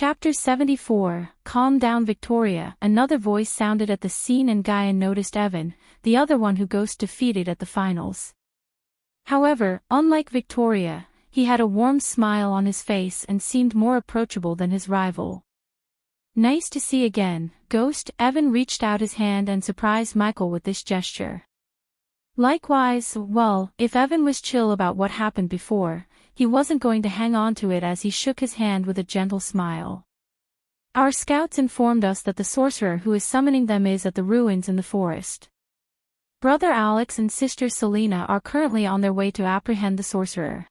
Chapter 74, Calm Down Victoria. Another voice sounded at the scene and Gaia noticed Evan, the other one who Ghost defeated at the finals. However, unlike Victoria, he had a warm smile on his face and seemed more approachable than his rival. Nice to see again, Ghost. Evan reached out his hand and surprised Michael with this gesture. Likewise. Well, if Evan was chill about what happened before, he wasn't going to hang on to it as he shook his hand with a gentle smile. Our scouts informed us that the sorcerer who is summoning them is at the ruins in the forest. Brother Alex and sister Selena are currently on their way to apprehend the sorcerer.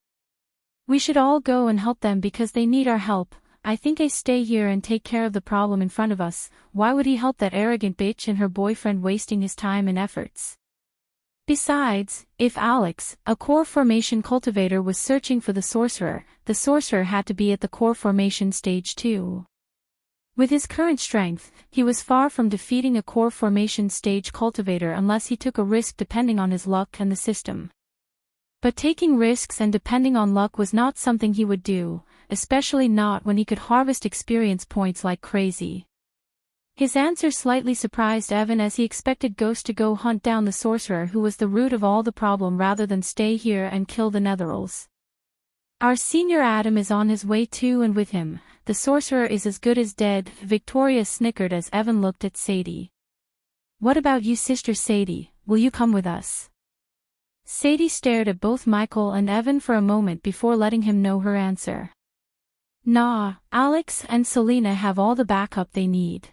We should all go and help them because they need our help. I think I stay here and take care of the problem in front of us. Why would he help that arrogant bitch and her boyfriend wasting his time and efforts? Besides, if Alex, a core formation cultivator, was searching for the sorcerer had to be at the core formation stage too. With his current strength, he was far from defeating a core formation stage cultivator unless he took a risk depending on his luck and the system. But taking risks and depending on luck was not something he would do, especially not when he could harvest experience points like crazy. His answer slightly surprised Evan as he expected Ghost to go hunt down the sorcerer who was the root of all the problem rather than stay here and kill the Netherals. Our senior Adam is on his way too, and with him, the sorcerer is as good as dead. Victoria snickered as Evan looked at Sadie. What about you, Sister Sadie, will you come with us? Sadie stared at both Michael and Evan for a moment before letting him know her answer. Nah, Alex and Selena have all the backup they need.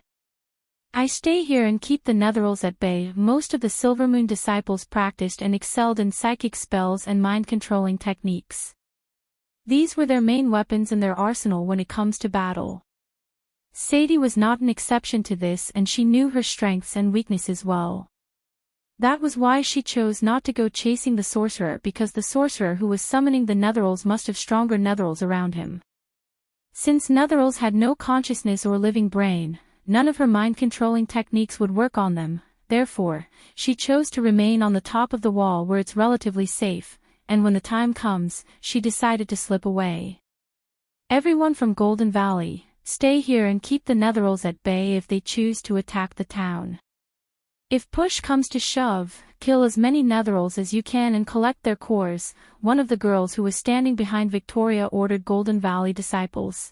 I stay here and keep the Netherals at bay. Most of the Silvermoon disciples practiced and excelled in psychic spells and mind-controlling techniques. These were their main weapons in their arsenal when it comes to battle. Sadie was not an exception to this, and she knew her strengths and weaknesses well. That was why she chose not to go chasing the sorcerer, because the sorcerer who was summoning the Netherals must have stronger Netherals around him. Since Netherals had no consciousness or living brain, none of her mind-controlling techniques would work on them. Therefore, she chose to remain on the top of the wall where it's relatively safe, and when the time comes, she decided to slip away. Everyone from Golden Valley, stay here and keep the Netherals at bay if they choose to attack the town. If push comes to shove, kill as many Netherals as you can and collect their cores, one of the girls who was standing behind Victoria ordered Golden Valley disciples.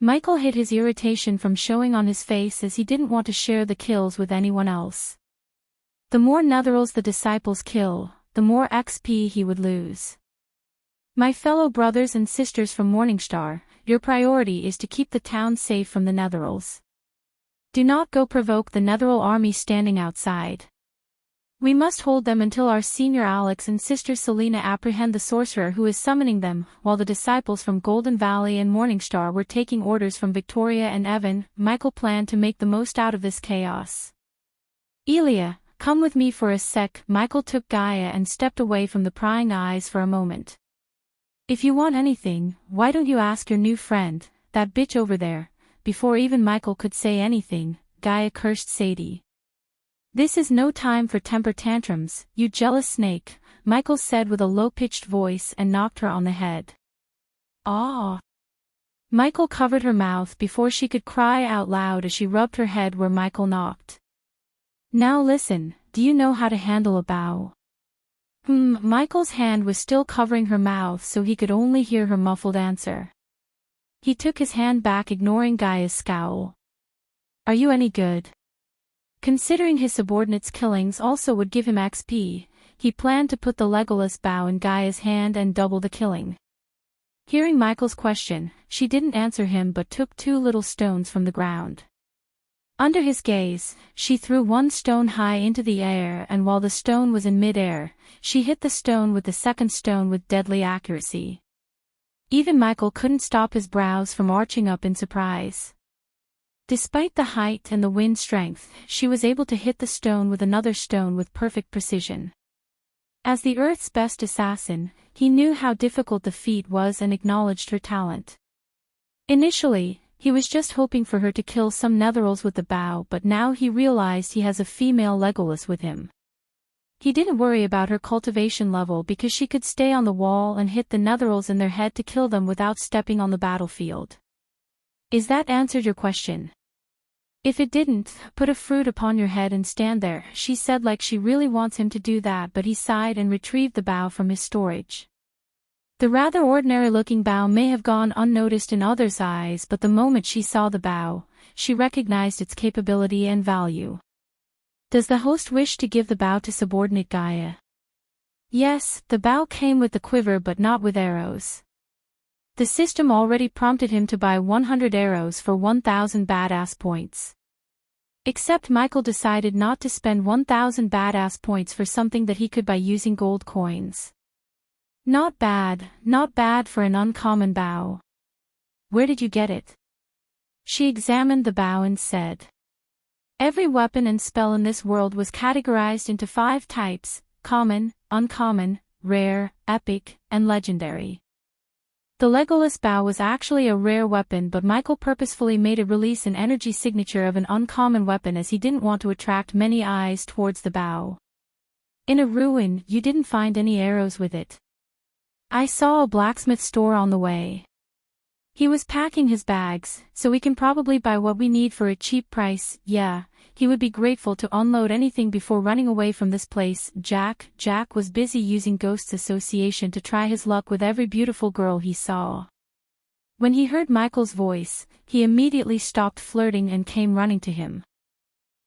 Michael hid his irritation from showing on his face as he didn't want to share the kills with anyone else. The more Netherals the disciples kill, the more XP he would lose. My fellow brothers and sisters from Morningstar, your priority is to keep the town safe from the Netherals. Do not go provoke the Netheral army standing outside. We must hold them until our senior Alex and sister Selena apprehend the sorcerer who is summoning them. While the disciples from Golden Valley and Morningstar were taking orders from Victoria and Evan, Michael planned to make the most out of this chaos. Elia, come with me for a sec. Michael took Gaia and stepped away from the prying eyes for a moment. If you want anything, why don't you ask your new friend, that bitch over there? Before even Michael could say anything, Gaia cursed Sadie. This is no time for temper tantrums, you jealous snake, Michael said with a low-pitched voice and knocked her on the head. Ah! Michael covered her mouth before she could cry out loud as she rubbed her head where Michael knocked. Now listen, do you know how to handle a bow? Michael's hand was still covering her mouth so he could only hear her muffled answer. He took his hand back, ignoring Gaia's scowl. Are you any good? Considering his subordinates' killings also would give him XP, he planned to put the Legolas bow in Gaia's hand and double the killing. Hearing Michael's question, she didn't answer him but took 2 little stones from the ground. Under his gaze, she threw one stone high into the air, and while the stone was in mid-air, she hit the stone with the second stone with deadly accuracy. Even Michael couldn't stop his brows from arching up in surprise. Despite the height and the wind strength, she was able to hit the stone with another stone with perfect precision. As the Earth's best assassin, he knew how difficult the feat was and acknowledged her talent. Initially, he was just hoping for her to kill some Netherals with the bow, but now he realized he has a female Legolas with him. He didn't worry about her cultivation level because she could stay on the wall and hit the Netherals in their head to kill them without stepping on the battlefield. Is that answered your question? If it didn't, put a fruit upon your head and stand there, she said like she really wants him to do that, but he sighed and retrieved the bow from his storage. The rather ordinary-looking bow may have gone unnoticed in others' eyes, but the moment she saw the bow, she recognized its capability and value. Does the host wish to give the bow to subordinate Gaia? Yes, the bow came with the quiver but not with arrows. The system already prompted him to buy 100 arrows for 1,000 badass points. Except Michael decided not to spend 1,000 badass points for something that he could buy using gold coins. Not bad for an uncommon bow. Where did you get it? She examined the bow and said. Every weapon and spell in this world was categorized into 5 types: common, uncommon, rare, epic, and legendary. The Legolas bow was actually a rare weapon, but Michael purposefully made it release an energy signature of an uncommon weapon as he didn't want to attract many eyes towards the bow. In a ruin, you didn't find any arrows with it. I saw a blacksmith store on the way. He was packing his bags, so we can probably buy what we need for a cheap price. Yeah, he would be grateful to unload anything before running away from this place. Jack was busy using Ghosts Association to try his luck with every beautiful girl he saw. When he heard Michael's voice, he immediately stopped flirting and came running to him.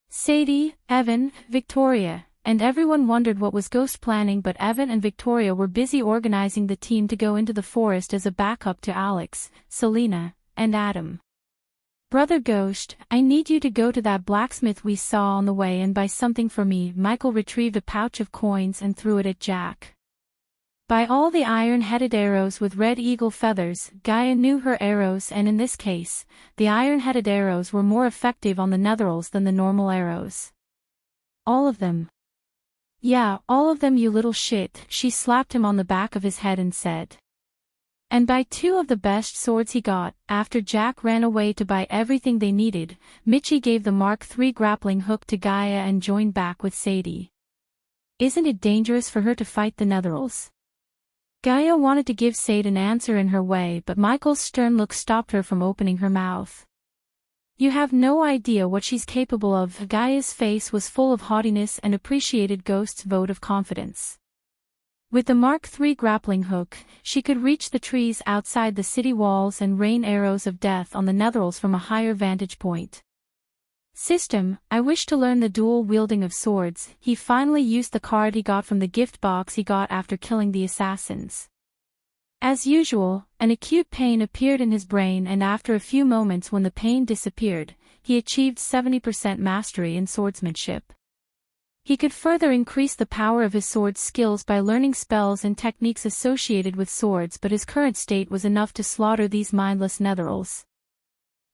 Sadie, Evan, Victoria, and everyone wondered what was Ghost planning, but Evan and Victoria were busy organizing the team to go into the forest as a backup to Alex, Selena, and Adam. Brother Ghost, I need you to go to that blacksmith we saw on the way and buy something for me. Michael retrieved a pouch of coins and threw it at Jack. Buy all the iron-headed arrows with red eagle feathers. Gaia knew her arrows, and in this case, the iron-headed arrows were more effective on the netherals than the normal arrows. All of them. Yeah, all of them, you little shit, she slapped him on the back of his head and said. And buy 2 of the best swords he got. After Jack ran away to buy everything they needed, Mitchie gave the Mark III grappling hook to Gaia and joined back with Sadie. Isn't it dangerous for her to fight the netherals? Gaia wanted to give Sadie an answer in her way, but Michael's stern look stopped her from opening her mouth. You have no idea what she's capable of. Gaia's face was full of haughtiness and appreciated Ghost's vote of confidence. With the Mark III grappling hook, she could reach the trees outside the city walls and rain arrows of death on the netherals from a higher vantage point. System, I wish to learn the dual wielding of swords. He finally used the card he got from the gift box he got after killing the assassins. As usual, an acute pain appeared in his brain, and after a few moments when the pain disappeared, he achieved 70% mastery in swordsmanship. He could further increase the power of his sword skills by learning spells and techniques associated with swords, but his current state was enough to slaughter these mindless netherals.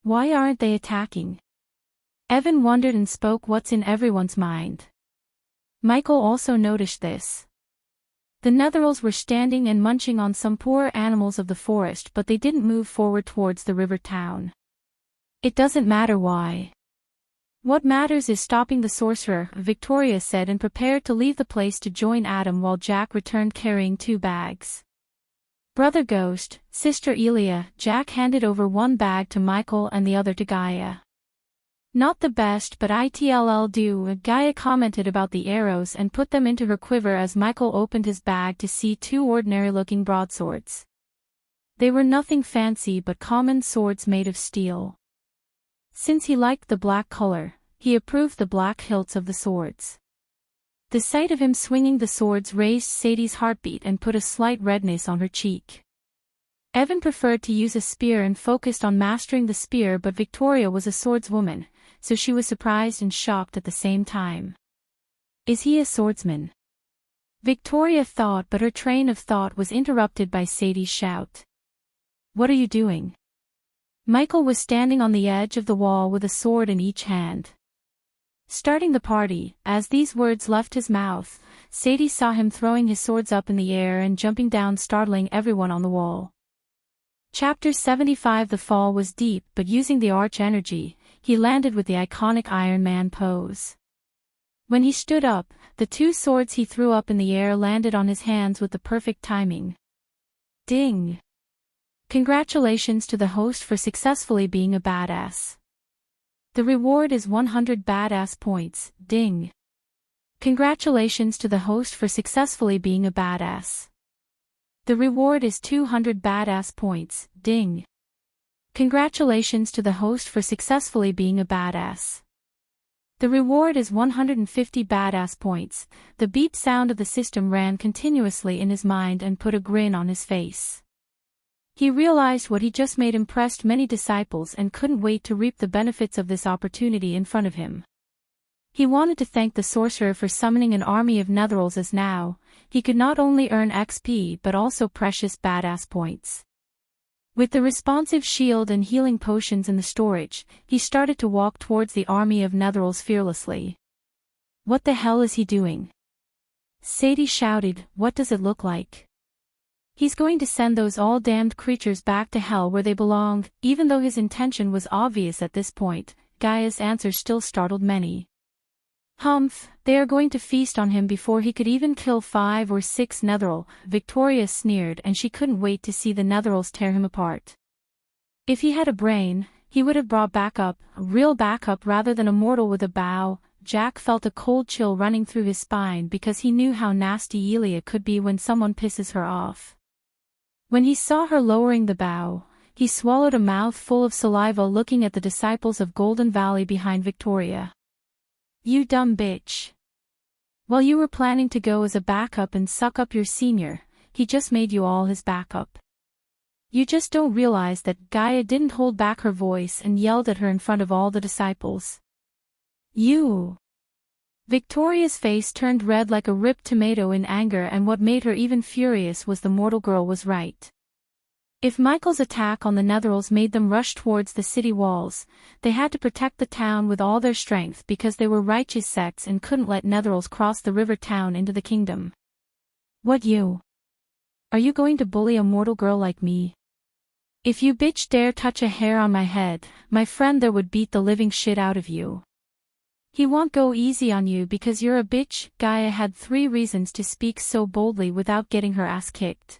Why aren't they attacking? Evan wondered and spoke what's in everyone's mind. Michael also noticed this. The netherals were standing and munching on some poor animals of the forest, but they didn't move forward towards the river town. It doesn't matter why. What matters is stopping the sorcerer, Victoria said, and prepared to leave the place to join Adam while Jack returned carrying 2 bags. Brother Ghost, Sister Elia, Jack handed over 1 bag to Michael and the other to Gaia. Not the best, but it'll do. Gaia commented about the arrows and put them into her quiver as Michael opened his bag to see 2 ordinary-looking broadswords. They were nothing fancy but common swords made of steel. Since he liked the black color, he approved the black hilts of the swords. The sight of him swinging the swords raised Sadie's heartbeat and put a slight redness on her cheek. Evan preferred to use a spear and focused on mastering the spear, but Victoria was a swordswoman, so she was surprised and shocked at the same time. Is he a swordsman? Victoria thought, but her train of thought was interrupted by Sadie's shout. What are you doing? Michael was standing on the edge of the wall with a sword in each hand. Starting the party. As these words left his mouth, Sadie saw him throwing his swords up in the air and jumping down, startling everyone on the wall. Chapter 75. The fall was deep, but using the arch energy, he landed with the iconic Iron Man pose. When he stood up, the 2 swords he threw up in the air landed on his hands with the perfect timing. Ding! Congratulations to the host for successfully being a badass. The reward is 100 badass points, ding. Congratulations to the host for successfully being a badass. The reward is 200 badass points, ding. Congratulations to the host for successfully being a badass. The reward is 150 badass points. The beep sound of the system ran continuously in his mind and put a grin on his face. He realized what he just made impressed many disciples and couldn't wait to reap the benefits of this opportunity in front of him. He wanted to thank the sorcerer for summoning an army of netherals, as now he could not only earn XP but also precious badass points. With the responsive shield and healing potions in the storage, he started to walk towards the army of netherals fearlessly. What the hell is he doing? Sadie shouted, what does it look like? He's going to send those all-damned creatures back to hell where they belong. Even though his intention was obvious at this point, Gaia's answer still startled many. Humph, they are going to feast on him before he could even kill 5 or 6 netheral, Victoria sneered, and she couldn't wait to see the netherals tear him apart. If he had a brain, he would have brought backup, a real backup rather than a mortal with a bow. Jack felt a cold chill running through his spine because he knew how nasty Elia could be when someone pisses her off. When he saw her lowering the bow, he swallowed a mouthful of saliva looking at the disciples of Golden Valley behind Victoria. You dumb bitch. While you were planning to go as a backup and suck up your senior, he just made you all his backup. You just don't realize that Gaia didn't hold back her voice and yelled at her in front of all the disciples. You! Victoria's face turned red like a ripped tomato in anger, and what made her even furious was the mortal girl was right. If Michael's attack on the netherals made them rush towards the city walls, they had to protect the town with all their strength because they were righteous sects and couldn't let netherals cross the river town into the kingdom. What you? Are you going to bully a mortal girl like me? If you bitch dare touch a hair on my head, my friend there would beat the living shit out of you. He won't go easy on you because you're a bitch. Gaia had 3 reasons to speak so boldly without getting her ass kicked.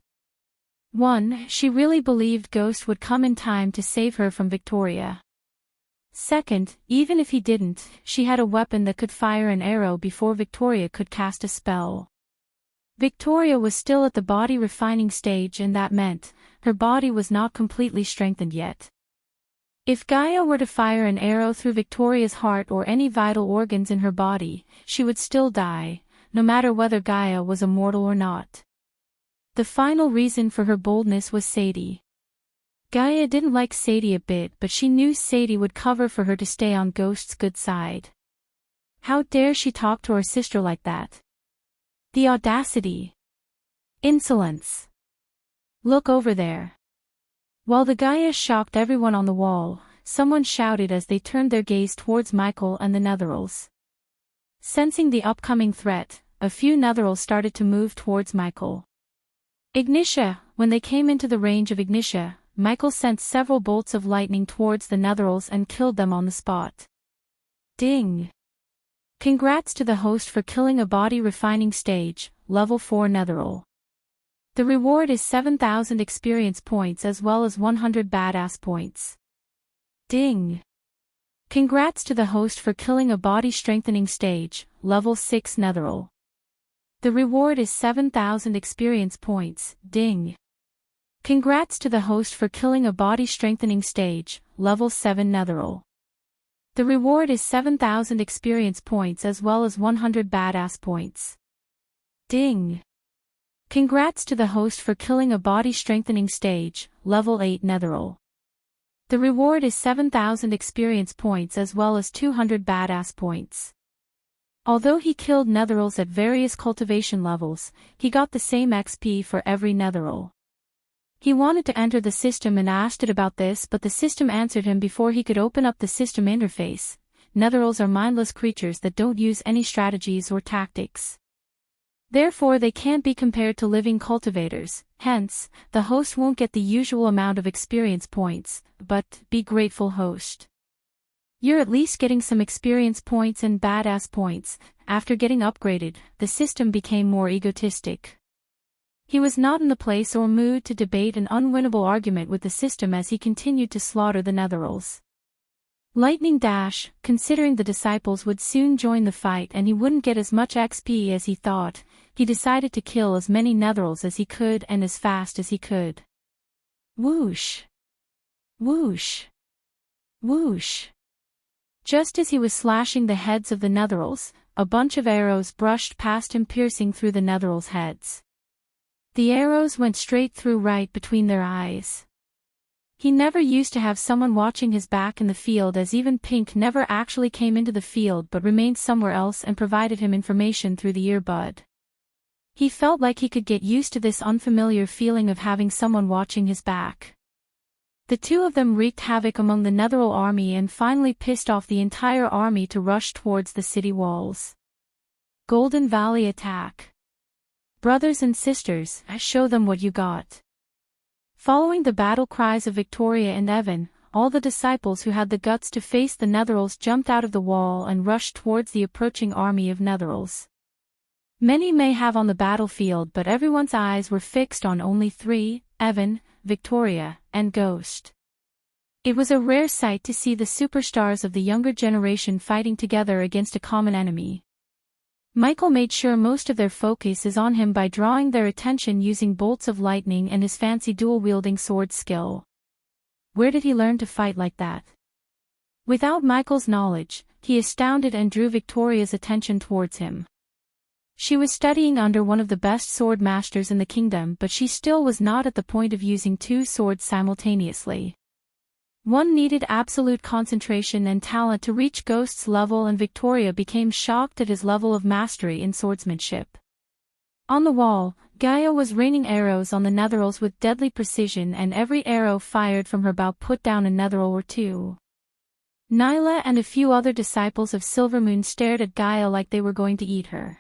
1. She really believed Ghost would come in time to save her from Victoria. 2nd, even if he didn't, she had a weapon that could fire an arrow before Victoria could cast a spell. Victoria was still at the body refining stage, and that meant her body was not completely strengthened yet. If Gaia were to fire an arrow through Victoria's heart or any vital organs in her body, she would still die, no matter whether Gaia was a mortal or not. The final reason for her boldness was Sadie. Gaia didn't like Sadie a bit, but she knew Sadie would cover for her to stay on Ghost's good side. How dare she talk to her sister like that? The audacity! Insolence! Look over there! While the Gaia shocked everyone on the wall, someone shouted as they turned their gaze towards Michael and the netherals. Sensing the upcoming threat, a few netherals started to move towards Michael. Ignitia! When they came into the range of Ignitia, Michael sent several bolts of lightning towards the netherals and killed them on the spot. Ding! Congrats to the host for killing a body refining stage, level 4 netheral. The reward is 7,000 experience points as well as 100 badass points. Ding! Congrats to the host for killing a body strengthening stage, level 6 netheral. The reward is 7,000 experience points, ding. Congrats to the host for killing a body strengthening stage, level 7 netheral. The reward is 7,000 experience points as well as 100 badass points. Ding. Congrats to the host for killing a body strengthening stage, level 8 netheral. The reward is 7,000 experience points as well as 200 badass points. Although he killed netherals at various cultivation levels, he got the same XP for every netheral. He wanted to enter the system and asked it about this, but the system answered him before he could open up the system interface. Netherals are mindless creatures that don't use any strategies or tactics. Therefore they can't be compared to living cultivators, hence, the host won't get the usual amount of experience points, but, be grateful host. You're at least getting some experience points and badass points. After getting upgraded, the system became more egotistic. He was not in the place or mood to debate an unwinnable argument with the system as he continued to slaughter the Netherals. Lightning dash, considering the disciples would soon join the fight and he wouldn't get as much XP as he thought, he decided to kill as many Netherals as he could and as fast as he could. Whoosh! Whoosh! Whoosh! Just as he was slashing the heads of the Netherals, a bunch of arrows brushed past him, piercing through the Netherals' heads. The arrows went straight through right between their eyes. He never used to have someone watching his back in the field, as even Pink never actually came into the field but remained somewhere else and provided him information through the earbud. He felt like he could get used to this unfamiliar feeling of having someone watching his back. The two of them wreaked havoc among the Netheral army and finally pissed off the entire army to rush towards the city walls. Golden Valley attack. Brothers and sisters, show them what you got. Following the battle cries of Victoria and Evan, all the disciples who had the guts to face the Netherals jumped out of the wall and rushed towards the approaching army of Netherals. Many may have on the battlefield, but everyone's eyes were fixed on only three: Evan, Victoria, and Ghost. It was a rare sight to see the superstars of the younger generation fighting together against a common enemy. Michael made sure most of their focus is on him by drawing their attention using bolts of lightning and his fancy dual-wielding sword skill. Where did he learn to fight like that? Without Michael's knowledge, he astounded and drew Victoria's attention towards him. She was studying under one of the best sword masters in the kingdom, but she still was not at the point of using two swords simultaneously. One needed absolute concentration and talent to reach Ghost's level, and Victoria became shocked at his level of mastery in swordsmanship. On the wall, Gaia was raining arrows on the Netherals with deadly precision, and every arrow fired from her bow put down a Netheral or two. Nyla and a few other disciples of Silvermoon stared at Gaia like they were going to eat her.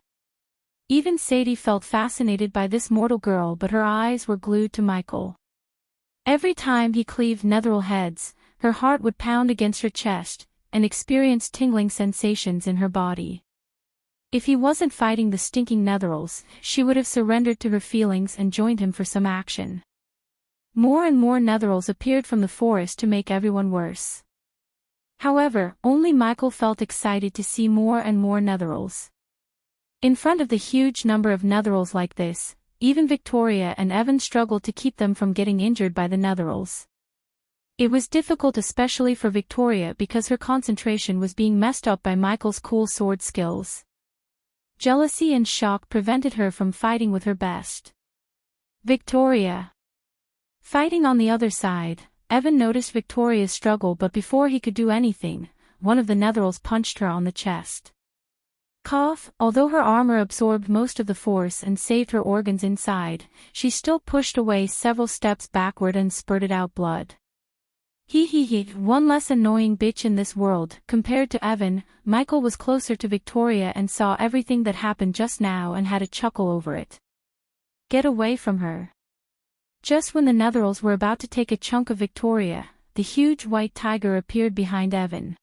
Even Sadie felt fascinated by this mortal girl, but her eyes were glued to Michael. Every time he cleaved Netheral heads, her heart would pound against her chest, and experience tingling sensations in her body. If he wasn't fighting the stinking Netherals, she would have surrendered to her feelings and joined him for some action. More and more Netherals appeared from the forest to make everyone worse. However, only Michael felt excited to see more and more Netherals. In front of the huge number of Netherals like this, even Victoria and Evan struggled to keep them from getting injured by the Netherals. It was difficult, especially for Victoria, because her concentration was being messed up by Michael's cool sword skills. Jealousy and shock prevented her from fighting with her best. Victoria. Fighting on the other side, Evan noticed Victoria's struggle, but before he could do anything, one of the Netherals punched her on the chest. Cough. Although her armor absorbed most of the force and saved her organs inside, she still pushed away several steps backward and spurted out blood. One less annoying bitch in this world. Compared to Evan, Michael was closer to Victoria and saw everything that happened just now and had a chuckle over it. Get away from her. Just when the Netherals were about to take a chunk of Victoria, the huge white tiger appeared behind Evan.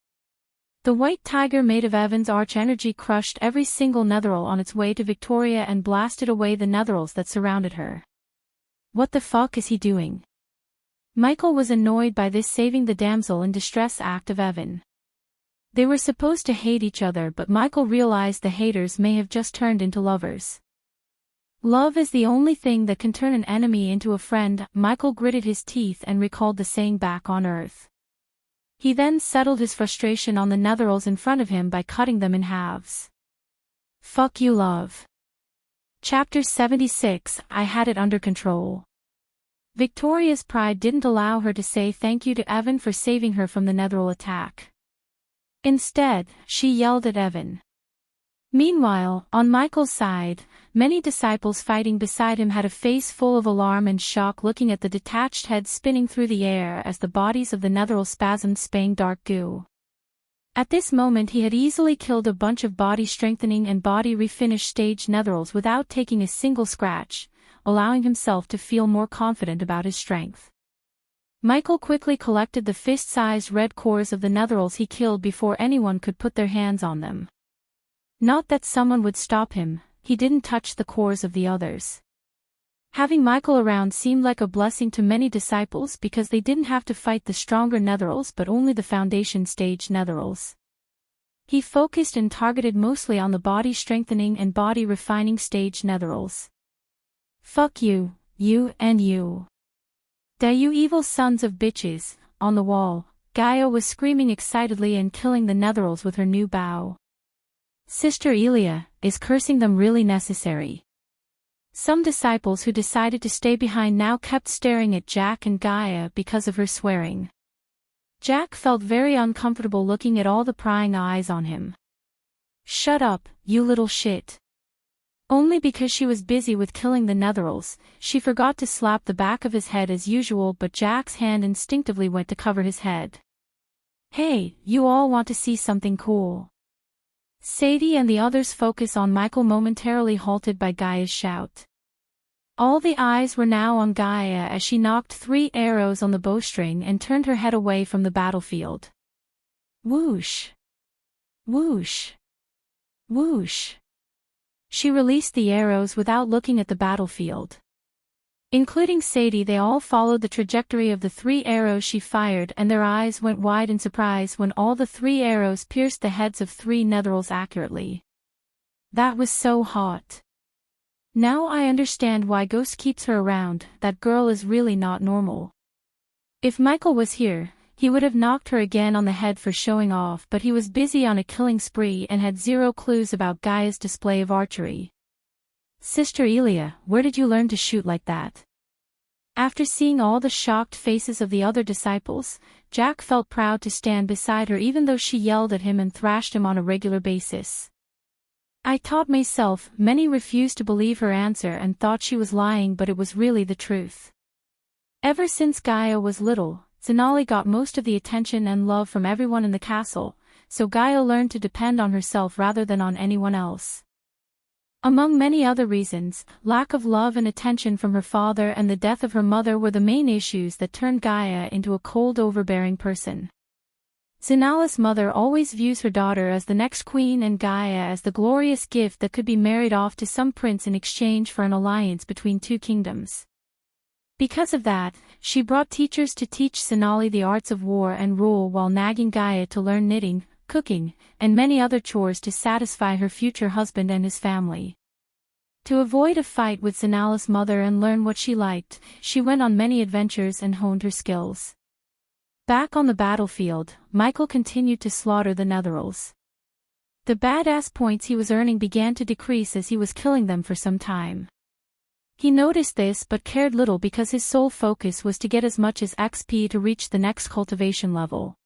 The white tiger made of Evan's arch-energy crushed every single Netheral on its way to Victoria and blasted away the Netherals that surrounded her. What the fuck is he doing? Michael was annoyed by this saving the damsel in distress act of Evan. They were supposed to hate each other, but Michael realized the haters may have just turned into lovers. Love is the only thing that can turn an enemy into a friend. Michael gritted his teeth and recalled the saying back on Earth. He then settled his frustration on the Netherals in front of him by cutting them in halves. Fuck you, love. Chapter 76. I had it under control. Victoria's pride didn't allow her to say thank you to Evan for saving her from the Netheral attack. Instead, she yelled at Evan. Meanwhile, on Michael's side, many disciples fighting beside him had a face full of alarm and shock, looking at the detached heads spinning through the air as the bodies of the Netheral spasmed, spaying dark goo. At this moment he had easily killed a bunch of body-strengthening and body-refinish stage Netherals without taking a single scratch, allowing himself to feel more confident about his strength. Michael quickly collected the fist-sized red cores of the Netherals he killed before anyone could put their hands on them. Not that someone would stop him, he didn't touch the cores of the others. Having Michael around seemed like a blessing to many disciples because they didn't have to fight the stronger netherals but only the foundation stage netherals. He focused and targeted mostly on the body strengthening and body refining stage netherals. Fuck you, you and you. Da you evil sons of bitches. On the wall, Gaia was screaming excitedly and killing the netherals with her new bow. Sister Elia, is cursing them really necessary? Some disciples who decided to stay behind now kept staring at Jack and Gaia because of her swearing. Jack felt very uncomfortable looking at all the prying eyes on him. Shut up, you little shit. Only because she was busy with killing the netherals, she forgot to slap the back of his head as usual, but Jack's hand instinctively went to cover his head. Hey, you all want to see something cool? Sadie and the others focus on Michael, momentarily halted by Gaia's shout. All the eyes were now on Gaia as she knocked 3 arrows on the bowstring and turned her head away from the battlefield. Whoosh! Whoosh! Whoosh! She released the arrows without looking at the battlefield. Including Sadie, they all followed the trajectory of the 3 arrows she fired, and their eyes went wide in surprise when all the 3 arrows pierced the heads of 3 netherals accurately. That was so hot. Now I understand why Ghost keeps her around. That girl is really not normal. If Michael was here, he would have knocked her again on the head for showing off, but he was busy on a killing spree and had 0 clues about Gaia's display of archery. Sister Elia, where did you learn to shoot like that? After seeing all the shocked faces of the other disciples, Jack felt proud to stand beside her even though she yelled at him and thrashed him on a regular basis. I taught myself. Many refused to believe her answer and thought she was lying, but it was really the truth. Ever since Gaia was little, Zenali got most of the attention and love from everyone in the castle, so Gaia learned to depend on herself rather than on anyone else. Among many other reasons, lack of love and attention from her father and the death of her mother were the main issues that turned Gaia into a cold, overbearing person. Zenali's mother always views her daughter as the next queen and Gaia as the glorious gift that could be married off to some prince in exchange for an alliance between 2 kingdoms. Because of that, she brought teachers to teach Zenali the arts of war and rule while nagging Gaia to learn knitting, cooking, and many other chores to satisfy her future husband and his family. To avoid a fight with Zenali's mother and learn what she liked, she went on many adventures and honed her skills. Back on the battlefield, Michael continued to slaughter the netherals. The badass points he was earning began to decrease as he was killing them for some time. He noticed this but cared little because his sole focus was to get as much as XP to reach the next cultivation level.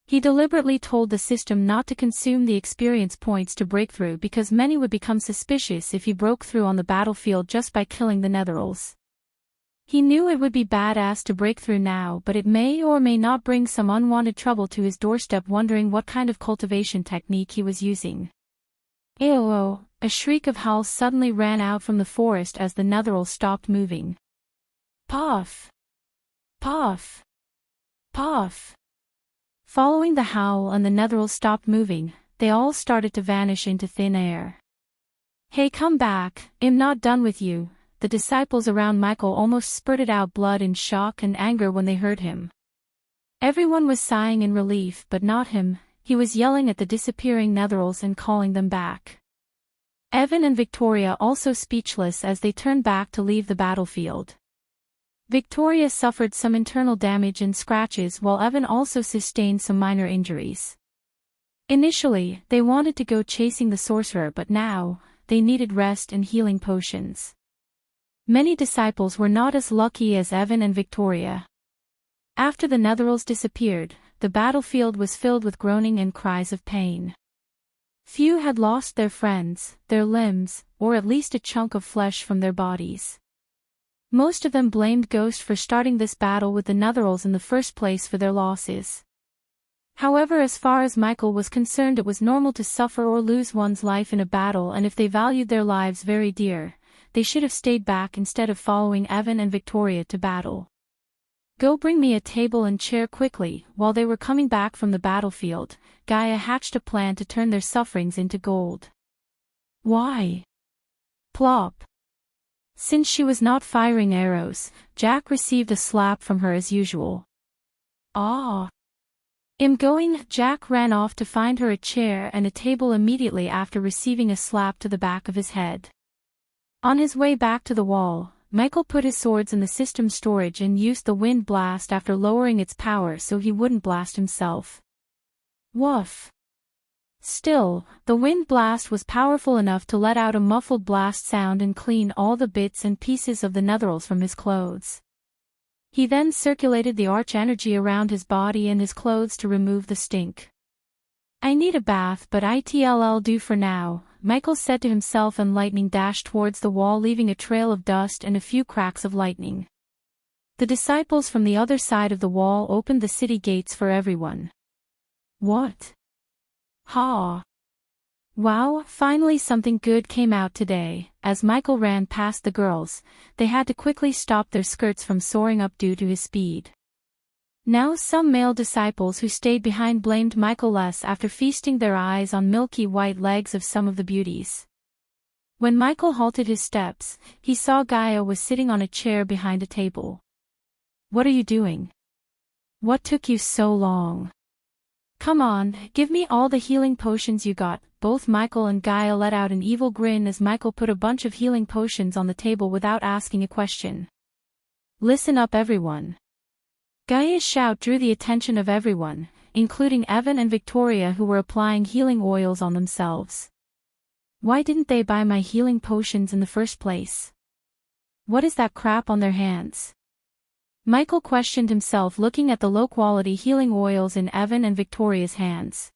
He deliberately told the system not to consume the experience points to break through because many would become suspicious if he broke through on the battlefield just by killing the netherals. He knew it would be badass to break through now, but it may or may not bring some unwanted trouble to his doorstep, wondering what kind of cultivation technique he was using. Ayo! A shriek of howls suddenly ran out from the forest as the netherals stopped moving. Puff! Puff! Puff! Following the howl and the netherals stopped moving, they all started to vanish into thin air. Hey, come back, I'm not done with you. The disciples around Michael almost spurted out blood in shock and anger when they heard him. Everyone was sighing in relief, but not him. He was yelling at the disappearing netherals and calling them back. Evan and Victoria also speechless as they turned back to leave the battlefield. Victoria suffered some internal damage and scratches while Evan also sustained some minor injuries. Initially, they wanted to go chasing the sorcerer, but now, they needed rest and healing potions. Many disciples were not as lucky as Evan and Victoria. After the netherals disappeared, the battlefield was filled with groaning and cries of pain. Few had lost their friends, their limbs, or at least a chunk of flesh from their bodies. Most of them blamed Ghost for starting this battle with the netherals in the first place for their losses. However, as far as Michael was concerned, it was normal to suffer or lose one's life in a battle, and if they valued their lives very dear, they should have stayed back instead of following Evan and Victoria to battle. Go bring me a table and chair quickly. While they were coming back from the battlefield, Gaia hatched a plan to turn their sufferings into gold. Why? Plop. Since she was not firing arrows, Jack received a slap from her as usual. Ah! Going, Jack ran off to find her a chair and a table immediately after receiving a slap to the back of his head. On his way back to the wall, Michael put his swords in the system storage and used the wind blast after lowering its power so he wouldn't blast himself. Woof! Still, the wind blast was powerful enough to let out a muffled blast sound and clean all the bits and pieces of the netherals from his clothes. He then circulated the arch energy around his body and his clothes to remove the stink. I need a bath, but it'll do for now, Michael said to himself, and lightning dashed towards the wall, leaving a trail of dust and a few cracks of lightning. The disciples from the other side of the wall opened the city gates for everyone. What? Ha! Wow, finally something good came out today. As Michael ran past the girls, they had to quickly stop their skirts from soaring up due to his speed. Now some male disciples who stayed behind blamed Michael less after feasting their eyes on milky white legs of some of the beauties. When Michael halted his steps, he saw Gaia was sitting on a chair behind a table. What are you doing? What took you so long? Come on, give me all the healing potions you got. Both Michael and Gaia let out an evil grin as Michael put a bunch of healing potions on the table without asking a question. Listen up, everyone. Gaia's shout drew the attention of everyone, including Evan and Victoria, who were applying healing oils on themselves. Why didn't they buy my healing potions in the first place? What is that crap on their hands? Michael questioned himself, looking at the low-quality healing oils in Evan and Victoria's hands.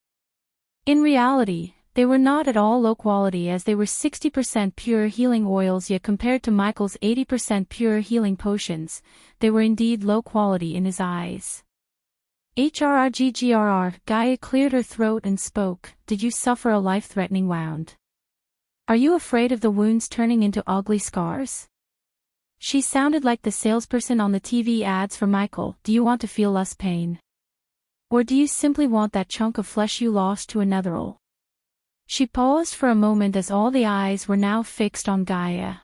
In reality, they were not at all low quality, as they were 60% pure healing oils, yet compared to Michael's 80% pure healing potions, they were indeed low quality in his eyes. HRRGGRR, Gaia cleared her throat and spoke. Did you suffer a life-threatening wound? Are you afraid of the wounds turning into ugly scars? She sounded like the salesperson on the TV ads for Michael. Do you want to feel less pain? Or do you simply want that chunk of flesh you lost to a netheral? She paused for a moment as all the eyes were now fixed on Gaia.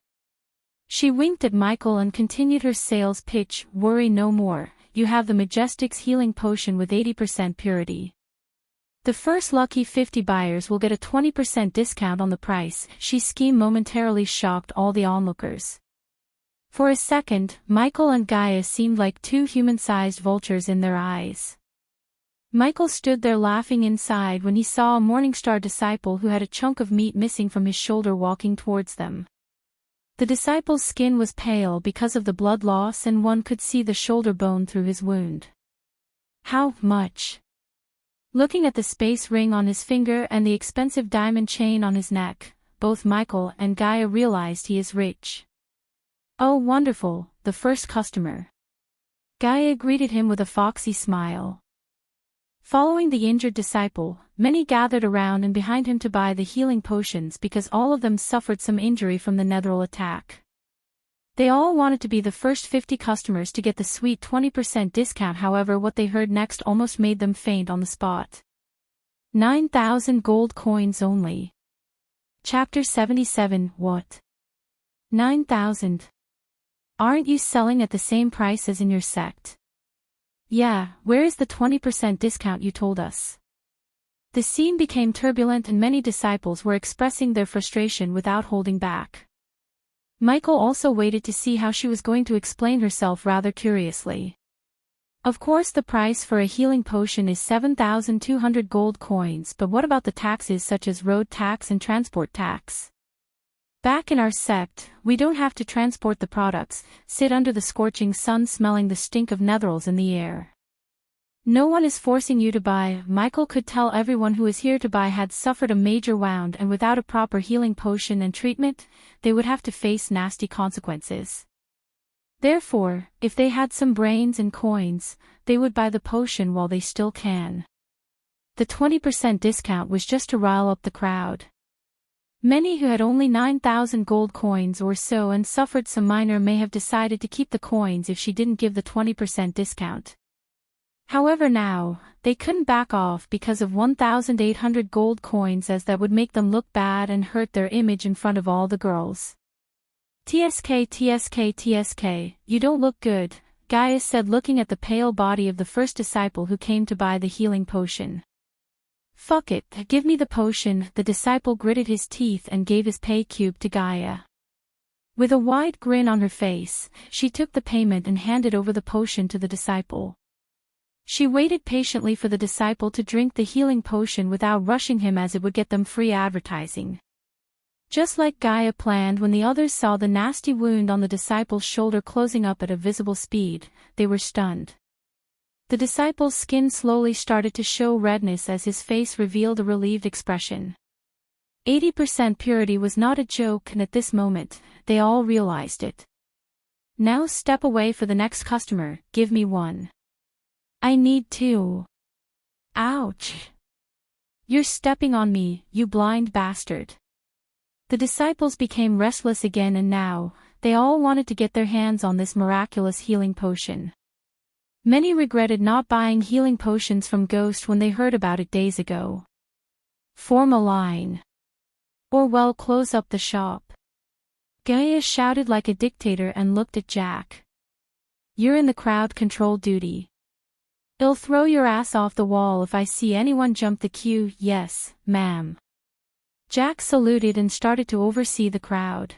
She winked at Michael and continued her sales pitch. Worry no more, you have the Majestic's healing potion with 80% purity. The first lucky 50 buyers will get a 20% discount on the price. She scheme momentarily shocked all the onlookers. For a second, Michael and Gaia seemed like two human-sized vultures in their eyes. Michael stood there laughing inside when he saw a Morningstar disciple who had a chunk of meat missing from his shoulder walking towards them. The disciple's skin was pale because of the blood loss, and one could see the shoulder bone through his wound. How much? Looking at the space ring on his finger and the expensive diamond chain on his neck, both Michael and Gaia realized he is rich. Oh, wonderful, the first customer. Gaia greeted him with a foxy smile. Following the injured disciple, many gathered around and behind him to buy the healing potions because all of them suffered some injury from the netheral attack. They all wanted to be the first 50 customers to get the sweet 20% discount. However, what they heard next almost made them faint on the spot. 9,000 gold coins only. Chapter 77. What? 9,000? Aren't you selling at the same price as in your sect? Yeah, where is the 20% discount you told us? The scene became turbulent and many disciples were expressing their frustration without holding back. Michael also waited to see how she was going to explain herself rather curiously. Of course, the price for a healing potion is 7,200 gold coins, but what about the taxes such as road tax and transport tax? Back in our sect, we don't have to transport the products, sit under the scorching sun smelling the stink of netherals in the air. No one is forcing you to buy. Michael could tell everyone who is here to buy had suffered a major wound, and without a proper healing potion and treatment, they would have to face nasty consequences. Therefore, if they had some brains and coins, they would buy the potion while they still can. The 20% discount was just to rile up the crowd. Many who had only 9,000 gold coins or so and suffered some minor may have decided to keep the coins if she didn't give the 20% discount. However, now, they couldn't back off because of 1,800 gold coins, as that would make them look bad and hurt their image in front of all the girls. "TSK, TSK, TSK, you don't look good," Gaia said, looking at the pale body of the first disciple who came to buy the healing potion. "Fuck it, give me the potion," the disciple gritted his teeth and gave his pay cube to Gaia. With a wide grin on her face, she took the payment and handed over the potion to the disciple. She waited patiently for the disciple to drink the healing potion without rushing him, as it would get them free advertising. Just like Gaia planned, when the others saw the nasty wound on the disciple's shoulder closing up at a visible speed, they were stunned. The disciple's skin slowly started to show redness as his face revealed a relieved expression. 80% purity was not a joke, and at this moment, they all realized it. "Now step away for the next customer, give me one." "I need two." "Ouch. You're stepping on me, you blind bastard." The disciples became restless again, and now, they all wanted to get their hands on this miraculous healing potion. Many regretted not buying healing potions from Ghost when they heard about it days ago. "Form a line. Or well, close up the shop." Gaia shouted like a dictator and looked at Jack. "You're in the crowd control duty. I'll throw your ass off the wall if I see anyone jump the queue." "Yes, ma'am." Jack saluted and started to oversee the crowd.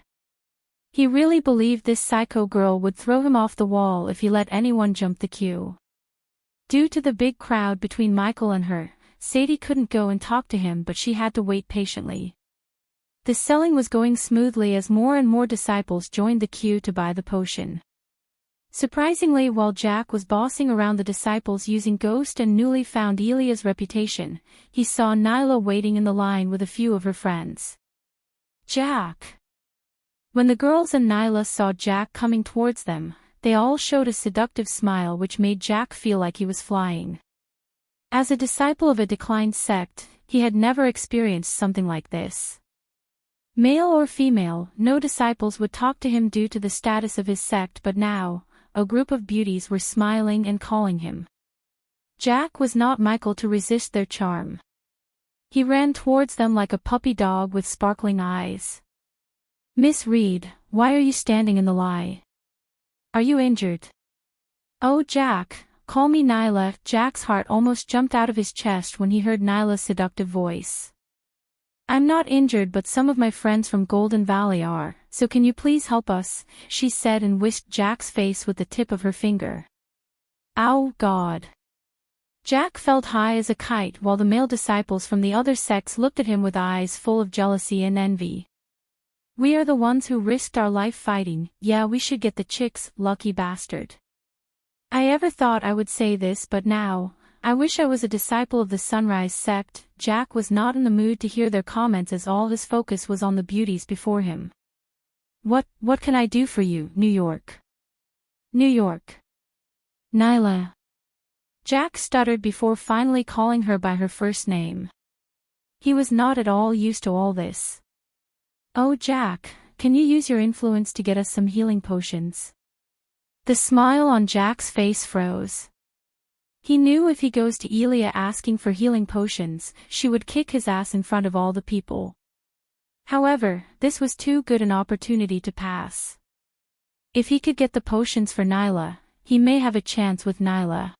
He really believed this psycho girl would throw him off the wall if he let anyone jump the queue. Due to the big crowd between Michael and her, Sadie couldn't go and talk to him, but she had to wait patiently. The selling was going smoothly as more and more disciples joined the queue to buy the potion. Surprisingly, while Jack was bossing around the disciples using Ghost and newly found Elia's reputation, he saw Nyla waiting in the line with a few of her friends. "Jack." When the girls and Nyla saw Jack coming towards them, they all showed a seductive smile which made Jack feel like he was flying. As a disciple of a declined sect, he had never experienced something like this. Male or female, no disciples would talk to him due to the status of his sect, but now, a group of beauties were smiling and calling him. Jack was not Michael to resist their charm. He ran towards them like a puppy dog with sparkling eyes. "Miss Reed, why are you standing in the line? Are you injured?" "Oh Jack, call me Nyla." Jack's heart almost jumped out of his chest when he heard Nyla's seductive voice. "I'm not injured, but some of my friends from Golden Valley are, so can you please help us?" she said and whisked Jack's face with the tip of her finger. "Ow, God." Jack felt high as a kite while the male disciples from the other sects looked at him with eyes full of jealousy and envy. "We are the ones who risked our life fighting, yeah, we should get the chicks, lucky bastard." I ever thought I would say this, but now, I wish I was a disciple of the Sunrise sect. Jack was not in the mood to hear their comments as all his focus was on the beauties before him. What can I do for you, New York?" "New York." "Nyla." Jack stuttered before finally calling her by her first name. He was not at all used to all this. "Oh Jack, can you use your influence to get us some healing potions?" The smile on Jack's face froze. He knew if he goes to Elia asking for healing potions, she would kick his ass in front of all the people. However, this was too good an opportunity to pass. If he could get the potions for Nyla, he may have a chance with Nyla.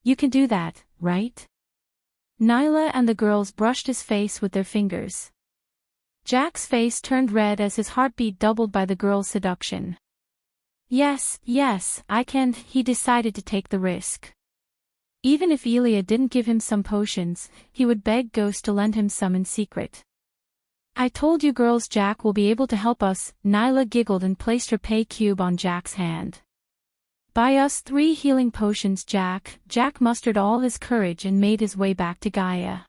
"You can do that, right?" Nyla and the girls brushed his face with their fingers. Jack's face turned red as his heartbeat doubled by the girl's seduction. Yes, I can." He decided to take the risk. Even if Elia didn't give him some potions, he would beg Ghost to lend him some in secret. "I told you girls Jack will be able to help us." Nyla giggled and placed her pay cube on Jack's hand. "Buy us 3 healing potions, Jack." Jack mustered all his courage and made his way back to Gaia.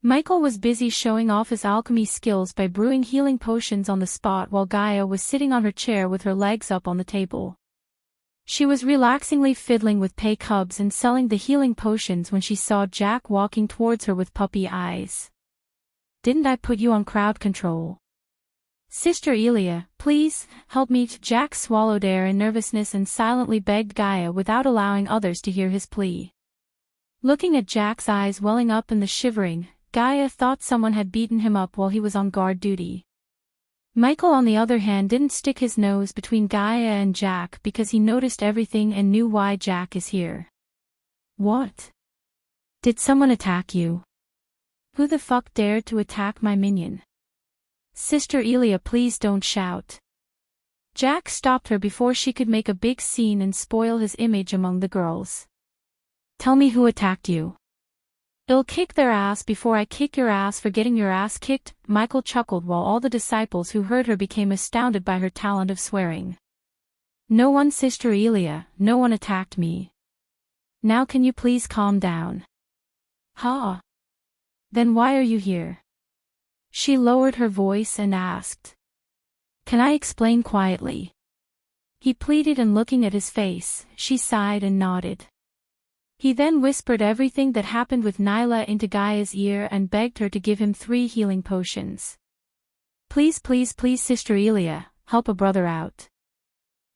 Michael was busy showing off his alchemy skills by brewing healing potions on the spot while Gaia was sitting on her chair with her legs up on the table. She was relaxingly fiddling with pay cubs and selling the healing potions when she saw Jack walking towards her with puppy eyes. "Didn't I put you on crowd control?" "Sister Elia, please, help me." Jack swallowed air in nervousness and silently begged Gaia without allowing others to hear his plea. Looking at Jack's eyes welling up and the shivering, Gaia thought someone had beaten him up while he was on guard duty. Michael on the other hand didn't stick his nose between Gaia and Jack because he noticed everything and knew why Jack is here. What? Did someone attack you? Who the fuck dared to attack my minion? Sister Elia, please don't shout. Jack stopped her before she could make a big scene and spoil his image among the girls. Tell me who attacked you. I'll kick their ass before I kick your ass for getting your ass kicked, Michael chuckled while all the disciples who heard her became astounded by her talent of swearing. No one, Sister Elia, no one attacked me. Now can you please calm down? Huh? Then why are you here? She lowered her voice and asked. Can I explain quietly? He pleaded, and looking at his face, she sighed and nodded. He then whispered everything that happened with Nyla into Gaia's ear and begged her to give him 3 healing potions. Please, please, please, Sister Elia, help a brother out.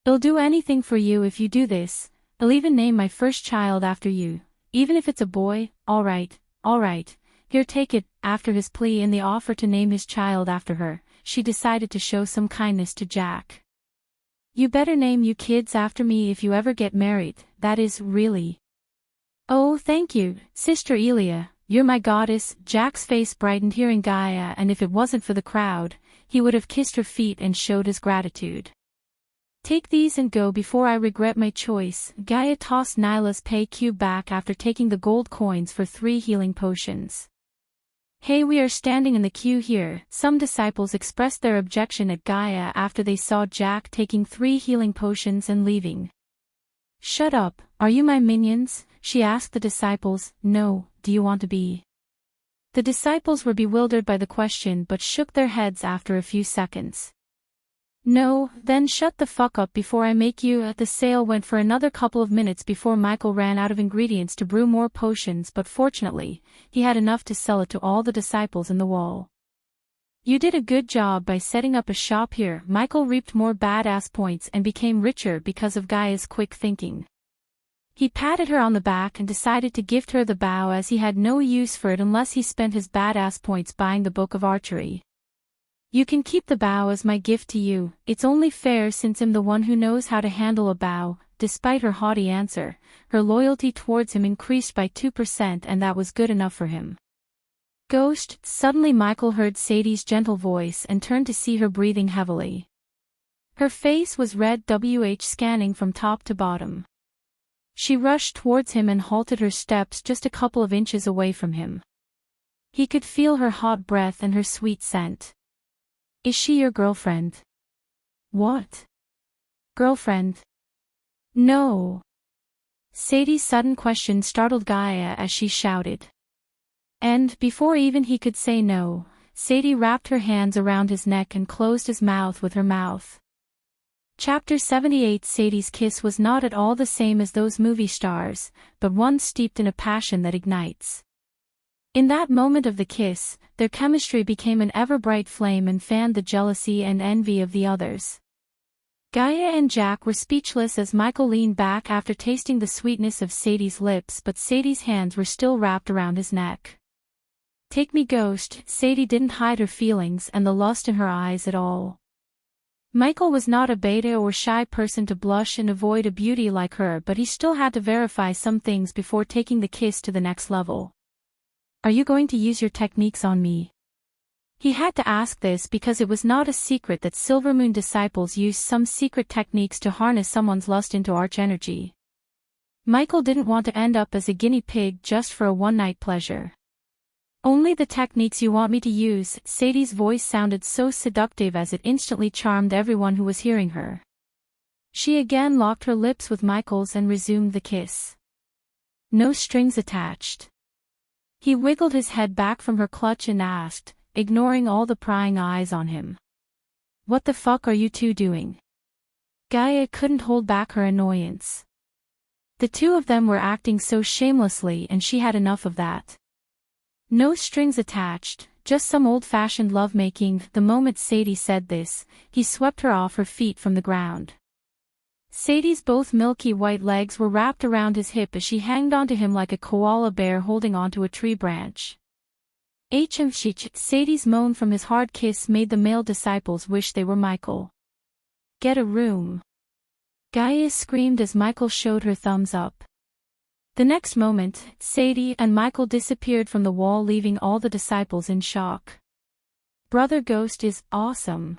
I'll do anything for you if you do this. I'll even name my first child after you, even if it's a boy. All right, here, take it. After his plea and the offer to name his child after her, she decided to show some kindness to Jack. You better name you kids after me if you ever get married, that is, really. Oh, thank you, Sister Elia, you're my goddess. Jack's face brightened hearing Gaia, and if it wasn't for the crowd, he would have kissed her feet and showed his gratitude. Take these and go before I regret my choice. Gaia tossed Nyla's pay cube back after taking the gold coins for 3 healing potions. Hey, we are standing in the queue here. Some disciples expressed their objection at Gaia after they saw Jack taking 3 healing potions and leaving. Shut up, are you my minions? She asked the disciples. No, do you want to be? The disciples were bewildered by the question but shook their heads after a few seconds. No, then shut the fuck up before I make you. The sale went for another couple of minutes before Michael ran out of ingredients to brew more potions, but fortunately, he had enough to sell it to all the disciples in the wall. You did a good job by setting up a shop here. Michael reaped more badass points and became richer because of Gaia's quick thinking. He patted her on the back and decided to gift her the bow as he had no use for it unless he spent his badass points buying the book of archery. You can keep the bow as my gift to you. It's only fair since I'm the one who knows how to handle a bow. Despite her haughty answer, her loyalty towards him increased by 2% and that was good enough for him. Ghost. Suddenly Michael heard Sadie's gentle voice and turned to see her breathing heavily. Her face was red, scanning from top to bottom. She rushed towards him and halted her steps just a couple of inches away from him. He could feel her hot breath and her sweet scent. Is she your girlfriend? What? Girlfriend? No. Sadie's sudden question startled Gaia as she shouted. And, before even he could say no, Sadie wrapped her hands around his neck and closed his mouth with her mouth. Chapter 78. Sadie's kiss was not at all the same as those movie stars, but one steeped in a passion that ignites. In that moment of the kiss, their chemistry became an ever-bright flame and fanned the jealousy and envy of the others. Gaia and Jack were speechless as Michael leaned back after tasting the sweetness of Sadie's lips, but Sadie's hands were still wrapped around his neck. Take me, Ghost. Sadie didn't hide her feelings and the lust in her eyes at all. Michael was not a beta or shy person to blush and avoid a beauty like her, but he still had to verify some things before taking the kiss to the next level. Are you going to use your techniques on me? He had to ask this because it was not a secret that Silvermoon disciples used some secret techniques to harness someone's lust into archenergy. Michael didn't want to end up as a guinea pig just for a one-night pleasure. Only the techniques you want me to use. Sadie's voice sounded so seductive as it instantly charmed everyone who was hearing her. She again locked her lips with Michael's and resumed the kiss. No strings attached. He wiggled his head back from her clutch and asked, ignoring all the prying eyes on him. What the fuck are you two doing? Gaia couldn't hold back her annoyance. The two of them were acting so shamelessly and she had enough of that. No strings attached, just some old-fashioned lovemaking. The moment Sadie said this, he swept her off her feet from the ground. Sadie's both milky white legs were wrapped around his hip as she hanged onto him like a koala bear holding onto a tree branch. Sadie's moan from his hard kiss made the male disciples wish they were Michael. Get a room. Gaia screamed as Michael showed her thumbs up. The next moment, Sadie and Michael disappeared from the wall, leaving all the disciples in shock. Brother Ghost is awesome.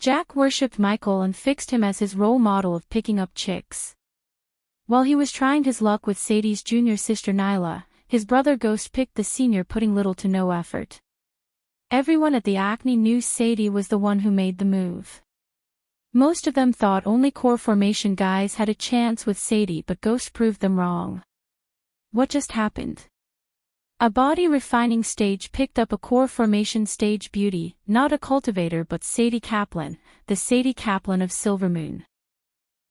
Jack worshipped Michael and fixed him as his role model of picking up chicks. While he was trying his luck with Sadie's junior sister Nyla, his brother Ghost picked the senior, putting little to no effort. Everyone at the Acne knew Sadie was the one who made the move. Most of them thought only core formation guys had a chance with Sadie, but Ghost proved them wrong. What just happened? A body refining stage picked up a core formation stage beauty, not a cultivator but Sadie Kaplan, the Sadie Kaplan of Silvermoon.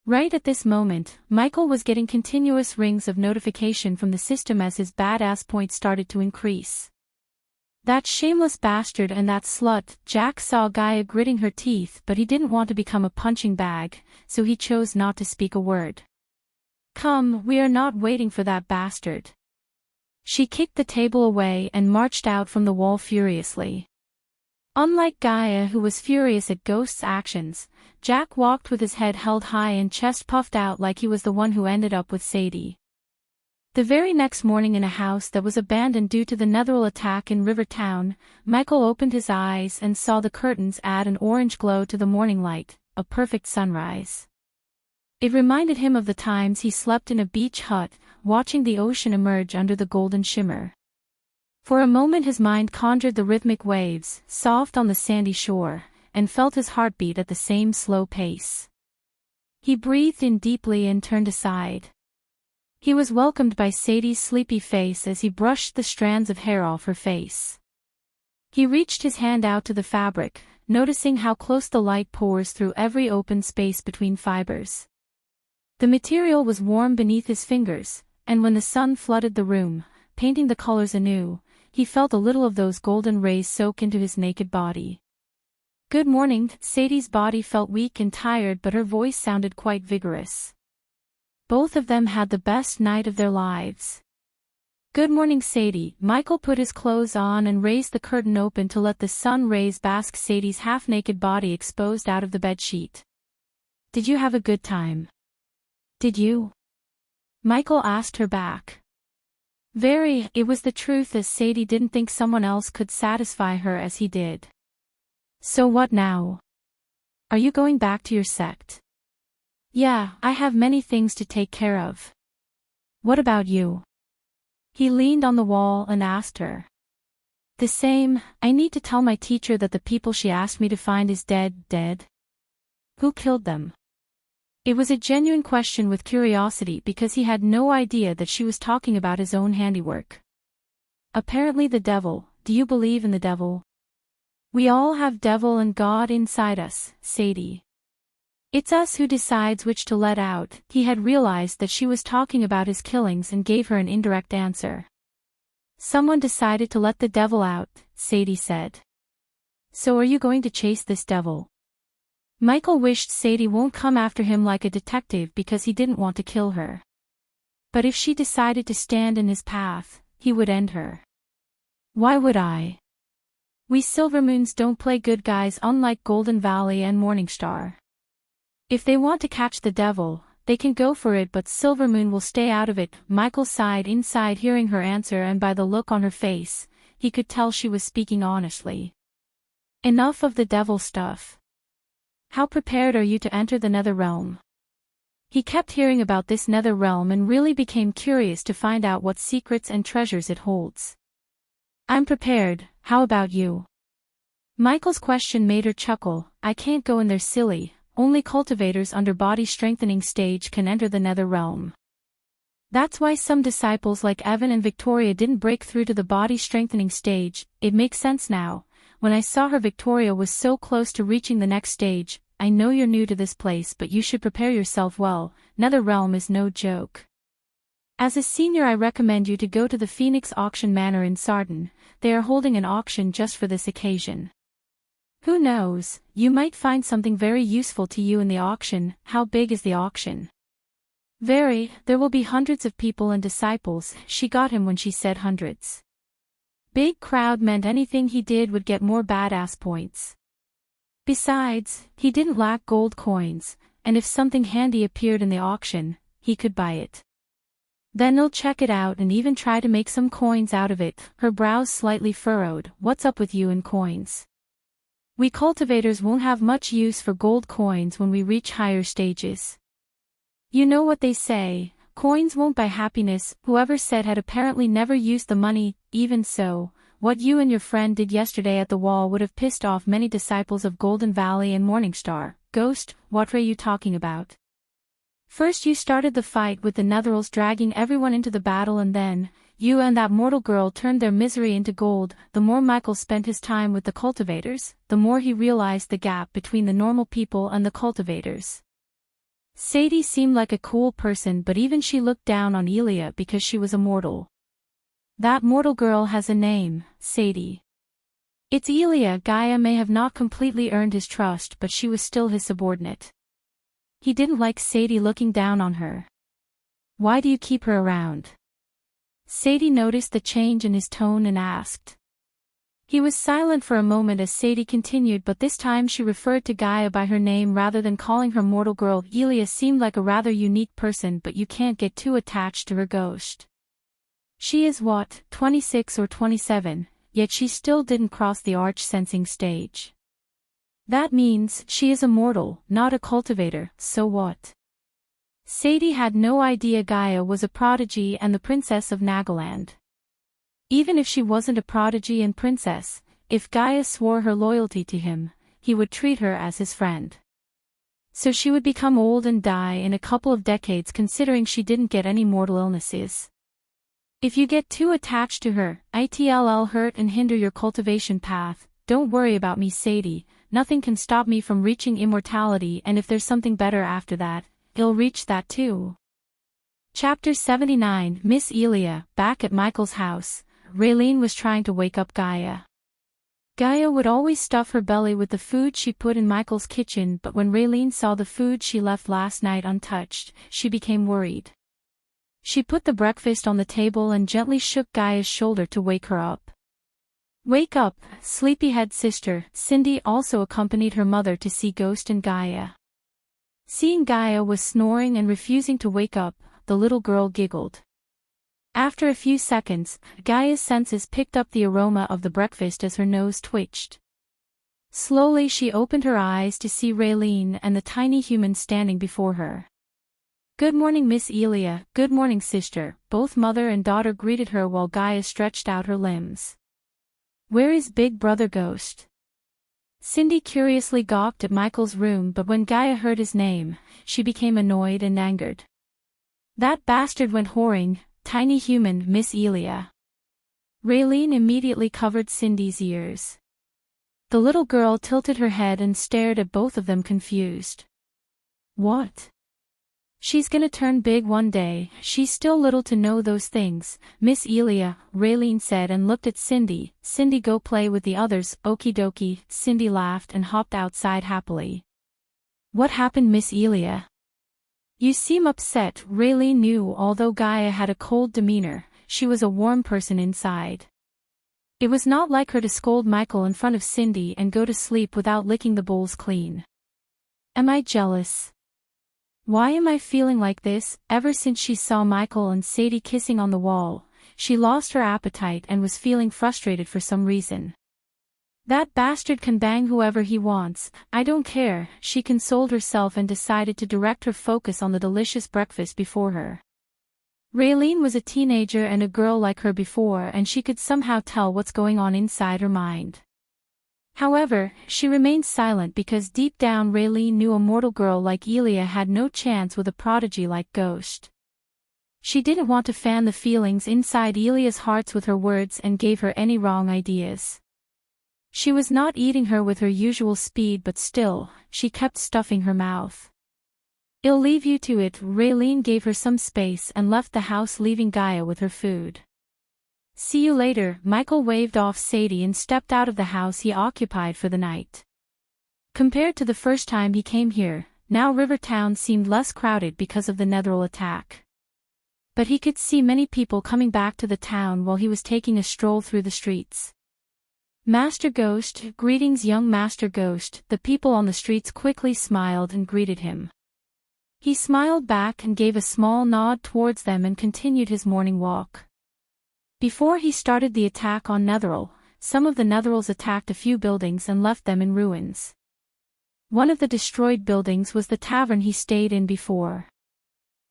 Right at this moment, Michael was getting continuous rings of notification from the system as his badass points started to increase. That shameless bastard and that slut. Jack saw Gaia gritting her teeth, but he didn't want to become a punching bag, so he chose not to speak a word. Come, we are not waiting for that bastard. She kicked the table away and marched out from the wall furiously. Unlike Gaia, who was furious at Ghost's actions, Jack walked with his head held high and chest puffed out like he was the one who ended up with Sadie. The very next morning, in a house that was abandoned due to the Netheril attack in Rivertown, Michael opened his eyes and saw the curtains add an orange glow to the morning light, a perfect sunrise. It reminded him of the times he slept in a beach hut, watching the ocean emerge under the golden shimmer. For a moment his mind conjured the rhythmic waves, soft on the sandy shore, and felt his heartbeat at the same slow pace. He breathed in deeply and turned aside. He was welcomed by Sadie's sleepy face as he brushed the strands of hair off her face. He reached his hand out to the fabric, noticing how close the light pours through every open space between fibers. The material was warm beneath his fingers, and when the sun flooded the room, painting the colors anew, he felt a little of those golden rays soak into his naked body. Good morning. Sadie's body felt weak and tired, but her voice sounded quite vigorous. Both of them had the best night of their lives. Good morning, Sadie. Michael put his clothes on and raised the curtain open to let the sun rays bask Sadie's half-naked body exposed out of the bedsheet. Did you have a good time? Did you? Michael asked her back. Very. It was the truth, as Sadie didn't think someone else could satisfy her as he did. So what now? Are you going back to your sect? Yeah, I have many things to take care of. What about you? He leaned on the wall and asked her. The same. I need to tell my teacher that the people she asked me to find is dead. Who killed them? It was a genuine question with curiosity because he had no idea that she was talking about his own handiwork. Apparently the devil. Do you believe in the devil? We all have devil and God inside us, Sadie. It's us who decides which to let out. He had realized that she was talking about his killings and gave her an indirect answer. Someone decided to let the devil out, Sadie said. So are you going to chase this devil? Michael wished Sadie won't come after him like a detective because he didn't want to kill her. But if she decided to stand in his path, he would end her. Why would I? We Silvermoons don't play good guys, unlike Golden Valley and Morningstar. If they want to catch the devil, they can go for it, but Silvermoon will stay out of it. Michael sighed inside hearing her answer, and by the look on her face, he could tell she was speaking honestly. Enough of the devil stuff. How prepared are you to enter the Nether Realm? He kept hearing about this Nether Realm and really became curious to find out what secrets and treasures it holds. I'm prepared. How about you? Michael's question made her chuckle. I can't go in there, silly. Only cultivators under body strengthening stage can enter the Nether Realm. That's why some disciples like Evan and Victoria didn't break through to the body strengthening stage. It makes sense now. When I saw her, Victoria was so close to reaching the next stage. I know you're new to this place, but you should prepare yourself well. Nether Realm is no joke. As a senior, I recommend you to go to the Phoenix Auction Manor in Sardin. They are holding an auction just for this occasion. Who knows, you might find something very useful to you in the auction. How big is the auction? Very. There will be hundreds of people and disciples. She got him when she said hundreds. Big crowd meant anything he did would get more badass points. Besides, he didn't lack gold coins, and if something handy appeared in the auction, he could buy it. Then he'll check it out and even try to make some coins out of it. Her brows slightly furrowed. What's up with you and coins? We cultivators won't have much use for gold coins when we reach higher stages. You know what they say, coins won't buy happiness. Whoever said had apparently never used the money. Even so, what you and your friend did yesterday at the wall would have pissed off many disciples of Golden Valley and Morningstar. Ghost, what are you talking about? First you started the fight with the Netherals dragging everyone into the battle, and then, you and that mortal girl turned their misery into gold. The more Michael spent his time with the cultivators, the more he realized the gap between the normal people and the cultivators. Sadie seemed like a cool person, but even she looked down on Elia because she was a mortal. That mortal girl has a name, Sadie. It's Elia. Gaia may have not completely earned his trust, but she was still his subordinate. He didn't like Sadie looking down on her. Why do you keep her around? Sadie noticed the change in his tone and asked. He was silent for a moment as Sadie continued, but this time she referred to Gaia by her name rather than calling her mortal girl. Elia seemed like a rather unique person, but you can't get too attached to her, Ghost. She is what, 26 or 27, yet she still didn't cross the arch-sensing stage. That means she is a mortal, not a cultivator, so what? Sadie had no idea Gaia was a prodigy and the princess of Nagaland. Even if she wasn't a prodigy and princess, if Gaia swore her loyalty to him, he would treat her as his friend. So she would become old and die in a couple of decades, considering she didn't get any mortal illnesses. If you get too attached to her, it'll hurt and hinder your cultivation path. Don't worry about me, Sadie. Nothing can stop me from reaching immortality, and if there's something better after that, I'll reach that too. Chapter 79. Miss Elia. Back at Michael's house, Raylene was trying to wake up Gaia. Gaia would always stuff her belly with the food she put in Michael's kitchen, but when Raylene saw the food she left last night untouched, she became worried. She put the breakfast on the table and gently shook Gaia's shoulder to wake her up. Wake up, sleepyhead sister. Cindy also accompanied her mother to see Ghost and Gaia. Seeing Gaia was snoring and refusing to wake up, the little girl giggled. After a few seconds, Gaia's senses picked up the aroma of the breakfast as her nose twitched. Slowly she opened her eyes to see Raylene and the tiny human standing before her. Good morning, Miss Elia. Good morning, sister. Both mother and daughter greeted her while Gaia stretched out her limbs. Where is Big Brother Ghost? Cindy curiously gawked at Michael's room, but when Gaia heard his name, she became annoyed and angered. That bastard went whoring, tiny human, Miss Elia. Raylene immediately covered Cindy's ears. The little girl tilted her head and stared at both of them confused. What? She's gonna turn big one day. She's still little to know those things, Miss Elia, Raylene said and looked at Cindy. Cindy, go play with the others. Okie dokie. Cindy laughed and hopped outside happily. What happened, Miss Elia? You seem upset. Raylene knew although Gaia had a cold demeanor, she was a warm person inside. It was not like her to scold Michael in front of Cindy and go to sleep without licking the bowls clean. Am I jealous? Why am I feeling like this? Ever since she saw Michael and Sadie kissing on the wall, she lost her appetite and was feeling frustrated for some reason. That bastard can bang whoever he wants, I don't care. She consoled herself and decided to direct her focus on the delicious breakfast before her. Raylene was a teenager and a girl like her before, and she could somehow tell what's going on inside her mind. However, she remained silent because deep down Raylene knew a mortal girl like Elia had no chance with a prodigy like Ghost. She didn't want to fan the feelings inside Elia's heart with her words and gave her any wrong ideas. She was not eating her with her usual speed, but still, she kept stuffing her mouth. I'll leave you to it. Raylene gave her some space and left the house, leaving Gaia with her food. See you later. Michael waved off Sadie and stepped out of the house he occupied for the night. Compared to the first time he came here, now Rivertown seemed less crowded because of the Netheral attack. But he could see many people coming back to the town while he was taking a stroll through the streets. Master Ghost, greetings young Master Ghost. The people on the streets quickly smiled and greeted him. He smiled back and gave a small nod towards them and continued his morning walk. Before he started the attack on Netheril, some of the Netherils attacked a few buildings and left them in ruins. One of the destroyed buildings was the tavern he stayed in before.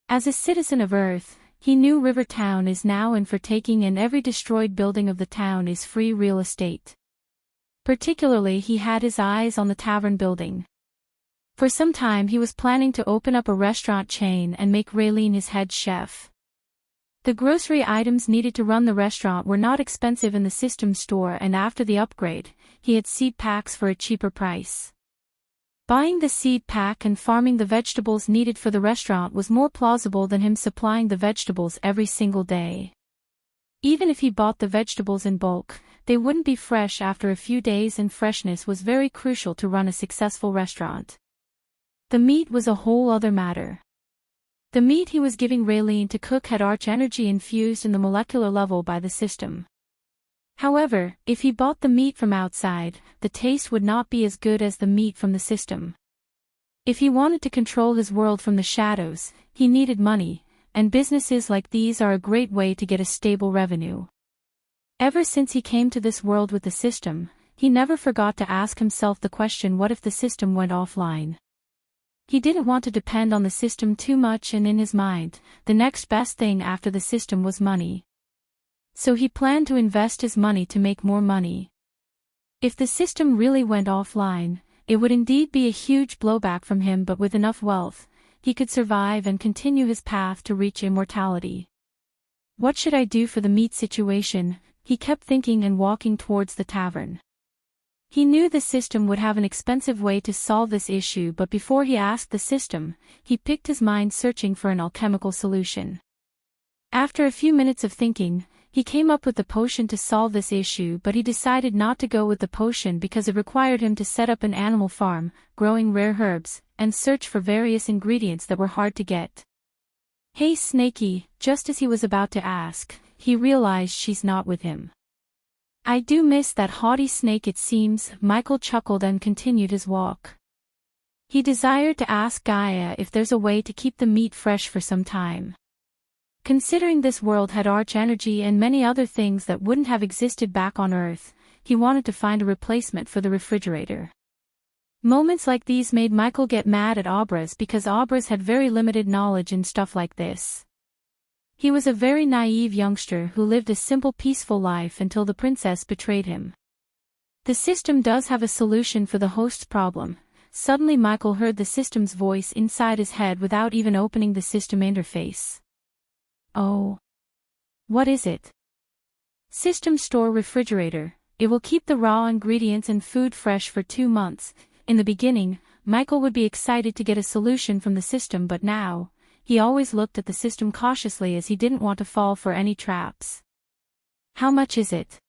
As a citizen of Earth, he knew Rivertown is now in for taking and every destroyed building of the town is free real estate. Particularly he had his eyes on the tavern building. For some time he was planning to open up a restaurant chain and make Raylene his head chef. The grocery items needed to run the restaurant were not expensive in the system store, and after the upgrade, he had seed packs for a cheaper price. Buying the seed pack and farming the vegetables needed for the restaurant was more plausible than him supplying the vegetables every single day. Even if he bought the vegetables in bulk, they wouldn't be fresh after a few days, and freshness was very crucial to run a successful restaurant. The meat was a whole other matter. The meat he was giving Raylene to cook had arch energy infused in the molecular level by the system. However, if he bought the meat from outside, the taste would not be as good as the meat from the system. If he wanted to control his world from the shadows, he needed money, and businesses like these are a great way to get a stable revenue. Ever since he came to this world with the system, he never forgot to ask himself the question, what if the system went offline? He didn't want to depend on the system too much, and in his mind, the next best thing after the system was money. So he planned to invest his money to make more money. If the system really went offline, it would indeed be a huge blowback from him, but with enough wealth, he could survive and continue his path to reach immortality. What should I do for the meat situation? He kept thinking and walking towards the tavern. He knew the system would have an expensive way to solve this issue, but before he asked the system, he picked his mind searching for an alchemical solution. After a few minutes of thinking, he came up with the potion to solve this issue, but he decided not to go with the potion because it required him to set up an animal farm, growing rare herbs, and search for various ingredients that were hard to get. Hey Snakey, just as he was about to ask, he realized she's not with him. I do miss that haughty snake, it seems. Michael chuckled and continued his walk. He desired to ask Gaia if there's a way to keep the meat fresh for some time. Considering this world had arch energy and many other things that wouldn't have existed back on Earth, he wanted to find a replacement for the refrigerator. Moments like these made Michael get mad at Obras because Obras had very limited knowledge in stuff like this. He was a very naive youngster who lived a simple, peaceful life until the princess betrayed him. The system does have a solution for the host's problem. Suddenly Michael heard the system's voice inside his head without even opening the system interface. Oh. What is it? System store refrigerator. It will keep the raw ingredients and food fresh for 2 months. In the beginning, Michael would be excited to get a solution from the system, but now, he always looked at the system cautiously as he didn't want to fall for any traps. How much is it?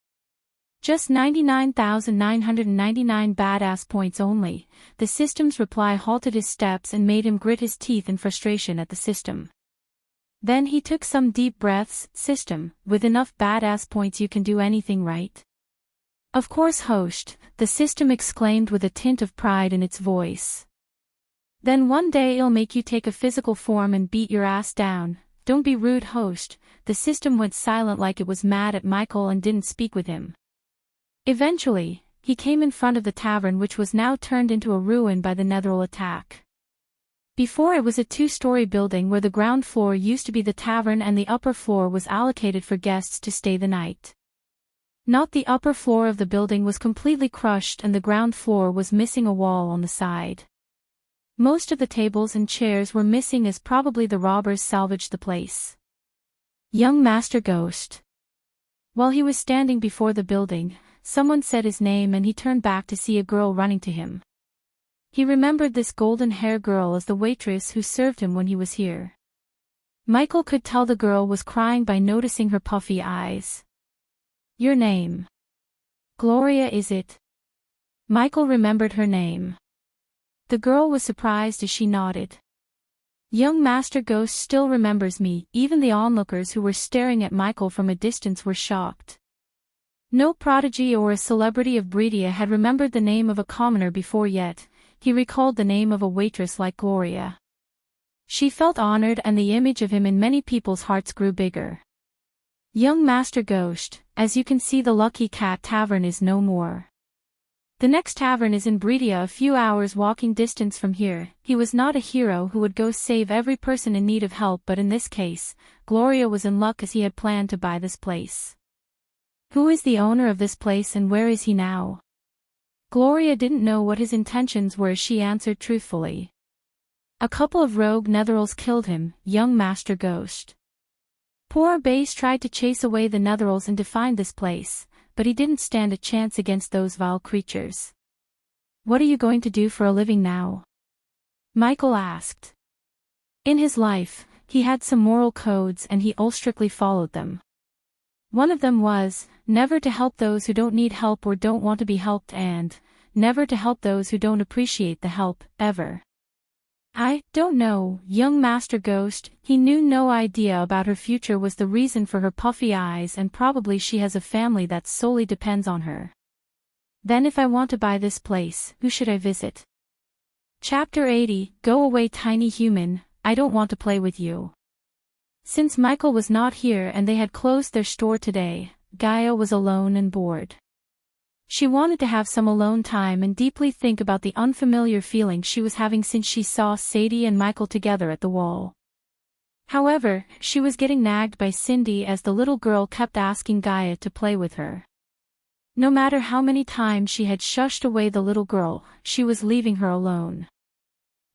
Just 99,999 badass points only. The system's reply halted his steps and made him grit his teeth in frustration at the system. Then he took some deep breaths. System, with enough badass points you can do anything, right? Of course, host, the system exclaimed with a tint of pride in its voice. Then one day it'll make you take a physical form and beat your ass down. Don't be rude, host. The system went silent like it was mad at Michael and didn't speak with him. Eventually, he came in front of the tavern, which was now turned into a ruin by the Netheril attack. Before, it was a 2-story building where the ground floor used to be the tavern and the upper floor was allocated for guests to stay the night. Not the upper floor of the building was completely crushed and the ground floor was missing a wall on the side. Most of the tables and chairs were missing, as probably the robbers salvaged the place. Young Master Ghost. While he was standing before the building, someone said his name and he turned back to see a girl running to him. He remembered this golden-haired girl as the waitress who served him when he was here. Michael could tell the girl was crying by noticing her puffy eyes. Your name? Gloria, is it? Michael remembered her name. The girl was surprised as she nodded. Young Master Ghost still remembers me. Even the onlookers who were staring at Michael from a distance were shocked. No prodigy or a celebrity of Bredia had remembered the name of a commoner before yet. He recalled the name of a waitress like Gloria. She felt honored, and the image of him in many people's hearts grew bigger. Young Master Ghost, as you can see, the Lucky Cat Tavern is no more. The next tavern is in Bredia, a few hours walking distance from here. He was not a hero who would go save every person in need of help, but in this case, Gloria was in luck as he had planned to buy this place. Who is the owner of this place and where is he now? Gloria didn't know what his intentions were as she answered truthfully. A couple of rogue Netherals killed him, young Master Ghost. Poor Base tried to chase away the Netherals and to find this place, but he didn't stand a chance against those vile creatures. What are you going to do for a living now? Michael asked. In his life, he had some moral codes and he all strictly followed them. One of them was, never to help those who don't need help or don't want to be helped, and never to help those who don't appreciate the help, ever. I don't know, young Master Ghost. He knew no idea about her future was the reason for her puffy eyes, and probably she has a family that solely depends on her. Then if I want to buy this place, who should I visit? Chapter 80, Go away tiny human, I don't want to play with you. Since Michael was not here and they had closed their store today, Gaia was alone and bored. She wanted to have some alone time and deeply think about the unfamiliar feeling she was having since she saw Sadie and Michael together at the wall. However, she was getting nagged by Cindy as the little girl kept asking Gaia to play with her. No matter how many times she had shushed away the little girl, she was leaving her alone.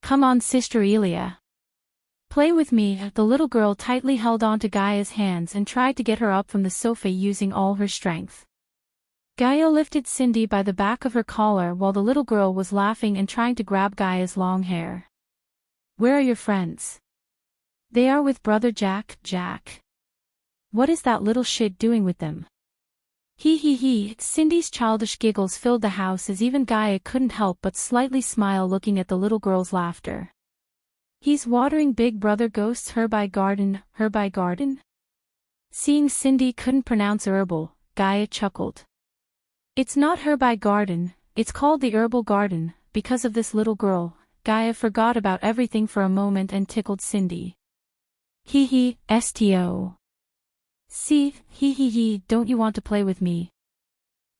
Come on, Sister Elia. Play with me. The little girl tightly held on to Gaia's hands and tried to get her up from the sofa using all her strength. Gaia lifted Cindy by the back of her collar while the little girl was laughing and trying to grab Gaia's long hair. Where are your friends? They are with Brother Jack. Jack. What is that little shit doing with them? He. Cindy's childish giggles filled the house as even Gaia couldn't help but slightly smile looking at the little girl's laughter. He's watering Big Brother Ghost's herby garden. Herby garden? Seeing Cindy couldn't pronounce herbal, Gaia chuckled. It's not herby garden, it's called the herbal garden. Because of this little girl, Gaia forgot about everything for a moment and tickled Cindy. Sto. See, don't you want to play with me?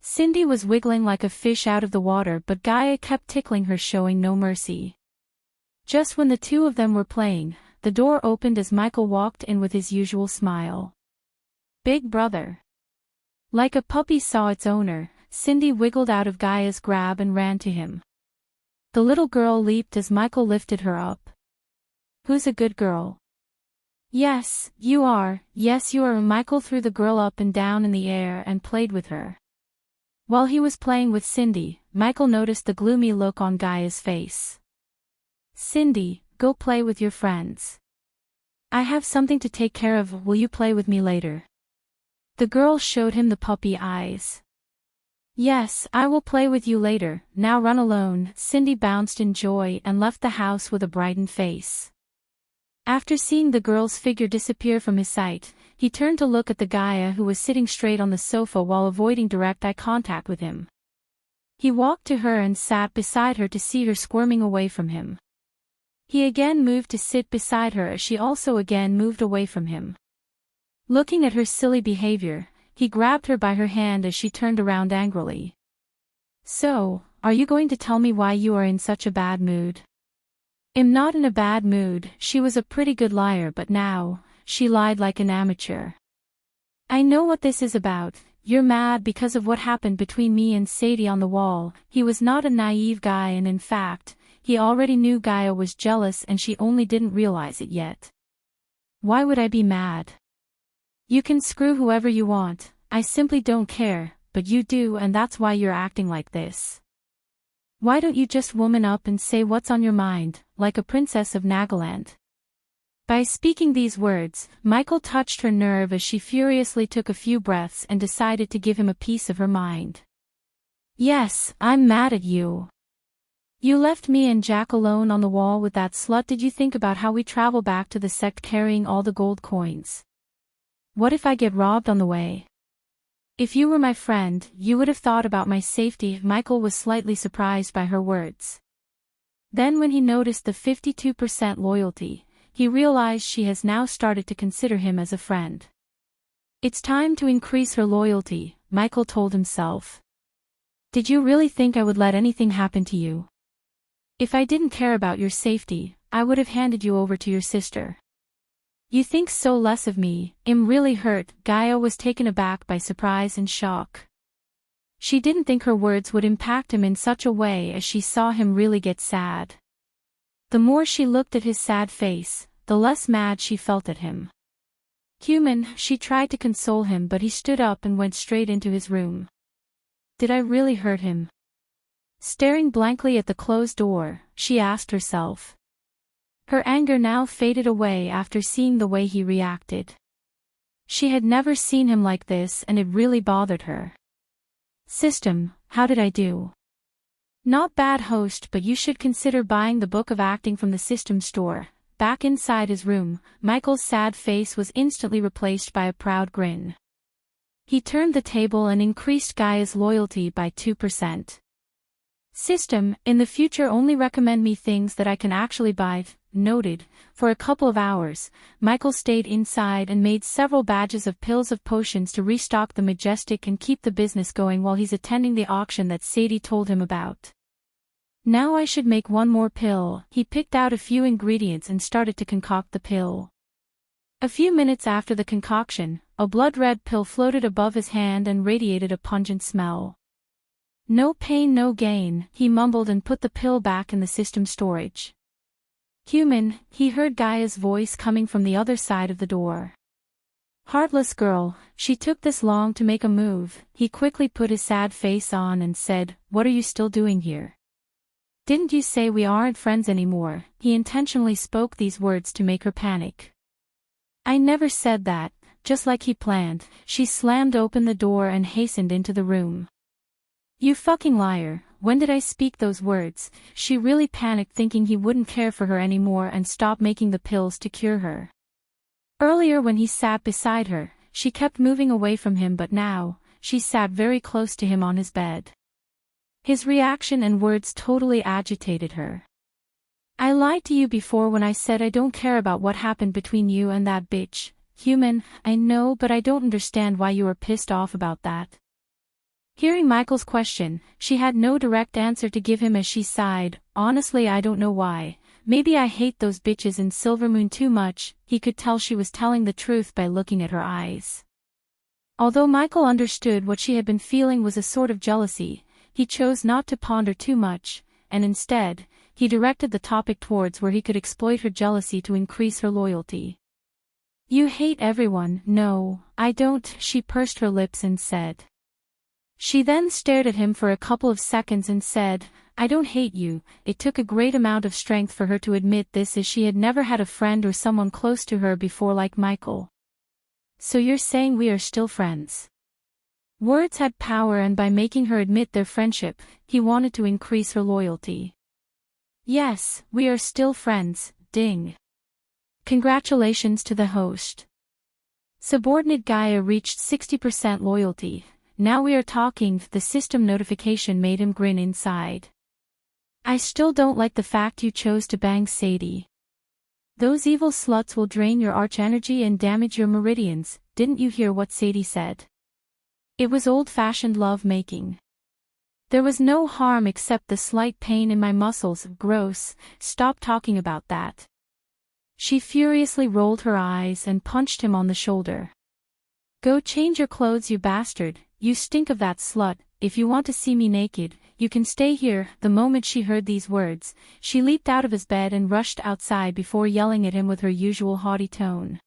Cindy was wiggling like a fish out of the water, but Gaia kept tickling her, showing no mercy. Just when the two of them were playing, the door opened as Michael walked in with his usual smile. Big Brother. Like a puppy saw its owner, Cindy wiggled out of Gaia's grab and ran to him. The little girl leaped as Michael lifted her up. Who's a good girl? Yes, you are. Yes, you are. Michael threw the girl up and down in the air and played with her. While he was playing with Cindy, Michael noticed the gloomy look on Gaia's face. Cindy, go play with your friends. I have something to take care of. Will you play with me later? The girl showed him the puppy eyes. Yes, I will play with you later. Now run alone. Cindy bounced in joy and left the house with a brightened face. After seeing the girl's figure disappear from his sight, he turned to look at the Gaia who was sitting straight on the sofa while avoiding direct eye contact with him. He walked to her and sat beside her to see her squirming away from him. He again moved to sit beside her as she also again moved away from him. Looking at her silly behavior, he grabbed her by her hand as she turned around angrily. So, are you going to tell me why you are in such a bad mood? I'm not in a bad mood. She was a pretty good liar, but now, she lied like an amateur. I know what this is about. You're mad because of what happened between me and Sadie on the wall. He was not a naive guy, and in fact, he already knew Gaia was jealous and she only didn't realize it yet. Why would I be mad? You can screw whoever you want, I simply don't care, but you do, and that's why you're acting like this. Why don't you just woman up and say what's on your mind, like a princess of Nagaland? By speaking these words, Michael touched her nerve as she furiously took a few breaths and decided to give him a piece of her mind. Yes, I'm mad at you. You left me and Jack alone on the wall with that slut. Did you think about how we travel back to the sect carrying all the gold coins? What if I get robbed on the way? If you were my friend, you would have thought about my safety. Michael was slightly surprised by her words. Then when he noticed the 52% loyalty, he realized she has now started to consider him as a friend. It's time to increase her loyalty, Michael told himself. Did you really think I would let anything happen to you? If I didn't care about your safety, I would have handed you over to your sister. You think so less of me. I'm really hurt. Gaia was taken aback by surprise and shock. She didn't think her words would impact him in such a way as she saw him really get sad. The more she looked at his sad face, the less mad she felt at him. Human, she tried to console him, but he stood up and went straight into his room. Did I really hurt him? Staring blankly at the closed door, she asked herself. Her anger now faded away after seeing the way he reacted. She had never seen him like this and it really bothered her. System, how did I do? Not bad, host, but you should consider buying the book of acting from the system store. Back inside his room, Michael's sad face was instantly replaced by a proud grin. He turned the table and increased Gaia's loyalty by 2%. System, in the future only recommend me things that I can actually buy. Noted. For a couple of hours, Michael stayed inside and made several batches of pills of potions to restock the Majestic and keep the business going while he's attending the auction that Sadie told him about. Now I should make one more pill. He picked out a few ingredients and started to concoct the pill. A few minutes after the concoction, a blood-red pill floated above his hand and radiated a pungent smell. No pain, no gain, he mumbled and put the pill back in the system storage. Human, he heard Gaia's voice coming from the other side of the door. Heartless girl, she took this long to make a move. He quickly put his sad face on and said, what are you still doing here? Didn't you say we aren't friends anymore? He intentionally spoke these words to make her panic. I never said that. Just like he planned, she slammed open the door and hastened into the room. You fucking liar, when did I speak those words? She really panicked, thinking he wouldn't care for her anymore and stop making the pills to cure her. Earlier when he sat beside her, she kept moving away from him, but now, she sat very close to him on his bed. His reaction and words totally agitated her. I lied to you before when I said I don't care about what happened between you and that bitch. Human, I know, but I don't understand why you are pissed off about that. Hearing Michael's question, she had no direct answer to give him as she sighed. Honestly, I don't know why. Maybe I hate those bitches in Silvermoon too much. He could tell she was telling the truth by looking at her eyes. Although Michael understood what she had been feeling was a sort of jealousy, he chose not to ponder too much, and instead, he directed the topic towards where he could exploit her jealousy to increase her loyalty. You hate everyone. No, I don't, she pursed her lips and said. She then stared at him for a couple of seconds and said, I don't hate you. It took a great amount of strength for her to admit this, as she had never had a friend or someone close to her before like Michael. So you're saying we are still friends? Words had power, and by making her admit their friendship, he wanted to increase her loyalty. Yes, we are still friends, ding. Congratulations to the host. Subordinate Gaia reached 60% loyalty. Now we are talking. The system notification made him grin inside. I still don't like the fact you chose to bang Sadie. Those evil sluts will drain your arch energy and damage your meridians. Didn't you hear what Sadie said? It was old-fashioned love-making. There was no harm except the slight pain in my muscles. Gross, stop talking about that. She furiously rolled her eyes and punched him on the shoulder. Go change your clothes, you bastard. You stink of that slut. If you want to see me naked, you can stay here. The moment she heard these words, she leaped out of his bed and rushed outside before yelling at him with her usual haughty tone.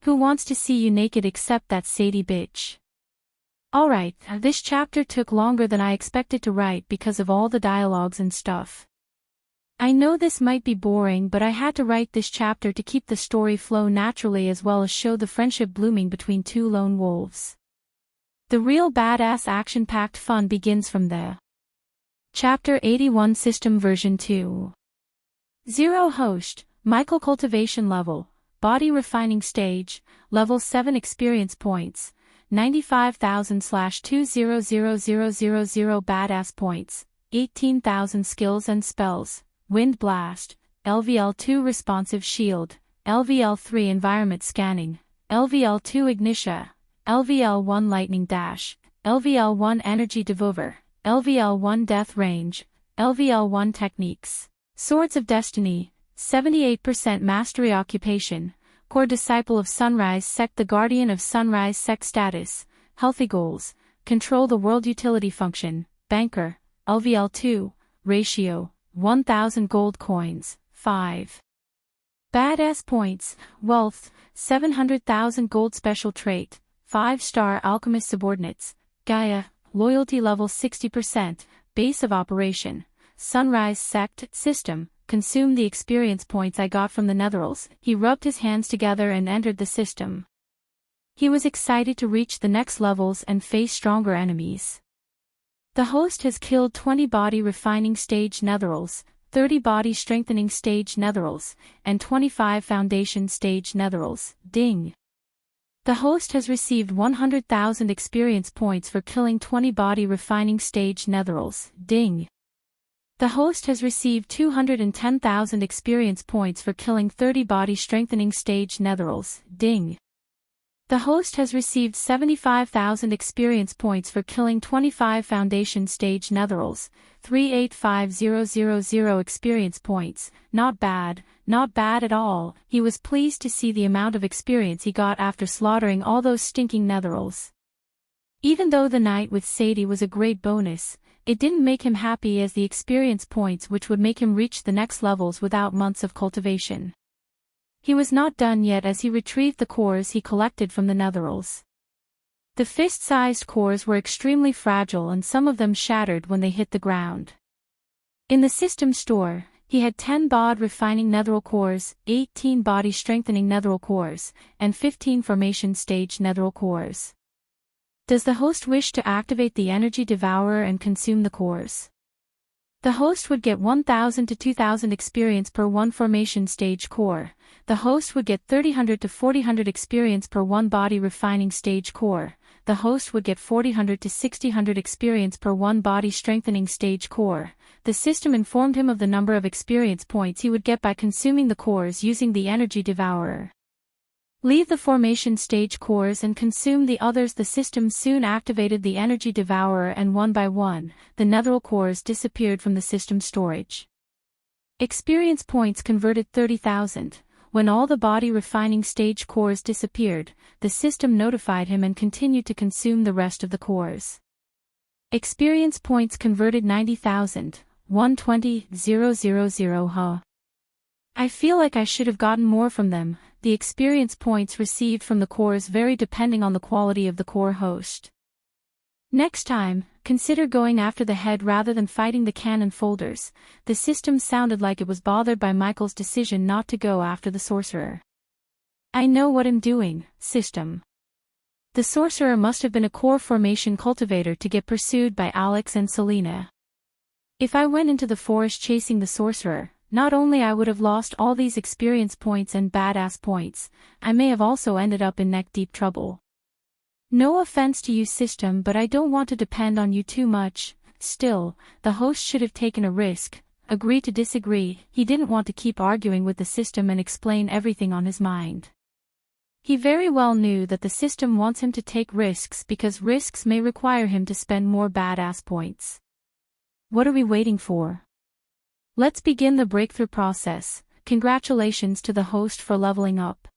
Who wants to see you naked except that Sadie bitch? Alright, this chapter took longer than I expected to write because of all the dialogues and stuff. I know this might be boring, but I had to write this chapter to keep the story flow naturally as well as show the friendship blooming between two lone wolves. The real badass action-packed fun begins from there. Chapter 81 System Version 2. 0 Host, Michael Cultivation Level, Body Refining Stage, Level 7 Experience Points, 95,000/200000 Badass Points, 18,000 Skills and Spells, Wind Blast, LVL2 Responsive Shield, LVL3 Environment Scanning, LVL2 Ignitia, LVL1 Lightning Dash, LVL1 Energy Devour, LVL1 Death Range, LVL1 Techniques. Swords of Destiny, 78% Mastery Occupation, Core Disciple of Sunrise Sect, the Guardian of Sunrise Sect Status, Healthy Goals, Control the World Utility Function, Banker, LVL2, Ratio, 1000 Gold Coins, 5. Badass Points, Wealth, 700,000 Gold Special Trait, 5-star Alchemist Subordinates, Gaia, Loyalty Level 60%, Base of Operation, Sunrise Sect System, Consume the experience points I got from the Netherals. He rubbed his hands together and entered the system. He was excited to reach the next levels and face stronger enemies. The host has killed 20 Body Refining Stage Netherals, 30 Body Strengthening Stage Netherals, and 25 Foundation Stage Netherals. Ding! The host has received 100,000 experience points for killing 20 Body Refining Stage Netherals. Ding! The host has received 210,000 experience points for killing 30 Body Strengthening Stage Netherals. Ding! The host has received 75,000 experience points for killing 25 Foundation Stage Netherals. 385000 experience points. Not bad at all. He was pleased to see the amount of experience he got after slaughtering all those stinking Netherals. Even though the night with Sadie was a great bonus, it didn't make him happy as the experience points which would make him reach the next levels without months of cultivation. He was not done yet as he retrieved the cores he collected from the Netherals. The fist-sized cores were extremely fragile and some of them shattered when they hit the ground. In the system store, he had 10 bod refining Netheral cores, 18 body strengthening Netheral cores, and 15 formation stage Netheral cores. Does the host wish to activate the Energy Devourer and consume the cores? The host would get 1,000 to 2,000 experience per one formation stage core. The host would get 300 to 400 experience per one body refining stage core. The host would get 400 to 600 experience per one body strengthening stage core. The system informed him of the number of experience points he would get by consuming the cores using the Energy Devourer. Leave the formation stage cores and consume the others. The system soon activated the Energy Devourer and one by one, the Netheral cores disappeared from the system storage. Experience points converted 30,000. When all the body refining stage cores disappeared, the system notified him and continued to consume the rest of the cores. Experience points converted 90,000, 120,000. Huh. I feel like I should have gotten more from them. The experience points received from the cores vary depending on the quality of the core host. Next time, consider going after the head rather than fighting the cannon folders. The system sounded like it was bothered by Michael's decision not to go after the sorcerer. I know what I'm doing, system. The sorcerer must have been a core formation cultivator to get pursued by Alex and Selena. If I went into the forest chasing the sorcerer, not only I would have lost all these experience points and badass points, I may have also ended up in neck-deep trouble. No offense to you, system, but I don't want to depend on you too much. Still, the host should have taken a risk. Agree to disagree. He didn't want to keep arguing with the system and explain everything on his mind. He very well knew that the system wants him to take risks because risks may require him to spend more badass points. What are we waiting for? Let's begin the breakthrough process. Congratulations to the host for leveling up.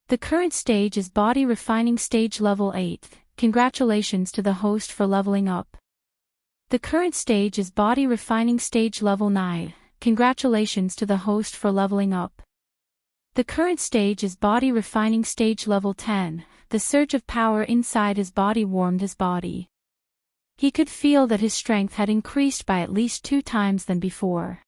The current stage is Body Refining Stage Level 8. Congratulations to the host for leveling up. The current stage is Body Refining Stage Level 9. Congratulations to the host for leveling up. The current stage is Body Refining Stage Level 10. The surge of power inside his body warmed his body. He could feel that his strength had increased by at least 2 times than before.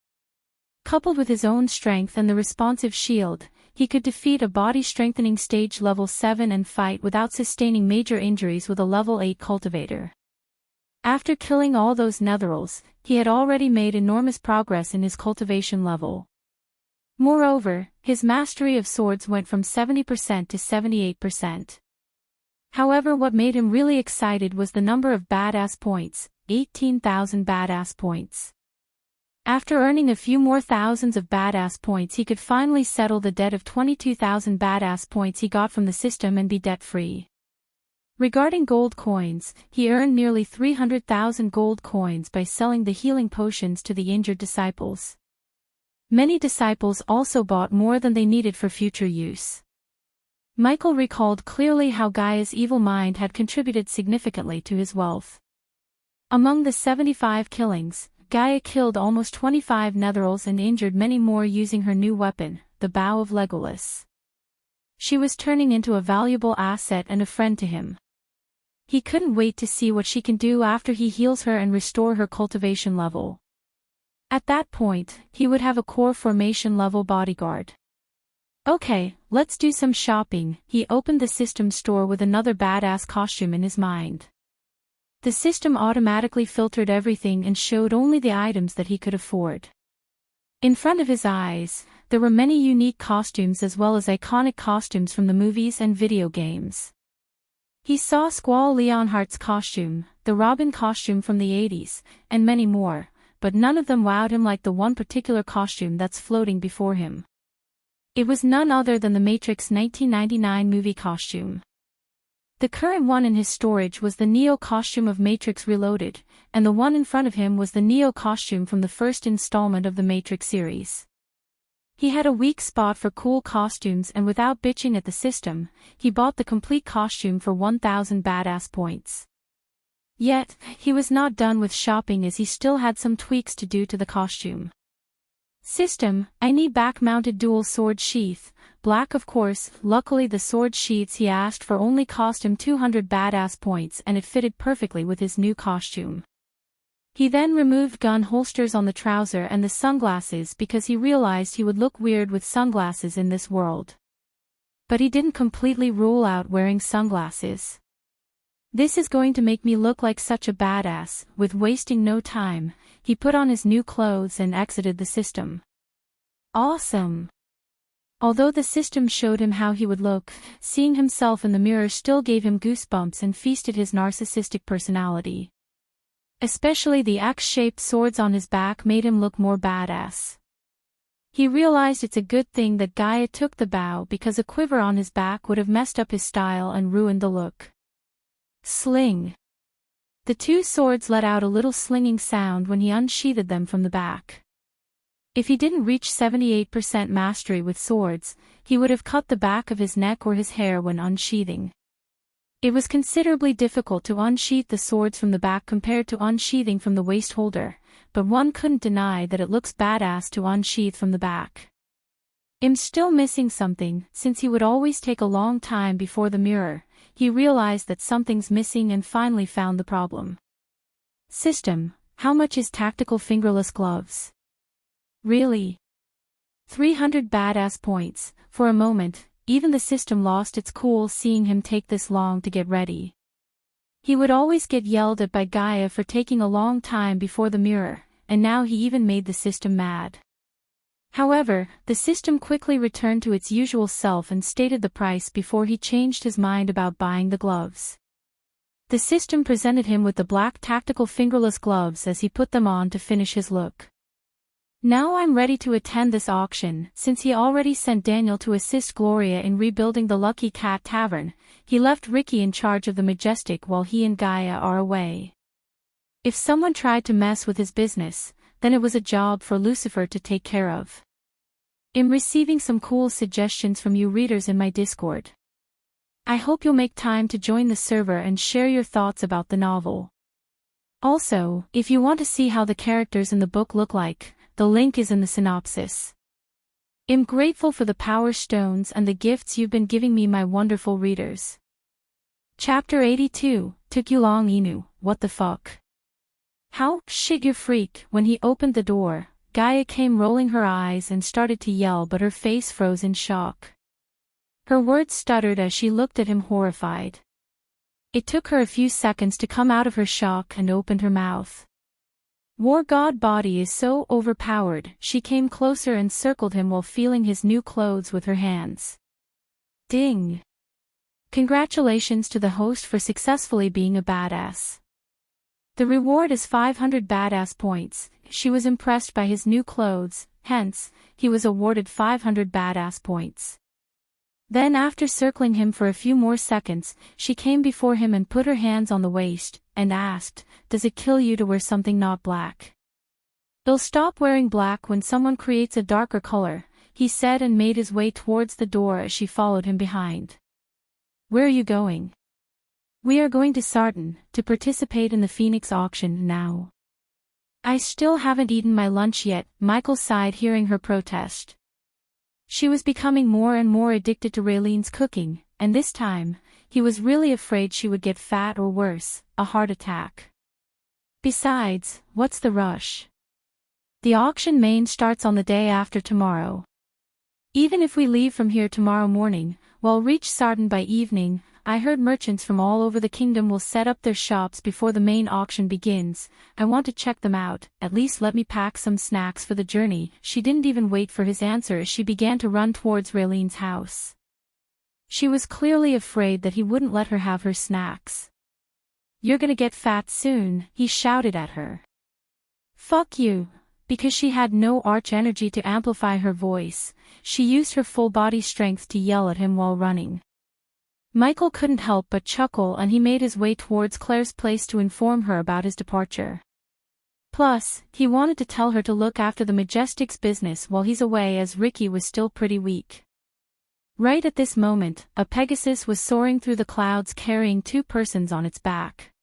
Coupled with his own strength and the responsive shield, he could defeat a body strengthening stage level 7 and fight without sustaining major injuries with a level 8 cultivator. After killing all those netherals, he had already made enormous progress in his cultivation level. Moreover, his mastery of swords went from 70% to 78%. However, what made him really excited was the number of badass points, 18,000 badass points. After earning a few more thousands of badass points, he could finally settle the debt of 22,000 badass points he got from the system and be debt-free. Regarding gold coins, he earned nearly 300,000 gold coins by selling the healing potions to the injured disciples. Many disciples also bought more than they needed for future use. Michael recalled clearly how Gaia's evil mind had contributed significantly to his wealth. Among the 75 killings, Gaia killed almost 25 netherals and injured many more using her new weapon, the Bow of Legolas. She was turning into a valuable asset and a friend to him. He couldn't wait to see what she can do after he heals her and restore her cultivation level. At that point, he would have a core formation level bodyguard. Okay, let's do some shopping. He opened the system store with another badass costume in his mind. The system automatically filtered everything and showed only the items that he could afford. In front of his eyes, there were many unique costumes as well as iconic costumes from the movies and video games. He saw Squall Leonhardt's costume, the Robin costume from the 80s, and many more, but none of them wowed him like the one particular costume that's floating before him. It was none other than the Matrix 1999 movie costume. The current one in his storage was the Neo costume of Matrix Reloaded, and the one in front of him was the Neo costume from the first installment of the Matrix series. He had a weak spot for cool costumes, and without bitching at the system, he bought the complete costume for 1,000 badass points. Yet, he was not done with shopping as he still had some tweaks to do to the costume. System, I need back-mounted dual sword sheath, black of course. Luckily the sword sheaths he asked for only cost him 200 badass points and it fitted perfectly with his new costume. He then removed gun holsters on the trouser and the sunglasses because he realized he would look weird with sunglasses in this world. But he didn't completely rule out wearing sunglasses. This is going to make me look like such a badass. With wasting no time, he put on his new clothes and exited the system. Awesome! Although the system showed him how he would look, seeing himself in the mirror still gave him goosebumps and feasted his narcissistic personality. Especially the X-shaped swords on his back made him look more badass. He realized it's a good thing that Gaia took the bow because a quiver on his back would have messed up his style and ruined the look. Sling. The two swords let out a little slinging sound when he unsheathed them from the back. If he didn't reach 78% mastery with swords, he would have cut the back of his neck or his hair when unsheathing. It was considerably difficult to unsheath the swords from the back compared to unsheathing from the waist holder, but one couldn't deny that it looks badass to unsheath from the back. I'm still missing something. Since he would always take a long time before the mirror, he realized that something's missing and finally found the problem. System, how much is tactical fingerless gloves? Really? 300 badass points. For a moment, even the system lost its cool seeing him take this long to get ready. He would always get yelled at by Gaia for taking a long time before the mirror, and now he even made the system mad. However, the system quickly returned to its usual self and stated the price before he changed his mind about buying the gloves. The system presented him with the black tactical fingerless gloves as he put them on to finish his look. Now I'm ready to attend this auction. Since he already sent Daniel to assist Gloria in rebuilding the Lucky Cat Tavern, he left Ricky in charge of the Majestic while he and Gaia are away. If someone tried to mess with his business, then it was a job for Lucifer to take care of. I'm receiving some cool suggestions from you readers in my Discord. I hope you'll make time to join the server and share your thoughts about the novel. Also, if you want to see how the characters in the book look like, the link is in the synopsis. I'm grateful for the power stones and the gifts you've been giving me, my wonderful readers. Chapter 82, Took You Long Inu, what the fuck? How, shit you freak. When he opened the door, Gaia came rolling her eyes and started to yell, but her face froze in shock. Her words stuttered as she looked at him horrified. It took her a few seconds to come out of her shock and opened her mouth. War God body is so overpowered. She came closer and circled him while feeling his new clothes with her hands. Ding! Congratulations to the host for successfully being a badass. The reward is 500 badass points. She was impressed by his new clothes, hence, he was awarded 500 badass points. Then after circling him for a few more seconds, she came before him and put her hands on the waist, and asked, "Does it kill you to wear something not black?" "You'll stop wearing black when someone creates a darker color," he said and made his way towards the door as she followed him behind. "Where are you going?" "We are going to Sarton, to participate in the Phoenix auction now." "I still haven't eaten my lunch yet," Michael sighed hearing her protest. She was becoming more and more addicted to Raylene's cooking, and this time, he was really afraid she would get fat or worse, a heart attack. Besides, what's the rush? The auction main starts on the day after tomorrow. Even if we leave from here tomorrow morning, we'll reach Sarton by evening. I heard merchants from all over the kingdom will set up their shops before the main auction begins. I want to check them out, at least let me pack some snacks for the journey. She didn't even wait for his answer as she began to run towards Raylene's house. She was clearly afraid that he wouldn't let her have her snacks. "You're gonna get fat soon," he shouted at her. "Fuck you." Because she had no arch energy to amplify her voice, she used her full body strength to yell at him while running. Michael couldn't help but chuckle and he made his way towards Claire's place to inform her about his departure. Plus, he wanted to tell her to look after the Majestic's business while he's away as Ricky was still pretty weak. Right at this moment, a Pegasus was soaring through the clouds carrying 2 persons on its back.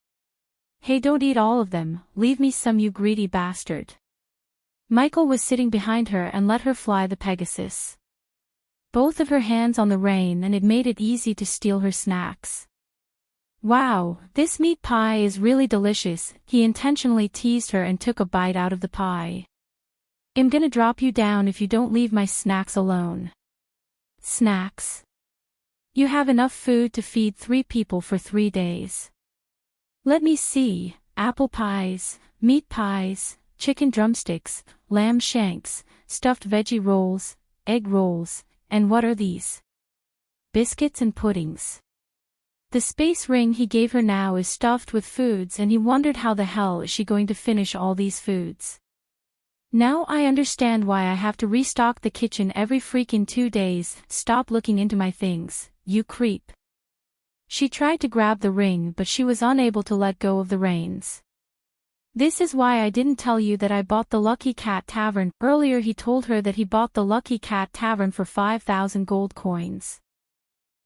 "Hey, don't eat all of them, leave me some, you greedy bastard." Michael was sitting behind her and let her fly the Pegasus. Both of her hands on the rein and it made it easy to steal her snacks. "Wow, this meat pie is really delicious," he intentionally teased her and took a bite out of the pie. "I'm gonna drop you down if you don't leave my snacks alone." "Snacks? You have enough food to feed 3 people for 3 days. Let me see, apple pies, meat pies, chicken drumsticks, lamb shanks, stuffed veggie rolls, egg rolls, and what are these? Biscuits and puddings." The space ring he gave her now is stuffed with foods and he wondered how the hell is she going to finish all these foods. "Now I understand why I have to restock the kitchen every freaking 2 days. Stop looking into my things, you creep." She tried to grab the ring but she was unable to let go of the reins. "This is why I didn't tell you that I bought the Lucky Cat Tavern." Earlier he told her that he bought the Lucky Cat Tavern for 5,000 gold coins.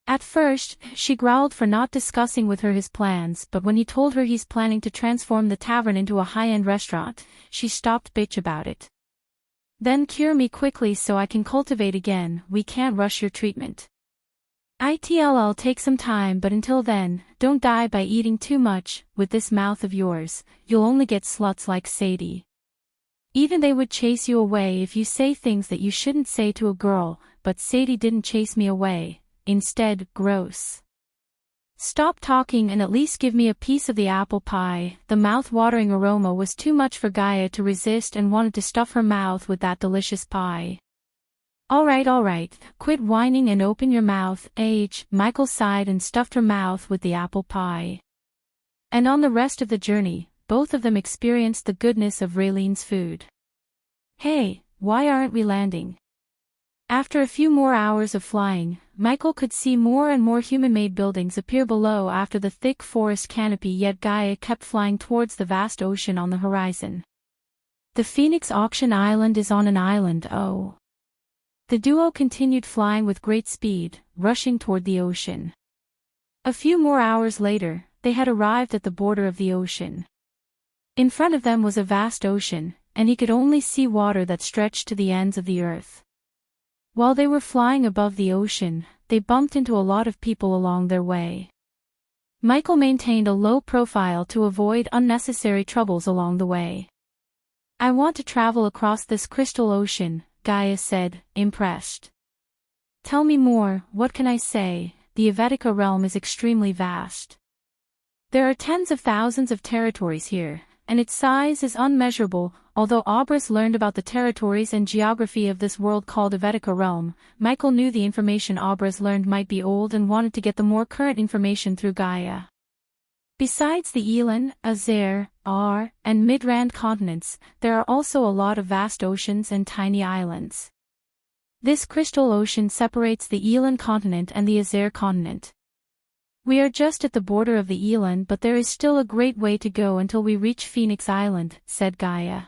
At first, she growled for not discussing with her his plans, but when he told her he's planning to transform the tavern into a high-end restaurant, she stopped bitch about it. "Then cure me quickly so I can cultivate again, we can't rush your treatment. It'll take some time but until then, don't die by eating too much. With this mouth of yours, you'll only get sluts like Sadie. Even they would chase you away if you say things that you shouldn't say to a girl, but Sadie didn't chase me away, instead, gross. Stop talking and at least give me a piece of the apple pie." The mouth-watering aroma was too much for Gaia to resist and wanted to stuff her mouth with that delicious pie. All right, quit whining and open your mouth, Michael sighed and stuffed her mouth with the apple pie. And on the rest of the journey, both of them experienced the goodness of Raylene's food. "Hey, why aren't we landing?" After a few more hours of flying, Michael could see more and more human-made buildings appear below after the thick forest canopy, yet Gaia kept flying towards the vast ocean on the horizon. "The Phoenix auction island is on an island, oh." The duo continued flying with great speed, rushing toward the ocean. A few more hours later, they had arrived at the border of the ocean. In front of them was a vast ocean, and he could only see water that stretched to the ends of the earth. While they were flying above the ocean, they bumped into a lot of people along their way. Michael maintained a low profile to avoid unnecessary troubles along the way. "I want to travel across this crystal ocean," Gaia said, impressed. "Tell me more, what can I say? The Avetica realm is extremely vast." There are tens of thousands of territories here, and its size is unmeasurable. Although Abras learned about the territories and geography of this world called Avetica realm, Michael knew the information Abras learned might be old and wanted to get the more current information through Gaia. Besides the Elan, Azer, Ar, and Midrand continents, there are also a lot of vast oceans and tiny islands. This crystal ocean separates the Elan continent and the Azer continent. We are just at the border of the Elan, but there is still a great way to go until we reach Phoenix Island, said Gaia.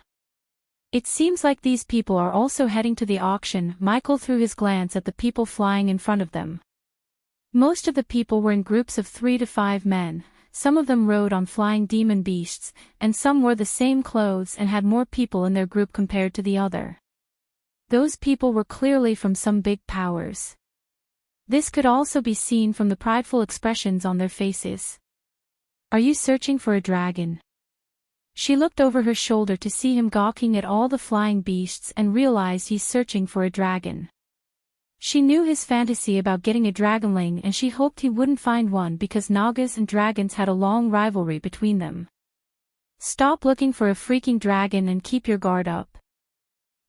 It seems like these people are also heading to the auction. Michael threw his glance at the people flying in front of them. Most of the people were in groups of 3 to 5 men, some of them rode on flying demon beasts, and some wore the same clothes and had more people in their group compared to the other. Those people were clearly from some big powers. This could also be seen from the prideful expressions on their faces. Are you searching for a dragon? She looked over her shoulder to see him gawking at all the flying beasts and realized he's searching for a dragon. She knew his fantasy about getting a dragonling and she hoped he wouldn't find one because Nagas and dragons had a long rivalry between them. Stop looking for a freaking dragon and keep your guard up.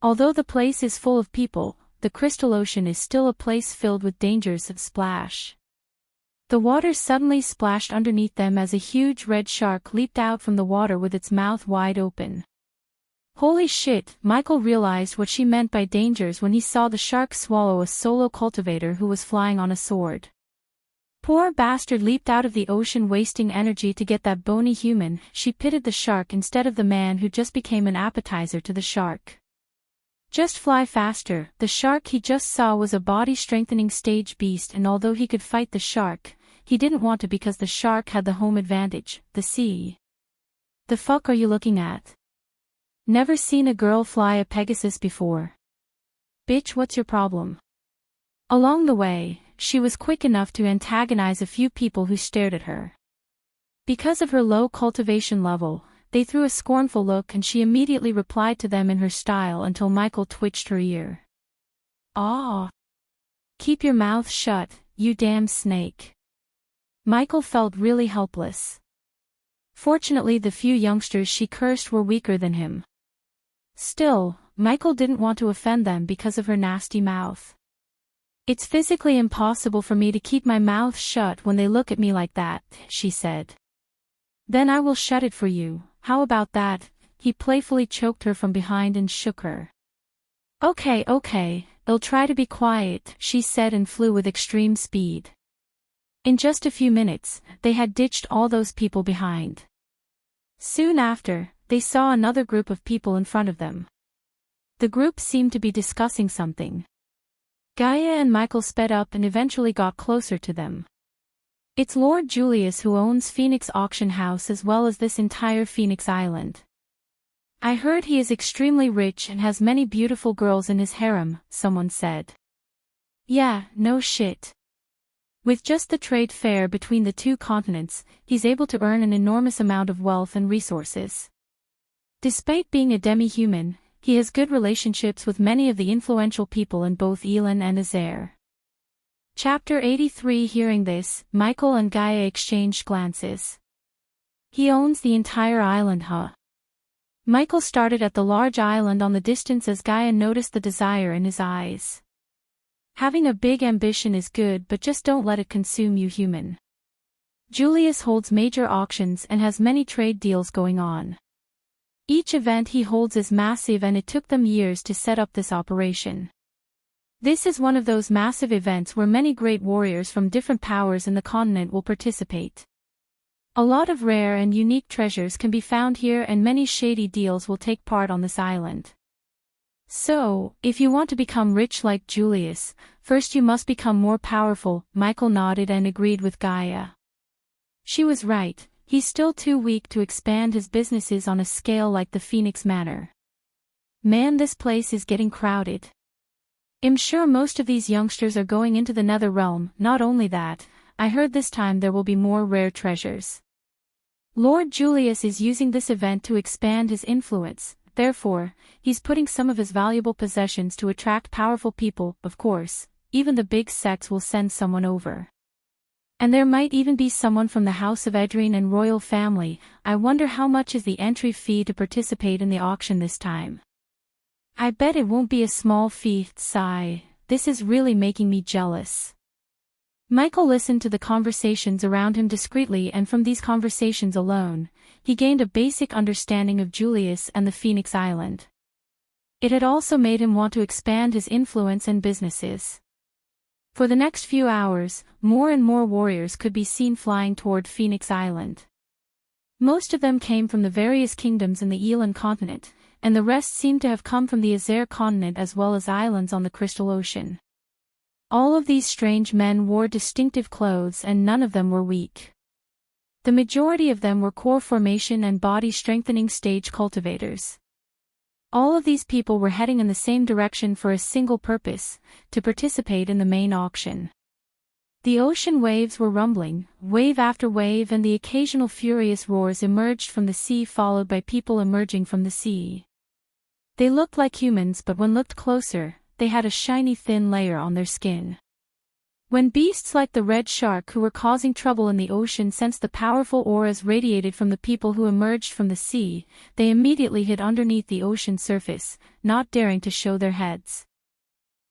Although the place is full of people, the Crystal Ocean is still a place filled with dangers of splash. The water suddenly splashed underneath them as a huge red shark leaped out from the water with its mouth wide open. Holy shit, Michael realized what she meant by dangers when he saw the shark swallow a solo cultivator who was flying on a sword. Poor bastard leaped out of the ocean wasting energy to get that bony human. She pitied the shark instead of the man who just became an appetizer to the shark. Just fly faster. The shark he just saw was a body-strengthening stage beast, and although he could fight the shark, he didn't want to because the shark had the home advantage, the sea. The fuck are you looking at? Never seen a girl fly a Pegasus before. Bitch, what's your problem? Along the way, she was quick enough to antagonize a few people who stared at her. Because of her low cultivation level, they threw a scornful look and she immediately replied to them in her style until Michael twitched her ear. "Ah! Keep your mouth shut, you damn snake." Michael felt really helpless. Fortunately, the few youngsters she cursed were weaker than him. Still, Michael didn't want to offend them because of her nasty mouth. "It's physically impossible for me to keep my mouth shut when they look at me like that," she said. "Then I will shut it for you, how about that?" He playfully choked her from behind and shook her. Okay, I'll try to be quiet," she said and flew with extreme speed. In just a few minutes, they had ditched all those people behind. Soon after, they saw another group of people in front of them. The group seemed to be discussing something. Gaia and Michael sped up and eventually got closer to them. It's Lord Julius who owns Phoenix Auction House as well as this entire Phoenix Island. I heard he is extremely rich and has many beautiful girls in his harem, someone said. Yeah, no shit. With just the trade fair between the two continents, he's able to earn an enormous amount of wealth and resources. Despite being a demi-human, he has good relationships with many of the influential people in both Elan and Azer. Chapter 83. Hearing this, Michael and Gaia exchanged glances. He owns the entire island, huh? Michael started at the large island on the distance as Gaia noticed the desire in his eyes. Having a big ambition is good, but just don't let it consume you, human. Julius holds major auctions and has many trade deals going on. Each event he holds is massive and it took them years to set up this operation. This is one of those massive events where many great warriors from different powers in the continent will participate. A lot of rare and unique treasures can be found here and many shady deals will take part on this island. So, if you want to become rich like Julius, first you must become more powerful. Michael nodded and agreed with Gaia. She was right, he's still too weak to expand his businesses on a scale like the Phoenix Manor. Man, this place is getting crowded. I'm sure most of these youngsters are going into the Nether Realm. Not only that, I heard this time there will be more rare treasures. Lord Julius is using this event to expand his influence. Therefore, he's putting some of his valuable possessions to attract powerful people. Of course, even the big sects will send someone over. And there might even be someone from the House of Edrine and royal family. I wonder how much is the entry fee to participate in the auction this time. I bet it won't be a small fee. Sigh, this is really making me jealous. Michael listened to the conversations around him discreetly, and from these conversations alone, he gained a basic understanding of Julius and the Phoenix Island. It had also made him want to expand his influence and businesses. For the next few hours, more and more warriors could be seen flying toward Phoenix Island. Most of them came from the various kingdoms in the Elan continent, and the rest seemed to have come from the Azer continent as well as islands on the Crystal Ocean. All of these strange men wore distinctive clothes, and none of them were weak. The majority of them were core formation and body strengthening stage cultivators. All of these people were heading in the same direction for a single purpose: to participate in the main auction. The ocean waves were rumbling, wave after wave, and the occasional furious roars emerged from the sea, followed by people emerging from the sea. They looked like humans, but when looked closer, they had a shiny thin layer on their skin. When beasts like the red shark who were causing trouble in the ocean sensed the powerful auras radiated from the people who emerged from the sea, they immediately hid underneath the ocean surface, not daring to show their heads.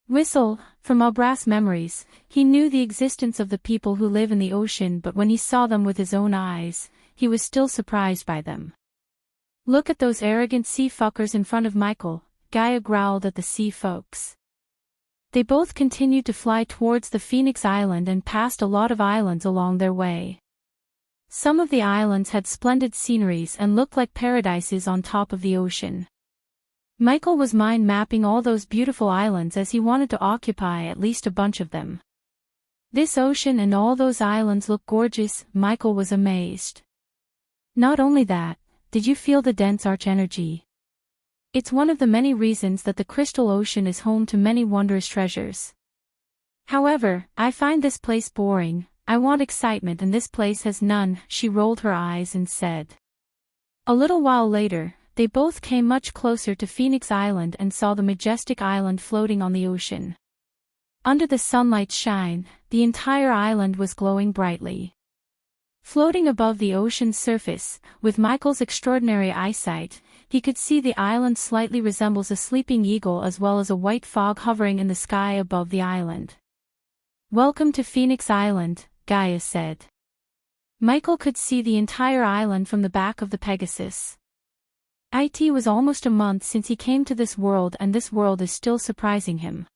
Whistle, from Albras' memories, he knew the existence of the people who live in the ocean, but when he saw them with his own eyes, he was still surprised by them. Look at those arrogant sea fuckers in front of Michael, Gaia growled at the sea folks. They both continued to fly towards the Phoenix Island and passed a lot of islands along their way. Some of the islands had splendid sceneries and looked like paradises on top of the ocean. Michael was mind mapping all those beautiful islands as he wanted to occupy at least a bunch of them. This ocean and all those islands look gorgeous, Michael was amazed. Not only that, did you feel the dense arch energy? It's one of the many reasons that the Crystal Ocean is home to many wondrous treasures. However, I find this place boring. I want excitement, and this place has none. She rolled her eyes and said. A little while later, they both came much closer to Phoenix Island and saw the majestic island floating on the ocean. Under the sunlight's shine, the entire island was glowing brightly. Floating above the ocean's surface, with Michael's extraordinary eyesight, he could see the island slightly resembles a sleeping eagle as well as a white fog hovering in the sky above the island. Welcome to Phoenix Island, Gaia said. Michael could see the entire island from the back of the Pegasus. It was almost a month since he came to this world, and this world is still surprising him.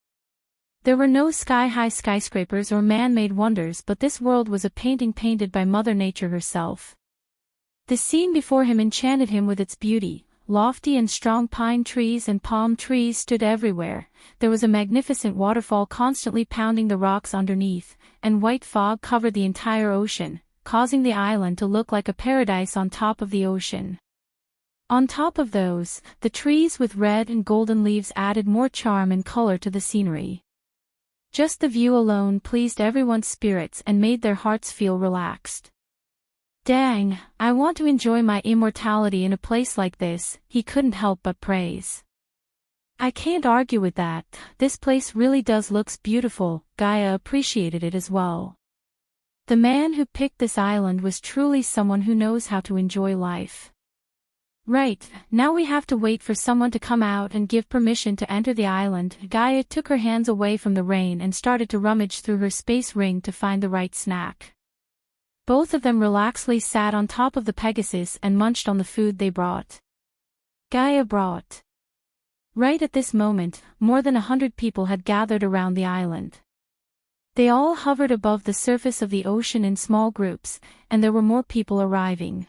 There were no sky-high skyscrapers or man-made wonders, but this world was a painting painted by Mother Nature herself. The scene before him enchanted him with its beauty. Lofty and strong pine trees and palm trees stood everywhere. There was a magnificent waterfall constantly pounding the rocks underneath, and white fog covered the entire ocean, causing the island to look like a paradise on top of the ocean. On top of those, the trees with red and golden leaves added more charm and color to the scenery. Just the view alone pleased everyone's spirits and made their hearts feel relaxed. Dang, I want to enjoy my immortality in a place like this, he couldn't help but praise. I can't argue with that, this place really does looks beautiful. Gaia appreciated it as well. The man who picked this island was truly someone who knows how to enjoy life. Right, now we have to wait for someone to come out and give permission to enter the island. Gaia took her hands away from the rain and started to rummage through her space ring to find the right snack. Both of them relaxedly sat on top of the Pegasus and munched on the food they brought. Gaia brought. Right at this moment, more than 100 people had gathered around the island. They all hovered above the surface of the ocean in small groups, and there were more people arriving.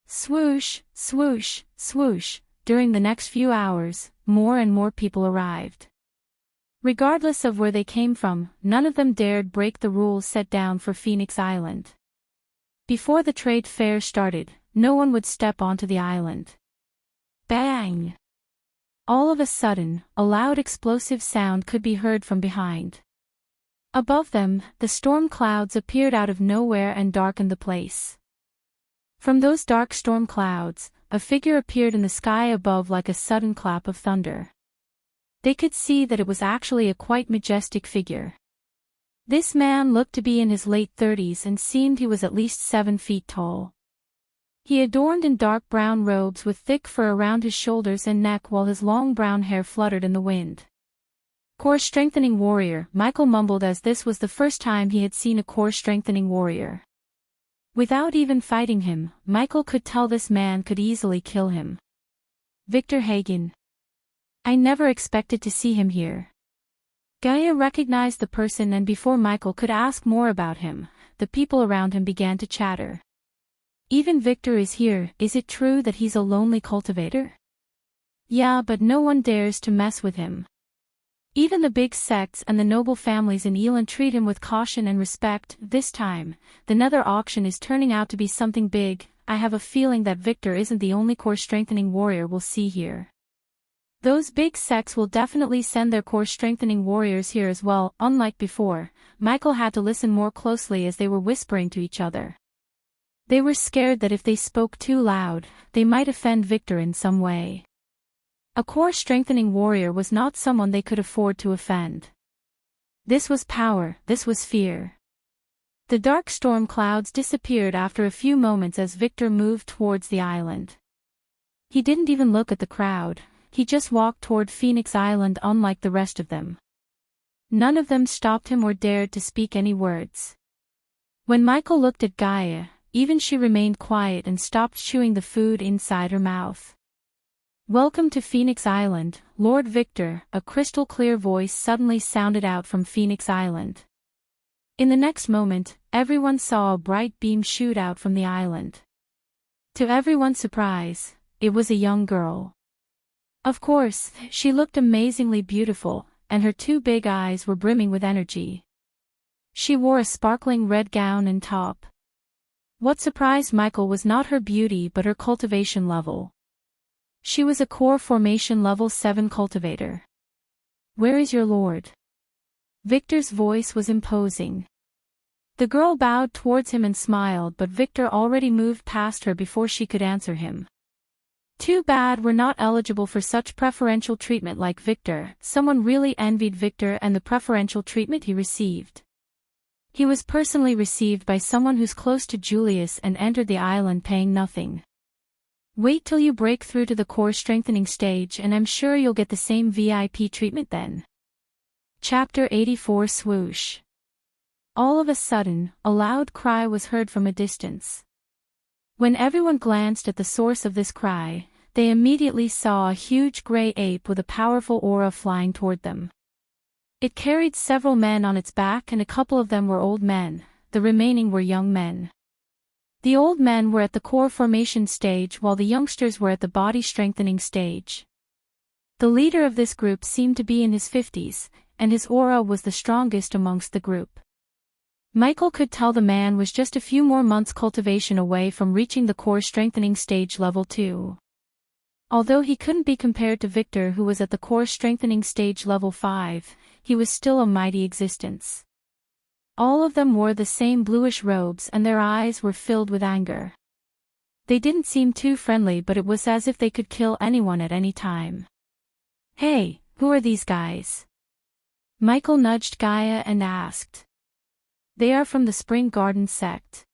Swoosh, swoosh, swoosh, during the next few hours, more and more people arrived. Regardless of where they came from, none of them dared break the rules set down for Phoenix Island. Before the trade fair started, no one would step onto the island. Bang! All of a sudden, a loud explosive sound could be heard from behind. Above them, the storm clouds appeared out of nowhere and darkened the place. From those dark storm clouds, a figure appeared in the sky above like a sudden clap of thunder. They could see that it was actually a quite majestic figure. This man looked to be in his late 30s and seemed he was at least 7 feet tall. He adorned in dark brown robes with thick fur around his shoulders and neck while his long brown hair fluttered in the wind. Core-strengthening warrior, Michael mumbled as this was the first time he had seen a core-strengthening warrior. Without even fighting him, Michael could tell this man could easily kill him. Victor Hagen. I never expected to see him here. Gaia recognized the person, and before Michael could ask more about him, the people around him began to chatter. Even Victor is here. Is it true that he's a lonely cultivator? Yeah, but no one dares to mess with him. Even the big sects and the noble families in Elan treat him with caution and respect. This time, the nether auction is turning out to be something big. I have a feeling that Victor isn't the only core-strengthening warrior we'll see here. Those big sects will definitely send their core-strengthening warriors here as well. Unlike before, Michael had to listen more closely as they were whispering to each other. They were scared that if they spoke too loud, they might offend Victor in some way. A core-strengthening warrior was not someone they could afford to offend. This was power, this was fear. The dark storm clouds disappeared after a few moments as Victor moved towards the island. He didn't even look at the crowd, he just walked toward Phoenix Island unlike the rest of them. None of them stopped him or dared to speak any words. When Michael looked at Gaia, even she remained quiet and stopped chewing the food inside her mouth. Welcome to Phoenix Island, Lord Victor, a crystal-clear voice suddenly sounded out from Phoenix Island. In the next moment, everyone saw a bright beam shoot out from the island. To everyone's surprise, it was a young girl. Of course, she looked amazingly beautiful, and her 2 big eyes were brimming with energy. She wore a sparkling red gown and top. What surprised Michael was not her beauty but her cultivation level. She was a core formation level 7 cultivator. Where is your lord? Victor's voice was imposing. The girl bowed towards him and smiled, but Victor already moved past her before she could answer him. Too bad we're not eligible for such preferential treatment like Victor. Someone really envied Victor and the preferential treatment he received. He was personally received by someone who's close to Julius and entered the island paying nothing. Wait till you break through to the core strengthening stage and I'm sure you'll get the same VIP treatment then. Chapter 84 Swoosh. All of a sudden, a loud cry was heard from a distance. When everyone glanced at the source of this cry, they immediately saw a huge gray ape with a powerful aura flying toward them. It carried several men on its back and a couple of them were old men, the remaining were young men. The old men were at the core formation stage while the youngsters were at the body strengthening stage. The leader of this group seemed to be in his 50s, and his aura was the strongest amongst the group. Michael could tell the man was just a few more months cultivation away from reaching the core strengthening stage level 2. Although he couldn't be compared to Victor who was at the core strengthening stage level 5, he was still a mighty existence. All of them wore the same bluish robes and their eyes were filled with anger. They didn't seem too friendly but it was as if they could kill anyone at any time. Hey, who are these guys? Michael nudged Gaia and asked. They are from the Spring Garden sect.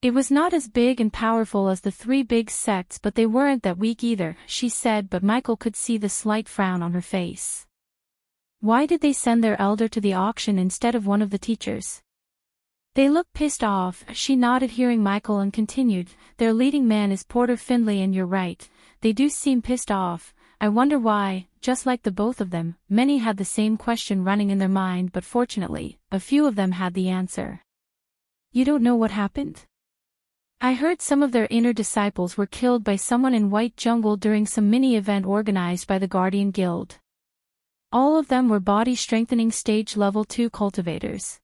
It was not as big and powerful as the 3 big sects but they weren't that weak either, she said, but Michael could see the slight frown on her face. Why did they send their elder to the auction instead of one of the teachers? They looked pissed off, she nodded hearing Michael and continued, their leading man is Porter Findlay and you're right, they do seem pissed off, I wonder why. Just like the both of them, many had the same question running in their mind but fortunately, a few of them had the answer. You don't know what happened? I heard some of their inner disciples were killed by someone in White Jungle during some mini-event organized by the Guardian Guild. All of them were body strengthening stage level 2 cultivators.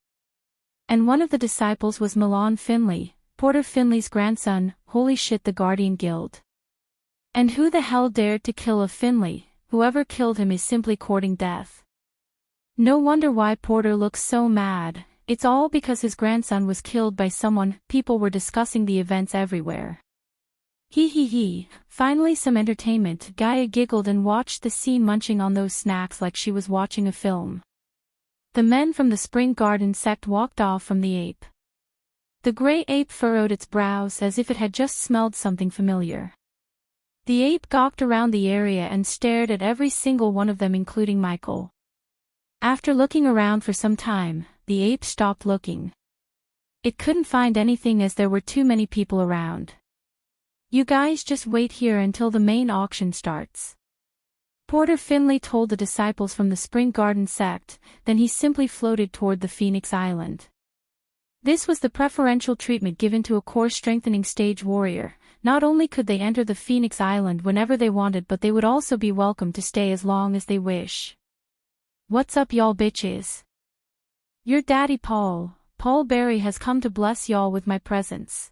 And one of the disciples was Milan Finley, Porter Finley's grandson. Holy shit, the Guardian Guild. And who the hell dared to kill a Finley? Whoever killed him is simply courting death. No wonder why Porter looks so mad, it's all because his grandson was killed by someone. People were discussing the events everywhere. He, finally some entertainment. Gaia giggled and watched the scene munching on those snacks like she was watching a film. The men from the Spring Garden sect walked off from the ape. The gray ape furrowed its brows as if it had just smelled something familiar. The ape gawked around the area and stared at every single one of them, including Michael. After looking around for some time, the ape stopped looking. It couldn't find anything as there were too many people around. "You guys just wait here until the main auction starts," Porter Finley told the disciples from the Spring Garden sect, then he simply floated toward the Phoenix Island. This was the preferential treatment given to a core strengthening stage warrior. Not only could they enter the Phoenix Island whenever they wanted, but they would also be welcome to stay as long as they wish. "What's up, y'all bitches? Your daddy Paul Berry has come to bless y'all with my presence."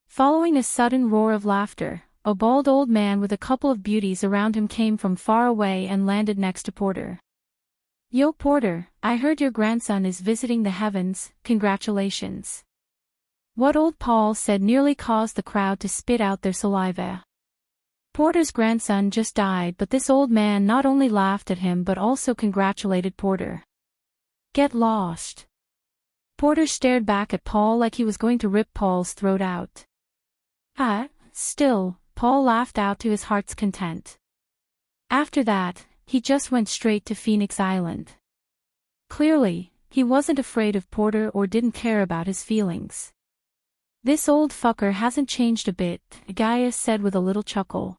Following a sudden roar of laughter, a bald old man with a couple of beauties around him came from far away and landed next to Porter. "Yo Porter, I heard your grandson is visiting the heavens, congratulations." What old Paul said nearly caused the crowd to spit out their saliva. Porter's grandson just died, but this old man not only laughed at him but also congratulated Porter. "Get lost." Porter stared back at Paul like he was going to rip Paul's throat out. Still, Paul laughed out to his heart's content. After that, he just went straight to Phoenix Island. Clearly, he wasn't afraid of Porter or didn't care about his feelings. "This old fucker hasn't changed a bit," Gaius said with a little chuckle.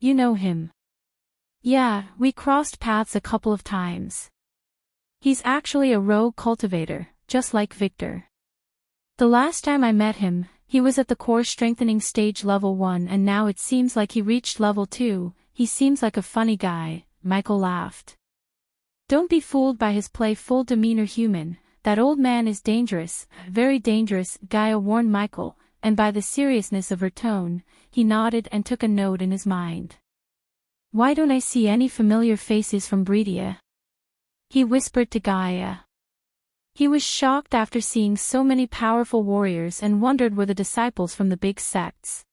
"You know him?" "Yeah, we crossed paths a couple of times. He's actually a rogue cultivator, just like Victor. The last time I met him, he was at the core strengthening stage level 1 and now it seems like he reached level 2, he seems like a funny guy," Michael laughed. "Don't be fooled by his playful demeanor, human. That old man is dangerous, very dangerous," Gaia warned Michael, and by the seriousness of her tone, he nodded and took a note in his mind. "Why don't I see any familiar faces from Bredia?" he whispered to Gaia. He was shocked after seeing so many powerful warriors and wondered were the disciples from the big sects.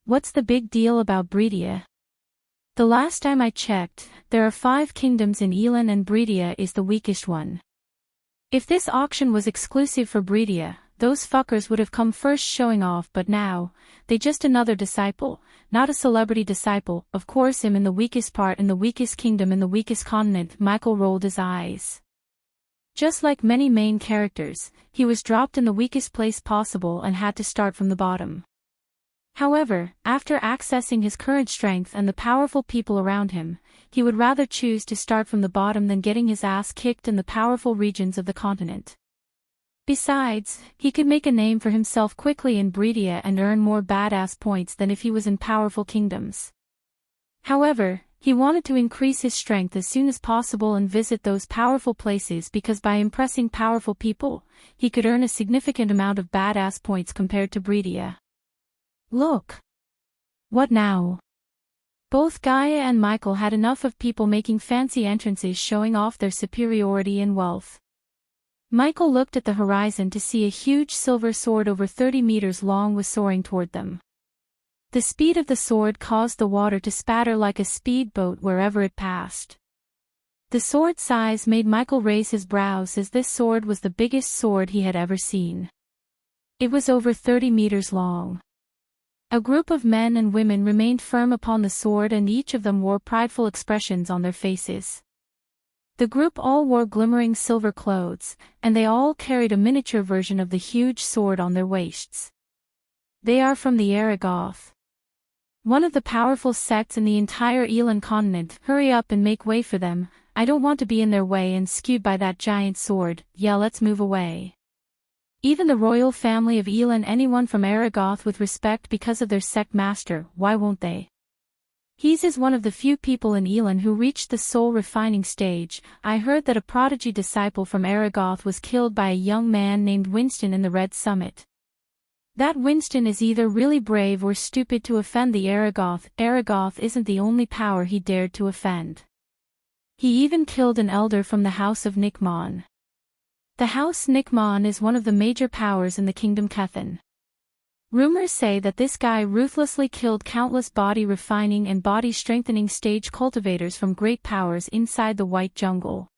"What's the big deal about Bredia?" "The last time I checked, there are 5 kingdoms in Elan and Bredia is the weakest one. If this auction was exclusive for Bredia, those fuckers would have come first showing off, but now, they just another disciple, not a celebrity disciple, of course him in the weakest part in the weakest kingdom in the weakest continent." Michael rolled his eyes. Just like many main characters, he was dropped in the weakest place possible and had to start from the bottom. However, after accessing his current strength and the powerful people around him, he would rather choose to start from the bottom than getting his ass kicked in the powerful regions of the continent. Besides, he could make a name for himself quickly in Bredia and earn more badass points than if he was in powerful kingdoms. However, he wanted to increase his strength as soon as possible and visit those powerful places because by impressing powerful people, he could earn a significant amount of badass points compared to Bredia. "Look! What now?" Both Gaia and Michael had enough of people making fancy entrances showing off their superiority and wealth. Michael looked at the horizon to see a huge silver sword over 30 meters long was soaring toward them. The speed of the sword caused the water to spatter like a speedboat wherever it passed. The sword size made Michael raise his brows as this sword was the biggest sword he had ever seen. It was over 30 meters long. A group of men and women remained firm upon the sword and each of them wore prideful expressions on their faces. The group all wore glimmering silver clothes, and they all carried a miniature version of the huge sword on their waists. "They are from the Aragoth. One of the powerful sects in the entire Elan continent. Hurry up and make way for them. I don't want to be in their way and skewed by that giant sword. Yeah, let's move away." Even the royal family of Elan, anyone from Aragoth with respect because of their sect master, why won't they? He's is one of the few people in Elan who reached the soul refining stage. I heard that a prodigy disciple from Aragoth was killed by a young man named Winston in the Red Summit. That Winston is either really brave or stupid to offend the Aragoth. Aragoth isn't the only power he dared to offend. He even killed an elder from the house of Nickmon. The house Nickmon is one of the major powers in the kingdom Kethan. Rumors say that this guy ruthlessly killed countless body refining and body strengthening stage cultivators from great powers inside the White Jungle.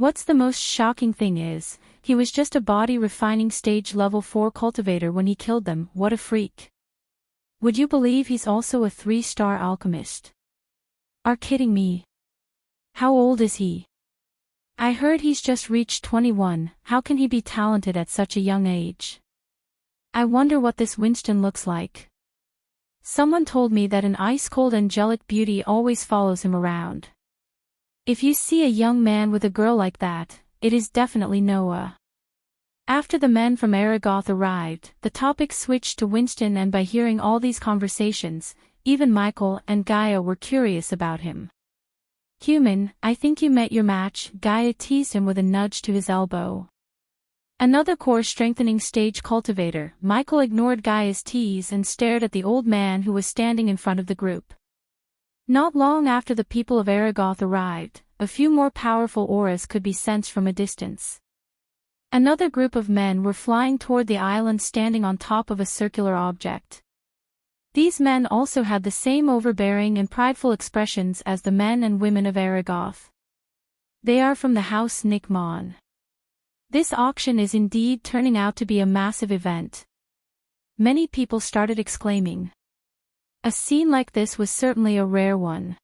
What's the most shocking thing is, he was just a body refining stage level 4 cultivator when he killed them. What a freak. Would you believe he's also a 3-star alchemist? Are kidding me? How old is he? I heard he's just reached 21, how can he be talented at such a young age? I wonder what this Winston looks like. Someone told me that an ice-cold angelic beauty always follows him around. If you see a young man with a girl like that, it is definitely Noah. After the men from Aragoth arrived, the topic switched to Winston, and by hearing all these conversations, even Michael and Gaia were curious about him. Human, I think you met your match, Gaia teased him with a nudge to his elbow. Another core-strengthening stage cultivator, Michael ignored Gaia's tease and stared at the old man who was standing in front of the group. Not long after the people of Aragoth arrived, a few more powerful auras could be sensed from a distance. Another group of men were flying toward the island, standing on top of a circular object. These men also had the same overbearing and prideful expressions as the men and women of Aragoth. They are from the house Nickmon. This auction is indeed turning out to be a massive event. Many people started exclaiming. A scene like this was certainly a rare one.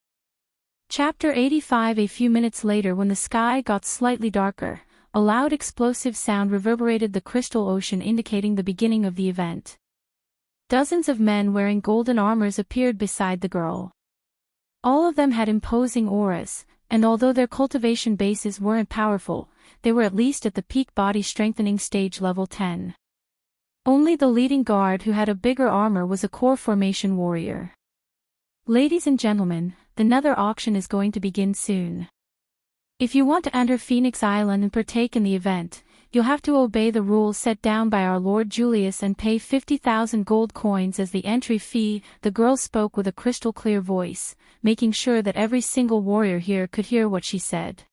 Chapter 85. A few minutes later, when the sky got slightly darker, a loud explosive sound reverberated the crystal ocean, indicating the beginning of the event. Dozens of men wearing golden armors appeared beside the girl. All of them had imposing auras, and although their cultivation bases weren't powerful, they were at least at the peak body strengthening stage level 10. Only the leading guard, who had a bigger armor, was a core formation warrior. Ladies and gentlemen, the Nether auction is going to begin soon. If you want to enter Phoenix Island and partake in the event, you'll have to obey the rules set down by our Lord Julius and pay 50,000 gold coins as the entry fee. The girl spoke with a crystal-clear voice, making sure that every single warrior here could hear what she said.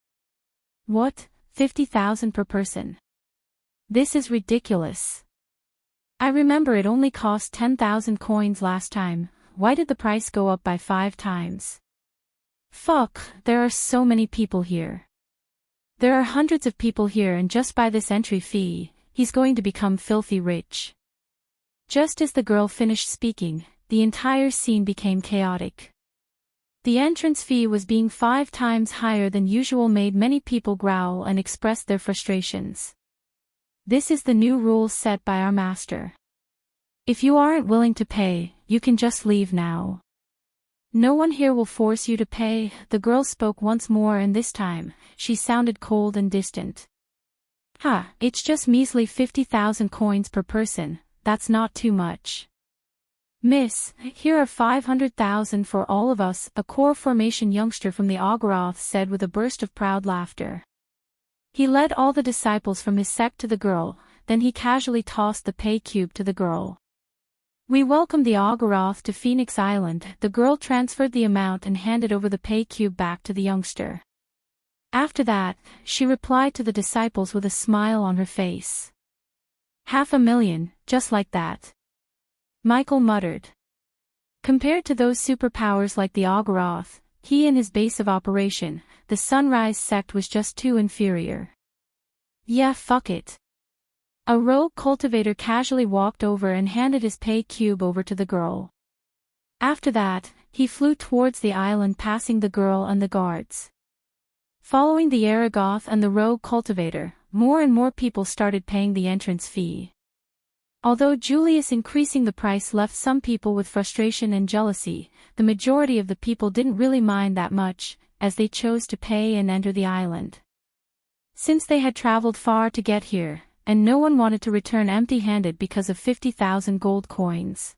What? 50,000 per person? This is ridiculous. I remember it only cost 10,000 coins last time. Why did the price go up by 5 times? Fuck, there are so many people here. There are hundreds of people here, and just by this entry fee, he's going to become filthy rich. Just as the girl finished speaking, the entire scene became chaotic. The entrance fee was being 5 times higher than usual, made many people growl and express their frustrations. This is the new rule set by our master. If you aren't willing to pay, you can just leave now. No one here will force you to pay. The girl spoke once more, and this time, she sounded cold and distant. It's just measly 50,000 coins per person, that's not too much. Miss, here are 500,000 for all of us, a core formation youngster from the Ogoroth said with a burst of proud laughter. He led all the disciples from his sect to the girl, then he casually tossed the pay cube to the girl. We welcome the Ogoroth to Phoenix Island. The girl transferred the amount and handed over the pay cube back to the youngster. After that, she replied to the disciples with a smile on her face. 500,000, just like that. Michael muttered. Compared to those superpowers like the Ogoroth, he and his base of operation, the Sunrise sect, was just too inferior. Yeah, fuck it. A rogue cultivator casually walked over and handed his pay cube over to the girl. After that, he flew towards the island, passing the girl and the guards. Following the Aragoth and the rogue cultivator, more and more people started paying the entrance fee. Although Julius increasing the price left some people with frustration and jealousy, the majority of the people didn't really mind that much, as they chose to pay and enter the island. Since they had traveled far to get here, and no one wanted to return empty-handed because of 50,000 gold coins.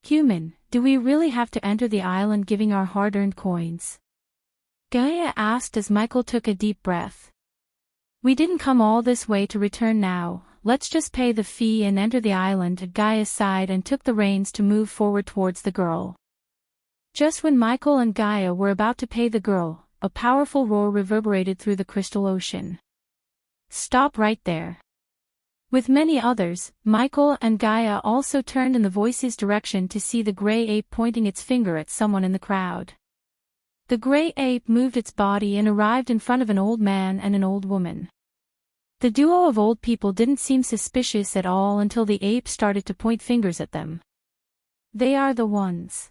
Human, do we really have to enter the island giving our hard-earned coins? Gaia asked as Michael took a deep breath. We didn't come all this way to return now, let's just pay the fee and enter the island. Gaia sighed and took the reins to move forward towards the girl. Just when Michael and Gaia were about to pay the girl, a powerful roar reverberated through the crystal ocean. Stop right there. With many others, Michael and Gaia also turned in the voice's direction to see the gray ape pointing its finger at someone in the crowd. The gray ape moved its body and arrived in front of an old man and an old woman. The duo of old people didn't seem suspicious at all until the ape started to point fingers at them. They are the ones.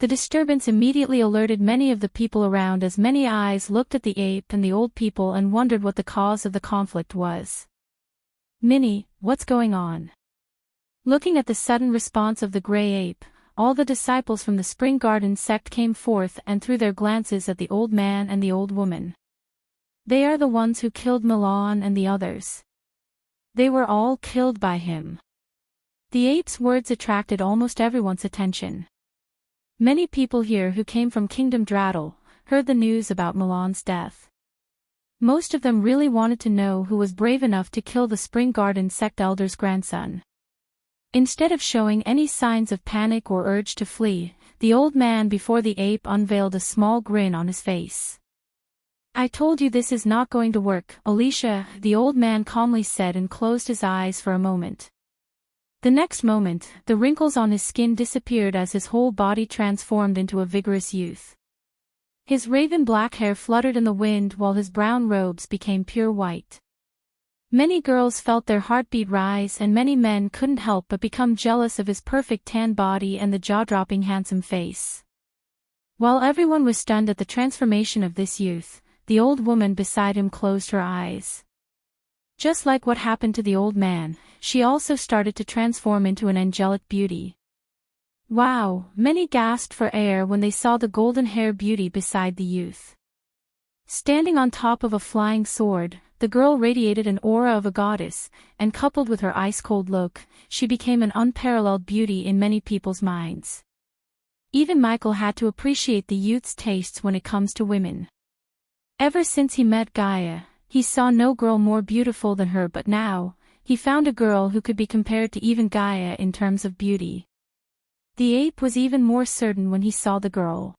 The disturbance immediately alerted many of the people around as many eyes looked at the ape and the old people and wondered what the cause of the conflict was. Minnie, what's going on? Looking at the sudden response of the gray ape, all the disciples from the Spring Garden sect came forth and threw their glances at the old man and the old woman. They are the ones who killed Milan and the others. They were all killed by him. The ape's words attracted almost everyone's attention. Many people here who came from Kingdom Draddle heard the news about Milan's death. Most of them really wanted to know who was brave enough to kill the Spring Garden sect elder's grandson. Instead of showing any signs of panic or urge to flee, the old man before the ape unveiled a small grin on his face. I told you this is not going to work, Alicia, the old man calmly said and closed his eyes for a moment. The next moment, the wrinkles on his skin disappeared as his whole body transformed into a vigorous youth. His raven black hair fluttered in the wind while his brown robes became pure white. Many girls felt their heartbeat rise and many men couldn't help but become jealous of his perfect tan body and the jaw-dropping handsome face. While everyone was stunned at the transformation of this youth, the old woman beside him closed her eyes. Just like what happened to the old man, she also started to transform into an angelic beauty. Wow, many gasped for air when they saw the golden-haired beauty beside the youth. Standing on top of a flying sword, the girl radiated an aura of a goddess, and coupled with her ice-cold look, she became an unparalleled beauty in many people's minds. Even Michael had to appreciate the youth's tastes when it comes to women. Ever since he met Gaia, he saw no girl more beautiful than her, but now, he found a girl who could be compared to even Gaia in terms of beauty. The ape was even more certain when he saw the girl.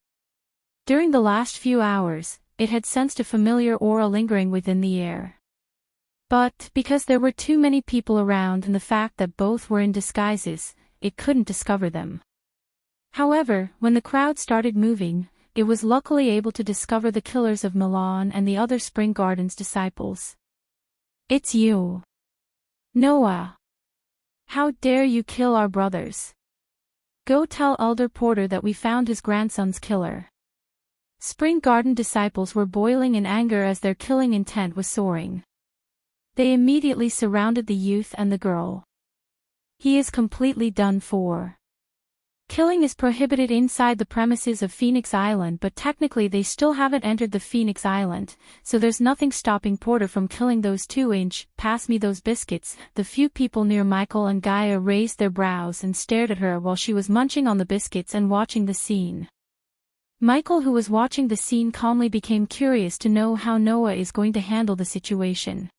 During the last few hours, it had sensed a familiar aura lingering within the air. But, because there were too many people around and the fact that both were in disguises, it couldn't discover them. However, when the crowd started moving, it was luckily able to discover the killers of Milan and the other Spring Garden's disciples. It's you. Noah. How dare you kill our brothers? Go tell Elder Porter that we found his grandson's killer. Spring Garden disciples were boiling in anger as their killing intent was soaring. They immediately surrounded the youth and the girl. He is completely done for. Killing is prohibited inside the premises of Phoenix Island, but technically they still haven't entered the Phoenix Island, so there's nothing stopping Porter from killing those 2-inch, pass me those biscuits. The few people near Michael and Gaia raised their brows and stared at her while she was munching on the biscuits and watching the scene. Michael, who was watching the scene calmly, became curious to know how Noah is going to handle the situation.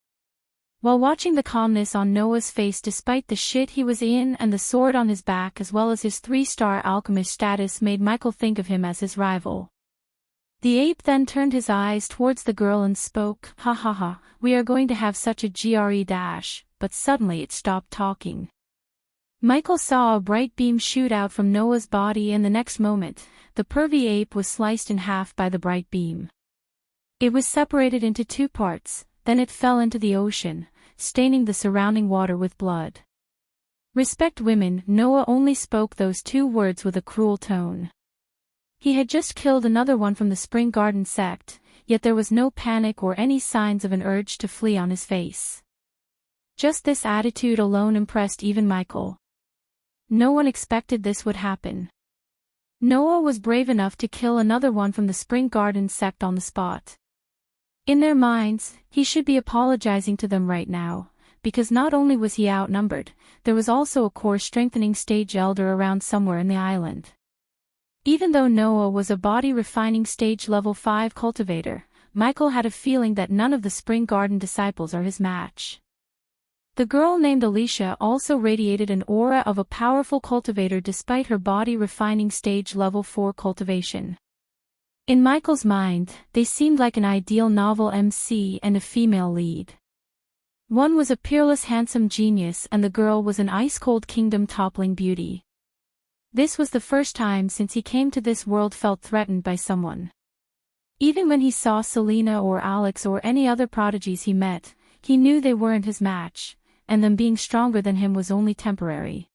While watching the calmness on Noah's face despite the shit he was in and the sword on his back as well as his 3-star alchemist status made Michael think of him as his rival. The ape then turned his eyes towards the girl and spoke, "Ha ha ha, we are going to have such a great," but suddenly it stopped talking. Michael saw a bright beam shoot out from Noah's body and the next moment, the pervy ape was sliced in half by the bright beam. It was separated into 2 parts. Then it fell into the ocean, staining the surrounding water with blood. Respect women. Noah only spoke those 2 words with a cruel tone. He had just killed another one from the Spring Garden sect, yet there was no panic or any signs of an urge to flee on his face. Just this attitude alone impressed even Michael. No one expected this would happen. Noah was brave enough to kill another one from the Spring Garden sect on the spot. In their minds, he should be apologizing to them right now, because not only was he outnumbered, there was also a core strengthening stage elder around somewhere in the island. Even though Noah was a body refining stage level 5 cultivator, Michael had a feeling that none of the Spring Garden disciples are his match. The girl named Alicia also radiated an aura of a powerful cultivator despite her body refining stage level 4 cultivation. In Michael's mind, they seemed like an ideal novel MC and a female lead. One was a peerless handsome genius and the girl was an ice-cold kingdom-toppling beauty. This was the first time since he came to this world felt threatened by someone. Even when he saw Selena or Alex or any other prodigies he met, he knew they weren't his match, and them being stronger than him was only temporary.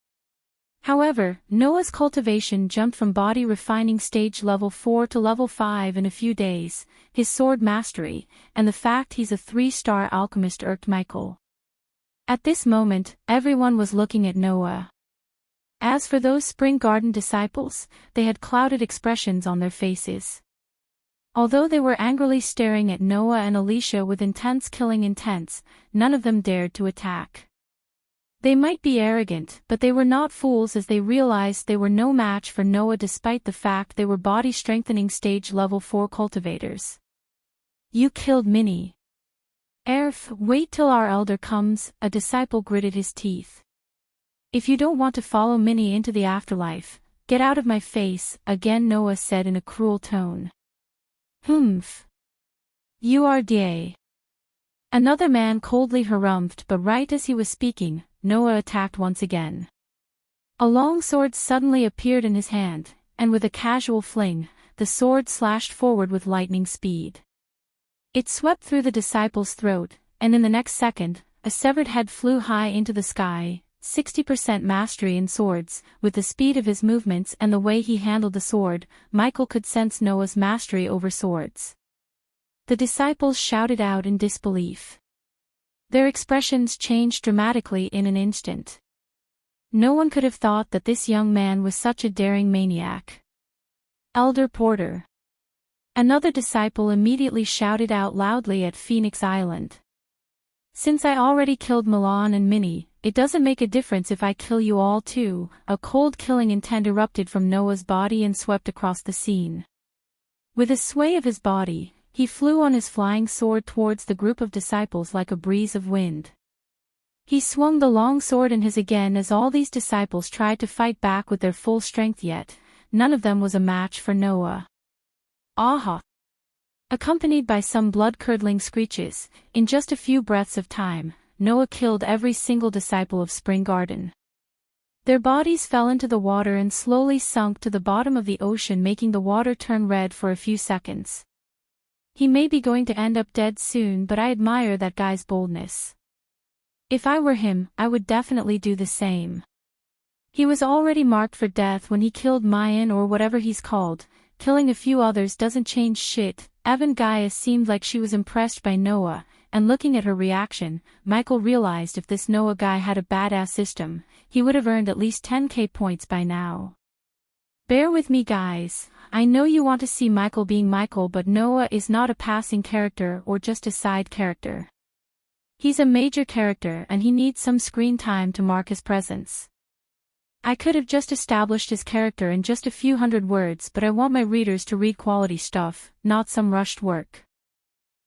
However, Noah's cultivation jumped from body refining stage level 4 to level 5 in a few days, his sword mastery, and the fact he's a 3-star alchemist irked Michael. At this moment, everyone was looking at Noah. As for those Spring Garden disciples, they had clouded expressions on their faces. Although they were angrily staring at Noah and Alicia with intense killing intents, none of them dared to attack. They might be arrogant, but they were not fools as they realized they were no match for Noah despite the fact they were body-strengthening stage level 4 cultivators. You killed Minnie. Erf, wait till our elder comes, a disciple gritted his teeth. If you don't want to follow Minnie into the afterlife, get out of my face, again Noah said in a cruel tone. Humph. You are da. Another man coldly harumphed, but right as he was speaking, Noah attacked once again. A long sword suddenly appeared in his hand, and with a casual fling, the sword slashed forward with lightning speed. It swept through the disciple's throat, and in the next second, a severed head flew high into the sky. 60% mastery in swords, with the speed of his movements and the way he handled the sword, Michael could sense Noah's mastery over swords. The disciples shouted out in disbelief. Their expressions changed dramatically in an instant. No one could have thought that this young man was such a daring maniac. Elder Porter. Another disciple immediately shouted out loudly at Phoenix Island. Since I already killed Milan and Minnie, it doesn't make a difference if I kill you all too. A cold killing intent erupted from Noah's body and swept across the scene. With a sway of his body, he flew on his flying sword towards the group of disciples like a breeze of wind. He swung the long sword in his again as all these disciples tried to fight back with their full strength, yet none of them was a match for Noah. Aha! Accompanied by some blood-curdling screeches, in just a few breaths of time, Noah killed every single disciple of Spring Garden. Their bodies fell into the water and slowly sunk to the bottom of the ocean, making the water turn red for a few seconds. He may be going to end up dead soon, but I admire that guy's boldness. If I were him, I would definitely do the same. He was already marked for death when he killed Mayan or whatever he's called. Killing a few others doesn't change shit. Evan Gaia seemed like she was impressed by Noah, and looking at her reaction, Michael realized if this Noah guy had a badass system, he would have earned at least 10k points by now. Bear with me guys, I know you want to see Michael being Michael, but Noah is not a passing character or just a side character. He's a major character and he needs some screen time to mark his presence. I could have just established his character in just a few hundred words, but I want my readers to read quality stuff, not some rushed work.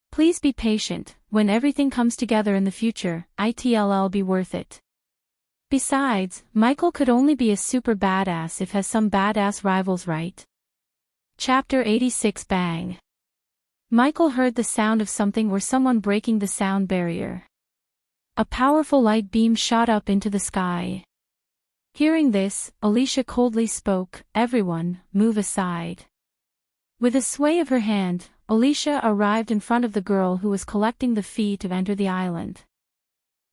Please be patient, when everything comes together in the future, it'll be worth it. Besides, Michael could only be a super badass if has some badass rivals, right? Chapter 86 Bang. Michael heard the sound of something or someone breaking the sound barrier. A powerful light beam shot up into the sky. Hearing this, Alicia coldly spoke, "Everyone, move aside." With a sway of her hand, Alicia arrived in front of the girl who was collecting the fee to enter the island.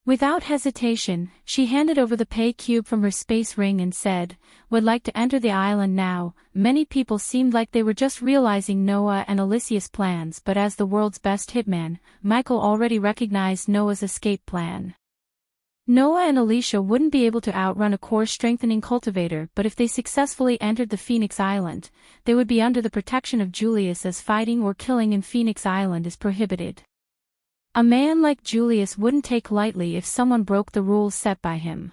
Without hesitation, she handed over the pay cube from her space ring and said, "Would like to enter the island now." Many people seemed like they were just realizing Noah and Alicia's plans, but as the world's best hitman, Michael already recognized Noah's escape plan. Noah and Alicia wouldn't be able to outrun a core-strengthening cultivator, but if they successfully entered the Phoenix Island, they would be under the protection of Julius, as fighting or killing in Phoenix Island is prohibited. A man like Julius wouldn't take lightly if someone broke the rules set by him.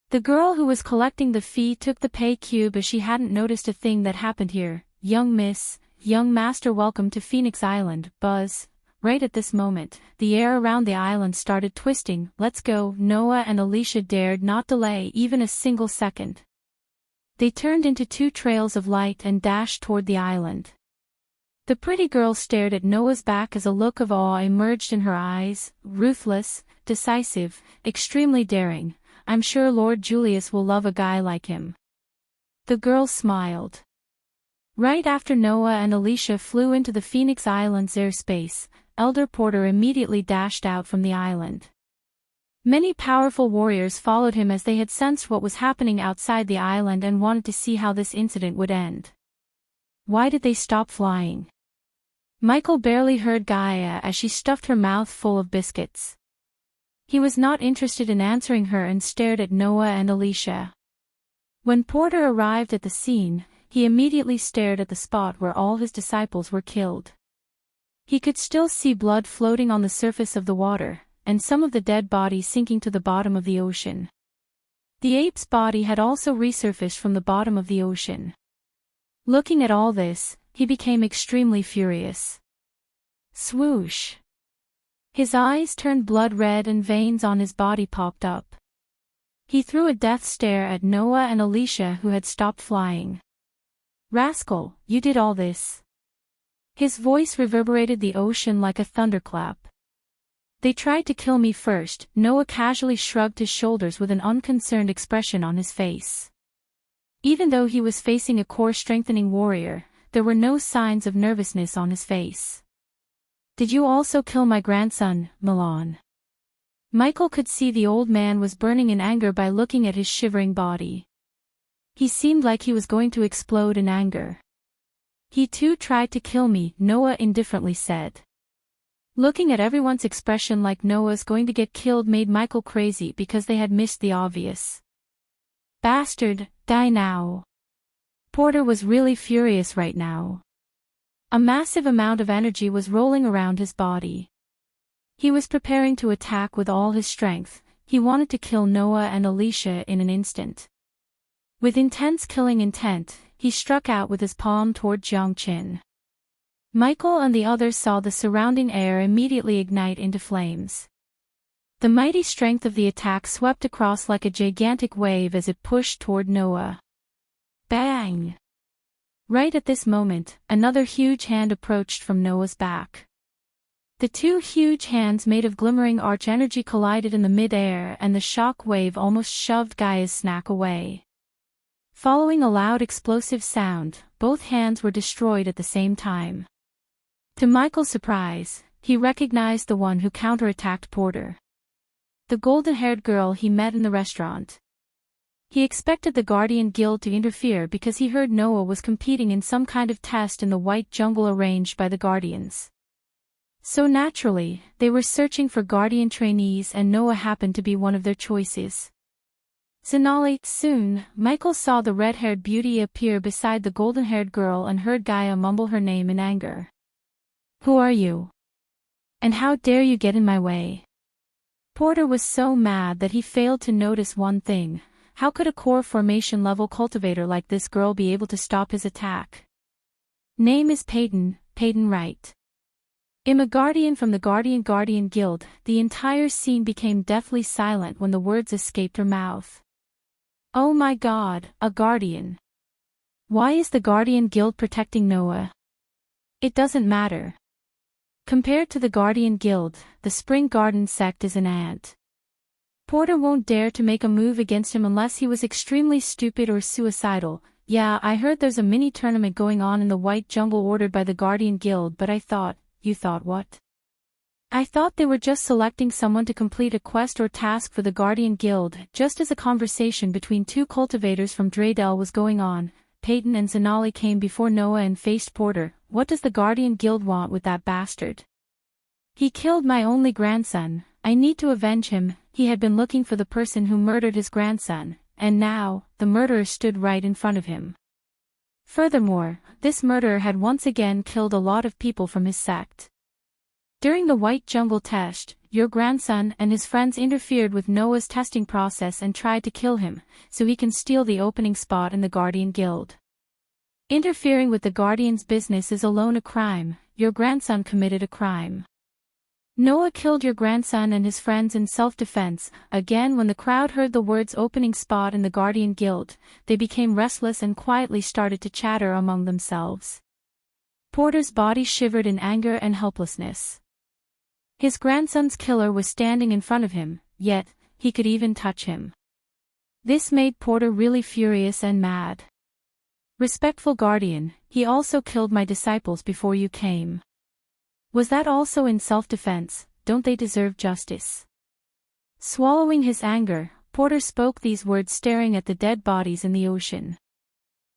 The girl who was collecting the fee took the pay cube as she hadn't noticed a thing that happened here. "Young miss, young master, welcome to Phoenix Island, Buzz." Right at this moment, the air around the island started twisting. "Let's go." Noah and Alicia dared not delay even a single second. They turned into two trails of light and dashed toward the island. The pretty girl stared at Noah's back as a look of awe emerged in her eyes. Ruthless, decisive, extremely daring. "I'm sure Lord Julius will love a guy like him." The girl smiled. Right after Noah and Alicia flew into the Phoenix Island's airspace, Elder Porter immediately dashed out from the island. Many powerful warriors followed him as they had sensed what was happening outside the island and wanted to see how this incident would end. Why did they stop flying? Michael barely heard Gaia as she stuffed her mouth full of biscuits. He was not interested in answering her and stared at Noah and Alicia. When Porter arrived at the scene, he immediately stared at the spot where all his disciples were killed. He could still see blood floating on the surface of the water, and some of the dead bodies sinking to the bottom of the ocean. The ape's body had also resurfaced from the bottom of the ocean. Looking at all this, he became extremely furious. Swoosh! His eyes turned blood red and veins on his body popped up. He threw a death stare at Noah and Alicia who had stopped flying. Rascal, you did all this. His voice reverberated the ocean like a thunderclap. They tried to kill me first. Noah casually shrugged his shoulders with an unconcerned expression on his face. Even though he was facing a core-strengthening warrior, there were no signs of nervousness on his face. Did you also kill my grandson, Milan? Michael could see the old man was burning in anger by looking at his shivering body. He seemed like he was going to explode in anger. He too tried to kill me, Noah indifferently said. Looking at everyone's expression like Noah's going to get killed made Michael crazy because they had missed the obvious. Bastard, die now. Porter was really furious right now. A massive amount of energy was rolling around his body. He was preparing to attack with all his strength. He wanted to kill Noah and Alicia in an instant. With intense killing intent, he struck out with his palm toward Jiangqin. Michael and the others saw the surrounding air immediately ignite into flames. The mighty strength of the attack swept across like a gigantic wave as it pushed toward Noah. Bang! Right at this moment, another huge hand approached from Noah's back. The two huge hands made of glimmering arch energy collided in the mid-air and the shock wave almost shoved Gaia's snack away. Following a loud explosive sound, both hands were destroyed at the same time. To Michael's surprise, he recognized the one who counterattacked Porter. The golden-haired girl he met in the restaurant. He expected the Guardian Guild to interfere because he heard Noah was competing in some kind of test in the White Jungle arranged by the Guardians. So naturally, they were searching for Guardian trainees and Noah happened to be one of their choices. Soon, Michael saw the red-haired beauty appear beside the golden-haired girl and heard Gaia mumble her name in anger. Who are you? And how dare you get in my way? Porter was so mad that he failed to notice one thing. How could a core formation level cultivator like this girl be able to stop his attack? Name is Peyton Wright. I'm a guardian from the Guardian Guild. The entire scene became deathly silent when the words escaped her mouth. Oh my God, a guardian. Why is the Guardian Guild protecting Noah? It doesn't matter. Compared to the Guardian Guild, the Spring Garden sect is an ant. Porter won't dare to make a move against him unless he was extremely stupid or suicidal. Yeah, I heard there's a mini tournament going on in the White Jungle ordered by the Guardian Guild, but you thought what? I thought they were just selecting someone to complete a quest or task for the Guardian Guild. Just as a conversation between two cultivators from Draydell was going on, Peyton and Zanali came before Noah and faced Porter. What does the Guardian Guild want with that bastard? He killed my only grandson. I need to avenge him. He had been looking for the person who murdered his grandson, and now, the murderer stood right in front of him. Furthermore, this murderer had once again killed a lot of people from his sect. During the White Jungle test, your grandson and his friends interfered with Noah's testing process and tried to kill him, so he can steal the opening spot in the Guardian Guild. Interfering with the Guardian's business is alone a crime. Your grandson committed a crime. Noah killed your grandson and his friends in self-defense. Again, when the crowd heard the words opening spot in the Guardian Guild, they became restless and quietly started to chatter among themselves. Porter's body shivered in anger and helplessness. His grandson's killer was standing in front of him, yet, he could even touch him. This made Porter really furious and mad. Respectful guardian, he also killed my disciples before you came. Was that also in self-defense? Don't they deserve justice? Swallowing his anger, Porter spoke these words staring at the dead bodies in the ocean.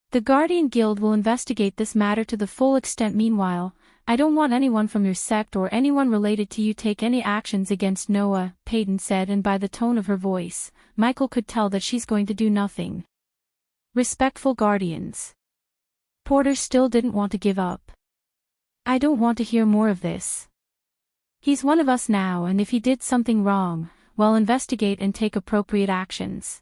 The Guardian Guild will investigate this matter to the full extent. Meanwhile, I don't want anyone from your sect or anyone related to you take any actions against Noah, Peyton said, and by the tone of her voice, Michael could tell that she's going to do nothing. Respectful guardians. Porter still didn't want to give up. I don't want to hear more of this. He's one of us now, and if he did something wrong, well, investigate and take appropriate actions.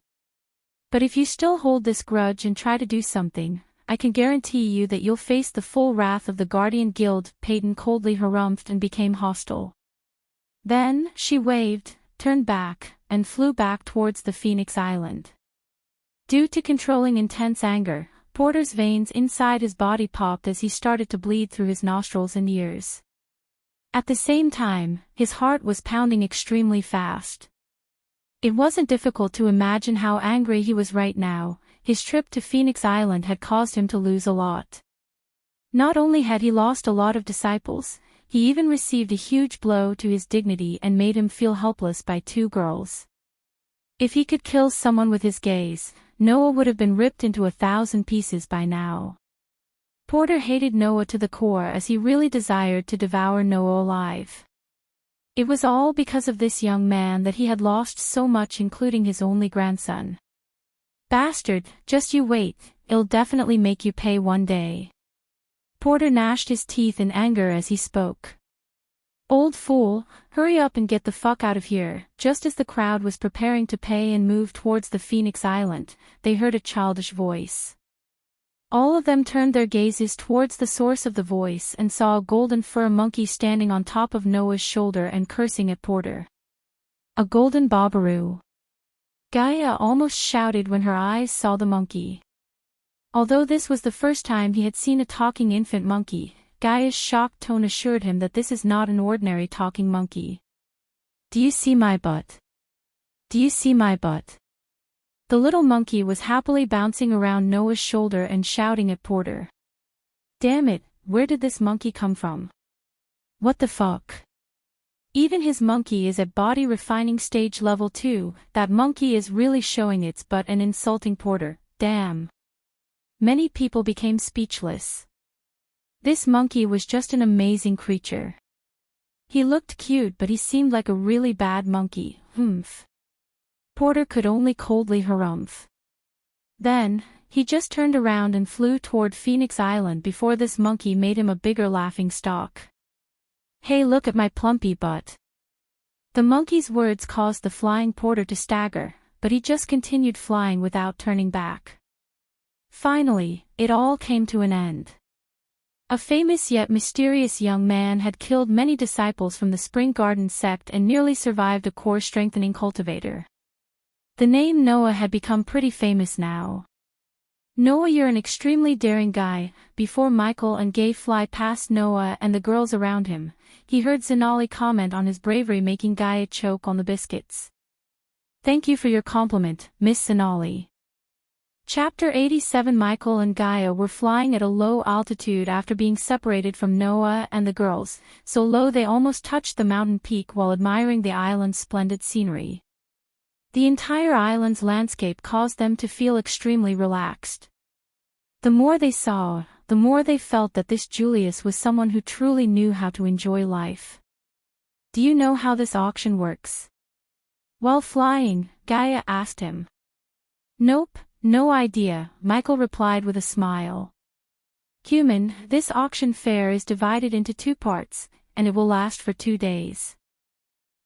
But if you still hold this grudge and try to do something, I can guarantee you that you'll face the full wrath of the Guardian Guild. Peyton coldly harumphed and became hostile. Then, she waved, turned back, and flew back towards the Phoenix Island. Due to controlling intense anger, Porter's veins inside his body popped as he started to bleed through his nostrils and ears. At the same time, his heart was pounding extremely fast. It wasn't difficult to imagine how angry he was right now. His trip to Phoenix Island had caused him to lose a lot. Not only had he lost a lot of disciples, he even received a huge blow to his dignity and made him feel helpless by 2 girls. If he could kill someone with his gaze, Noah would have been ripped into 1,000 pieces by now. Porter hated Noah to the core as he really desired to devour Noah alive. It was all because of this young man that he had lost so much, including his only grandson. Bastard, just you wait, it'll definitely make you pay one day. Porter gnashed his teeth in anger as he spoke. Old fool, hurry up and get the fuck out of here. Just as the crowd was preparing to pay and move towards the Phoenix Island, they heard a childish voice. All of them turned their gazes towards the source of the voice and saw a golden fur monkey standing on top of Noah's shoulder and cursing at Porter. A golden bobberoo. Gaia almost shouted when her eyes saw the monkey. Although this was the first time he had seen a talking infant monkey, Gaia's shocked tone assured him that this is not an ordinary talking monkey. Do you see my butt? Do you see my butt? The little monkey was happily bouncing around Noah's shoulder and shouting at Porter. Damn it, where did this monkey come from? What the fuck? Even his monkey is at body refining stage level 2, that monkey is really showing its butt and insulting Porter, damn. Many people became speechless. This monkey was just an amazing creature. He looked cute, but he seemed like a really bad monkey, humph. Porter could only coldly harumph. Then, he just turned around and flew toward Phoenix Island before this monkey made him a bigger laughing stock. Hey, look at my plumpy butt. The monkey's words caused the flying Porter to stagger, but he just continued flying without turning back. Finally, it all came to an end. A famous yet mysterious young man had killed many disciples from the Spring Garden sect and nearly survived a core-strengthening cultivator. The name Noah had become pretty famous now. Noah, you're an extremely daring guy. Before Michael and Gay fly past Noah and the girls around him, he heard Zanali comment on his bravery, making Gaia choke on the biscuits. Thank you for your compliment, Miss Zanali. Chapter 87. Michael and Gaia were flying at a low altitude after being separated from Noah and the girls, so low they almost touched the mountain peak while admiring the island's splendid scenery. The entire island's landscape caused them to feel extremely relaxed. The more they saw, the more they felt that this Julius was someone who truly knew how to enjoy life. Do you know how this auction works? While flying, Gaia asked him. Nope, no idea, Michael replied with a smile. Human, this auction fair is divided into 2 parts, and it will last for 2 days.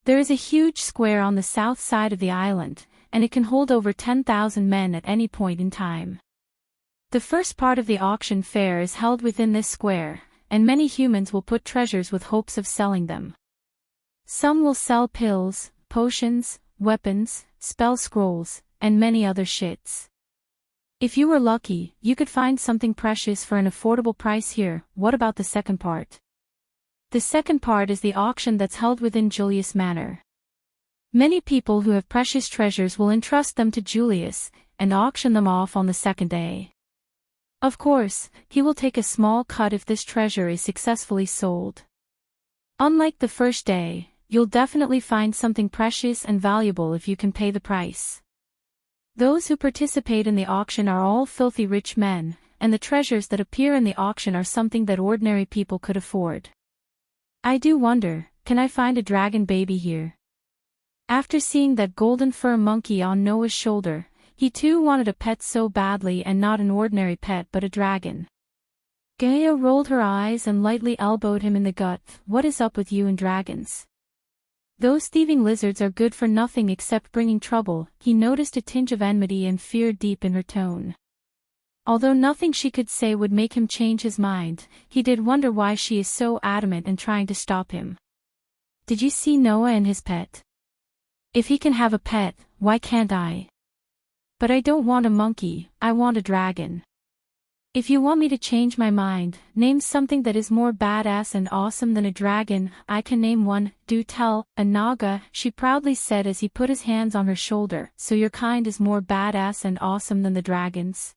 There is a huge square on the south side of the island, and it can hold over 10,000 men at any point in time. The first part of the auction fair is held within this square, and many humans will put treasures with hopes of selling them. Some will sell pills, potions, weapons, spell scrolls, and many other shits. If you were lucky, you could find something precious for an affordable price here. What about the second part? The second part is the auction that's held within Julius Manor. Many people who have precious treasures will entrust them to Julius, and auction them off on the second day. Of course, he will take a small cut if this treasure is successfully sold. Unlike the first day, you'll definitely find something precious and valuable if you can pay the price. Those who participate in the auction are all filthy rich men, and the treasures that appear in the auction are something that ordinary people could afford. I do wonder, can I find a dragon baby here? After seeing that golden fur monkey on Noah's shoulder, he too wanted a pet so badly, and not an ordinary pet but a dragon. Gaia rolled her eyes and lightly elbowed him in the gut. What is up with you and dragons? Those thieving lizards are good for nothing except bringing trouble. He noticed a tinge of enmity and fear deep in her tone. Although nothing she could say would make him change his mind, he did wonder why she is so adamant in trying to stop him. Did you see Noah and his pet? If he can have a pet, why can't I? But I don't want a monkey, I want a dragon. If you want me to change my mind, name something that is more badass and awesome than a dragon. I can name one. Do tell. A naga, she proudly said as he put his hands on her shoulder. So your kind is more badass and awesome than the dragons?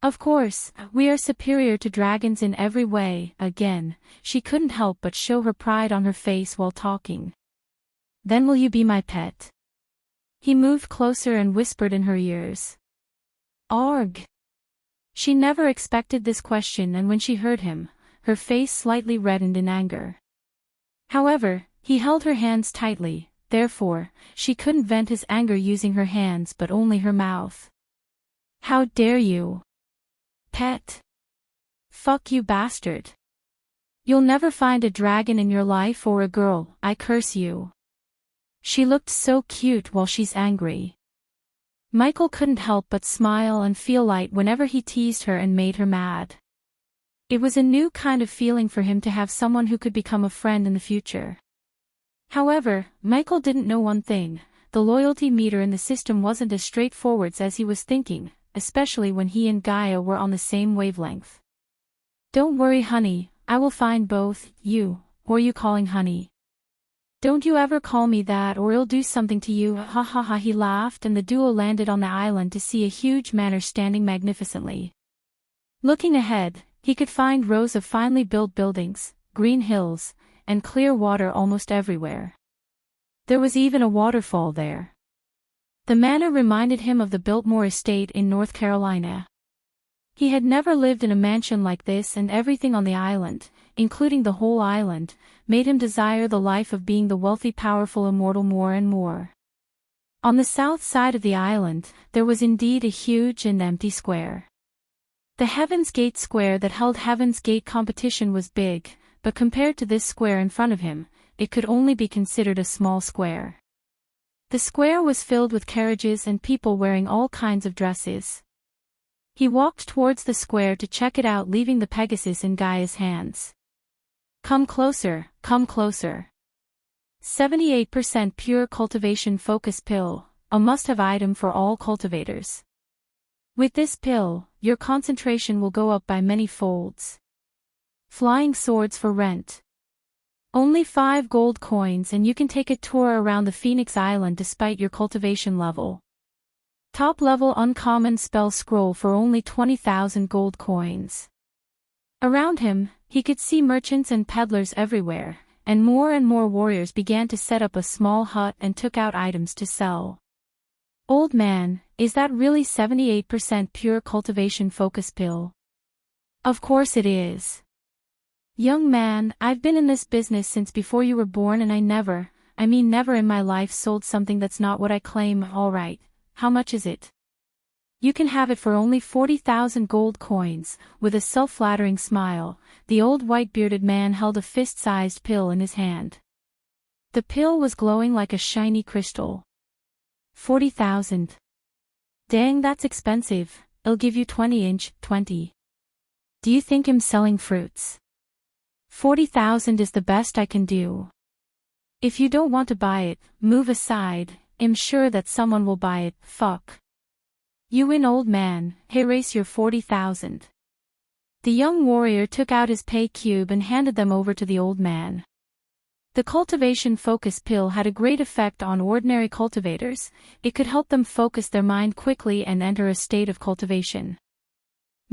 Of course, we are superior to dragons in every way. Again, she couldn't help but show her pride on her face while talking. Then will you be my pet? He moved closer and whispered in her ears. Arg! She never expected this question, and when she heard him, her face slightly reddened in anger. However, he held her hands tightly, therefore, she couldn't vent his anger using her hands but only her mouth. How dare you? Pet. Fuck you, bastard. You'll never find a dragon in your life or a girl, I curse you. She looked so cute while she's angry. Michael couldn't help but smile and feel light whenever he teased her and made her mad. It was a new kind of feeling for him to have someone who could become a friend in the future. However, Michael didn't know one thing: the loyalty meter in the system wasn't as straightforward as he was thinking, especially when he and Gaia were on the same wavelength. Don't worry, honey, I will find both. You, or you calling honey? Don't you ever call me that or I'll do something to you. Ha ha ha. He laughed and the duo landed on the island to see a huge manor standing magnificently. Looking ahead, he could find rows of finely built buildings, green hills, and clear water almost everywhere. There was even a waterfall there. The manor reminded him of the Biltmore estate in North Carolina. He had never lived in a mansion like this, and everything on the island, including the whole island, made him desire the life of being the wealthy, powerful immortal more and more. On the south side of the island, there was indeed a huge and empty square. The Heaven's Gate square that held Heaven's Gate competition was big, but compared to this square in front of him, it could only be considered a small square. The square was filled with carriages and people wearing all kinds of dresses. He walked towards the square to check it out, leaving the Pegasus in Gaia's hands. Come closer, come closer. 78% pure cultivation focus pill, a must-have item for all cultivators. With this pill, your concentration will go up by many folds. Flying swords for rent. Only 5 gold coins and you can take a tour around the Phoenix Island despite your cultivation level. Top level uncommon spell scroll for only 20,000 gold coins. Around him, he could see merchants and peddlers everywhere, and more warriors began to set up a small hut and took out items to sell. Old man, is that really 78% pure cultivation focus pill? Of course it is. Young man, I've been in this business since before you were born and I never in my life sold something that's not what I claim. Alright, how much is it? You can have it for only 40,000 gold coins. With a self-flattering smile, the old white-bearded man held a fist-sized pill in his hand. The pill was glowing like a shiny crystal. 40,000. Dang, that's expensive. I'll give you 20. Do you think I'm selling fruits? 40,000 is the best I can do. If you don't want to buy it, move aside. I'm sure that someone will buy it. Fuck. You win, old man. Hey, race your 40,000. The young warrior took out his pay cube and handed them over to the old man. The cultivation focus pill had a great effect on ordinary cultivators. It could help them focus their mind quickly and enter a state of cultivation.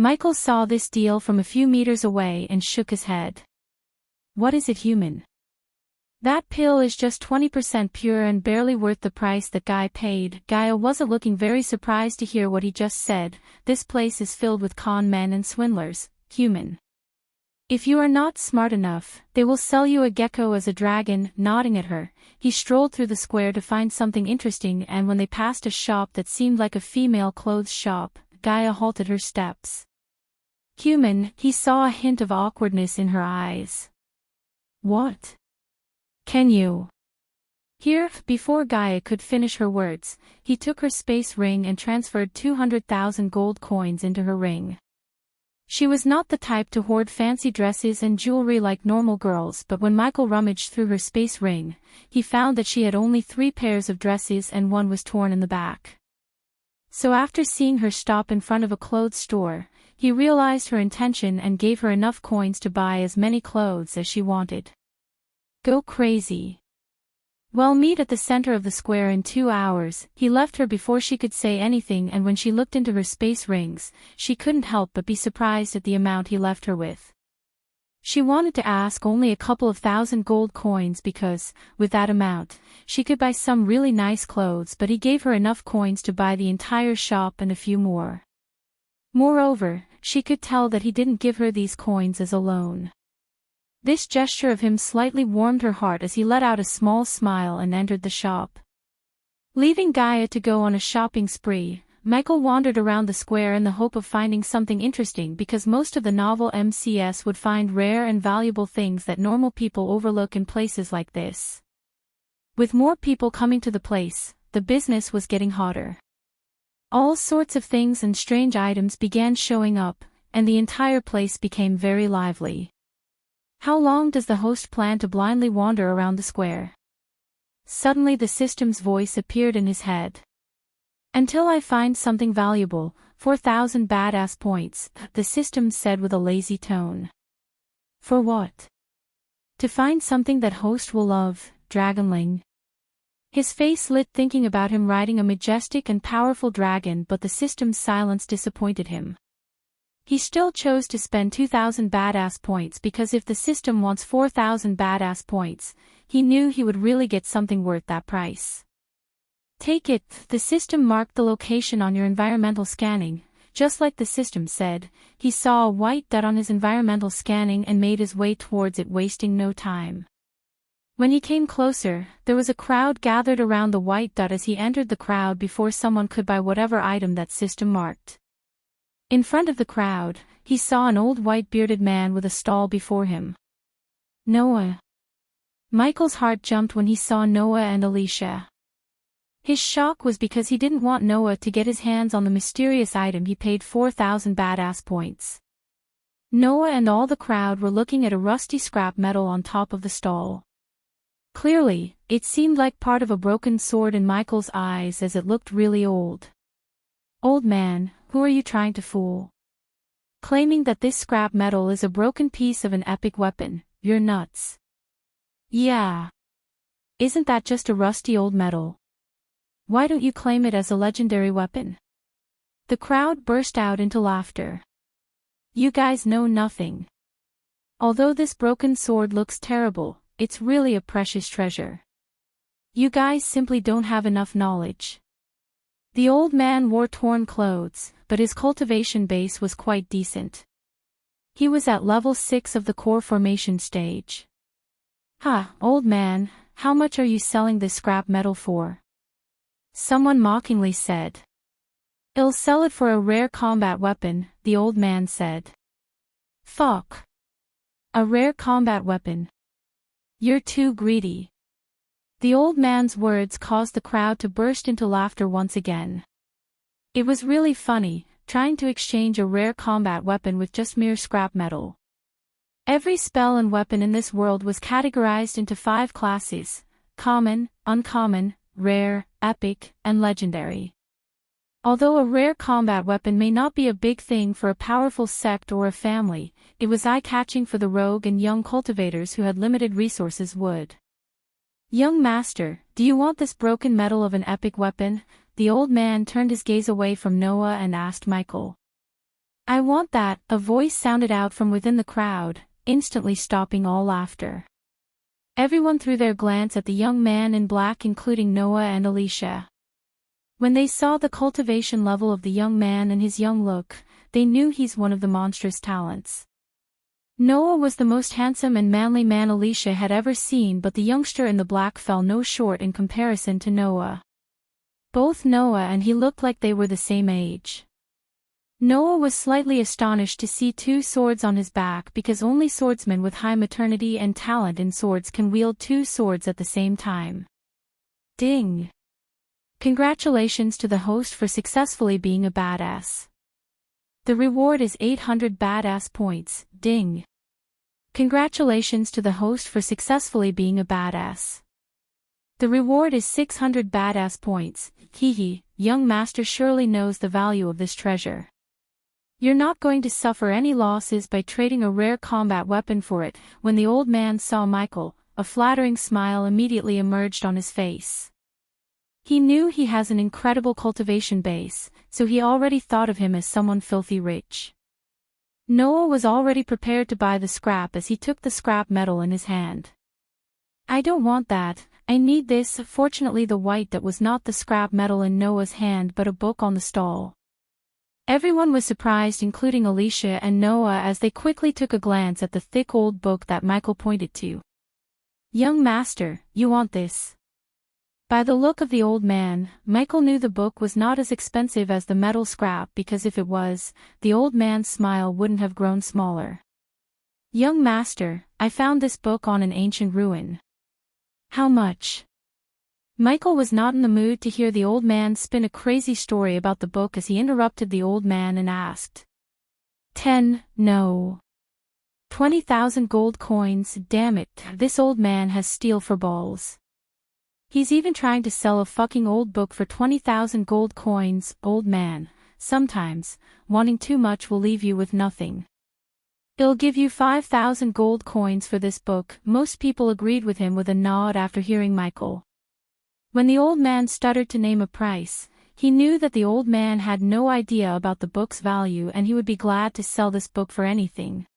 Michael saw this deal from a few meters away and shook his head. What is it, human? That pill is just 20% pure and barely worth the price that Guy paid. Gaia wasn't looking very surprised to hear what he just said. This place is filled with con men and swindlers, human. If you are not smart enough, they will sell you a gecko as a dragon. Nodding at her, he strolled through the square to find something interesting, and when they passed a shop that seemed like a female clothes shop, Gaia halted her steps. Human, he saw a hint of awkwardness in her eyes. What? Can you? Here, before Gaia could finish her words, he took her space ring and transferred 200,000 gold coins into her ring. She was not the type to hoard fancy dresses and jewelry like normal girls, but when Michael rummaged through her space ring, he found that she had only 3 pairs of dresses and one was torn in the back. So after seeing her stop in front of a clothes store, he realized her intention and gave her enough coins to buy as many clothes as she wanted. Go crazy. Well, meet at the center of the square in 2 hours. He left her before she could say anything, and when she looked into her space rings, she couldn't help but be surprised at the amount he left her with. She wanted to ask only a couple of thousand gold coins because, with that amount, she could buy some really nice clothes, but he gave her enough coins to buy the entire shop and a few more. Moreover, she could tell that he didn't give her these coins as a loan. This gesture of him slightly warmed her heart as he let out a small smile and entered the shop. Leaving Gaia to go on a shopping spree, Michael wandered around the square in the hope of finding something interesting, because most of the novel MCS would find rare and valuable things that normal people overlook in places like this. With more people coming to the place, the business was getting hotter. All sorts of things and strange items began showing up, and the entire place became very lively. How long does the host plan to blindly wander around the square? Suddenly the system's voice appeared in his head. Until I find something valuable, 4,000 badass points, the system said with a lazy tone. For what? To find something that host will love, Dragonling. His face lit thinking about him riding a majestic and powerful dragon, but the system's silence disappointed him. He still chose to spend 2,000 badass points because if the system wants 4,000 badass points, he knew he would really get something worth that price. Take it, the system marked the location on your environmental scanning. Just like the system said, he saw a white dot on his environmental scanning and made his way towards it, wasting no time. When he came closer, there was a crowd gathered around the white dot as he entered the crowd before someone could buy whatever item that system marked. In front of the crowd, he saw an old white-bearded man with a stall before him. Noah. Michael's heart jumped when he saw Noah and Alicia. His shock was because he didn't want Noah to get his hands on the mysterious item he paid 4,000 badass points. Noah and all the crowd were looking at a rusty scrap metal on top of the stall. Clearly, it seemed like part of a broken sword in Michael's eyes as it looked really old. Old man, who are you trying to fool? Claiming that this scrap metal is a broken piece of an epic weapon, you're nuts. Yeah. Isn't that just a rusty old metal? Why don't you claim it as a legendary weapon? The crowd burst out into laughter. You guys know nothing. Although this broken sword looks terrible, it's really a precious treasure. You guys simply don't have enough knowledge. The old man wore torn clothes, but his cultivation base was quite decent. He was at level 6 of the core formation stage. Old man, how much are you selling this scrap metal for? Someone mockingly said. I'll sell it for a rare combat weapon, the old man said. Fuck. A rare combat weapon. You're too greedy. The old man's words caused the crowd to burst into laughter once again. It was really funny, trying to exchange a rare combat weapon with just mere scrap metal. Every spell and weapon in this world was categorized into 5 classes: common, uncommon, rare, epic, and legendary. Although a rare combat weapon may not be a big thing for a powerful sect or a family, it was eye-catching for the rogue and young cultivators who had limited resources would. Young master, do you want this broken metal of an epic weapon? The old man turned his gaze away from Noah and asked Michael. I want that, a voice sounded out from within the crowd, instantly stopping all laughter. Everyone threw their glance at the young man in black, including Noah and Alicia. When they saw the cultivation level of the young man and his young look, they knew he's one of the monstrous talents. Noah was the most handsome and manly man Alicia had ever seen, but the youngster in the black fell no short in comparison to Noah. Both Noah and he looked like they were the same age. Noah was slightly astonished to see two swords on his back because only swordsmen with high maternity and talent in swords can wield two swords at the same time. Ding! Congratulations to the host for successfully being a badass. The reward is 800 badass points, ding. Congratulations to the host for successfully being a badass. The reward is 600 badass points, hehe, young master surely knows the value of this treasure. You're not going to suffer any losses by trading a rare combat weapon for it. When the old man saw Michael, a flattering smile immediately emerged on his face. He knew he has an incredible cultivation base, so he already thought of him as someone filthy rich. Noah was already prepared to buy the scrap as he took the scrap metal in his hand. I don't want that, I need this. Fortunately the white that was not the scrap metal in Noah's hand but a book on the stall. Everyone was surprised, including Alicia and Noah, as they quickly took a glance at the thick old book that Michael pointed to. Young master, you want this? By the look of the old man, Michael knew the book was not as expensive as the metal scrap, because if it was, the old man's smile wouldn't have grown smaller. Young master, I found this book on an ancient ruin. How much? Michael was not in the mood to hear the old man spin a crazy story about the book as he interrupted the old man and asked. 10, no. 20,000 gold coins, damn it, this old man has steel for balls. He's even trying to sell a fucking old book for 20,000 gold coins. Old man, sometimes, wanting too much will leave you with nothing. He'll give you 5,000 gold coins for this book. Most people agreed with him with a nod after hearing Michael. When the old man stuttered to name a price, he knew that the old man had no idea about the book's value and he would be glad to sell this book for anything.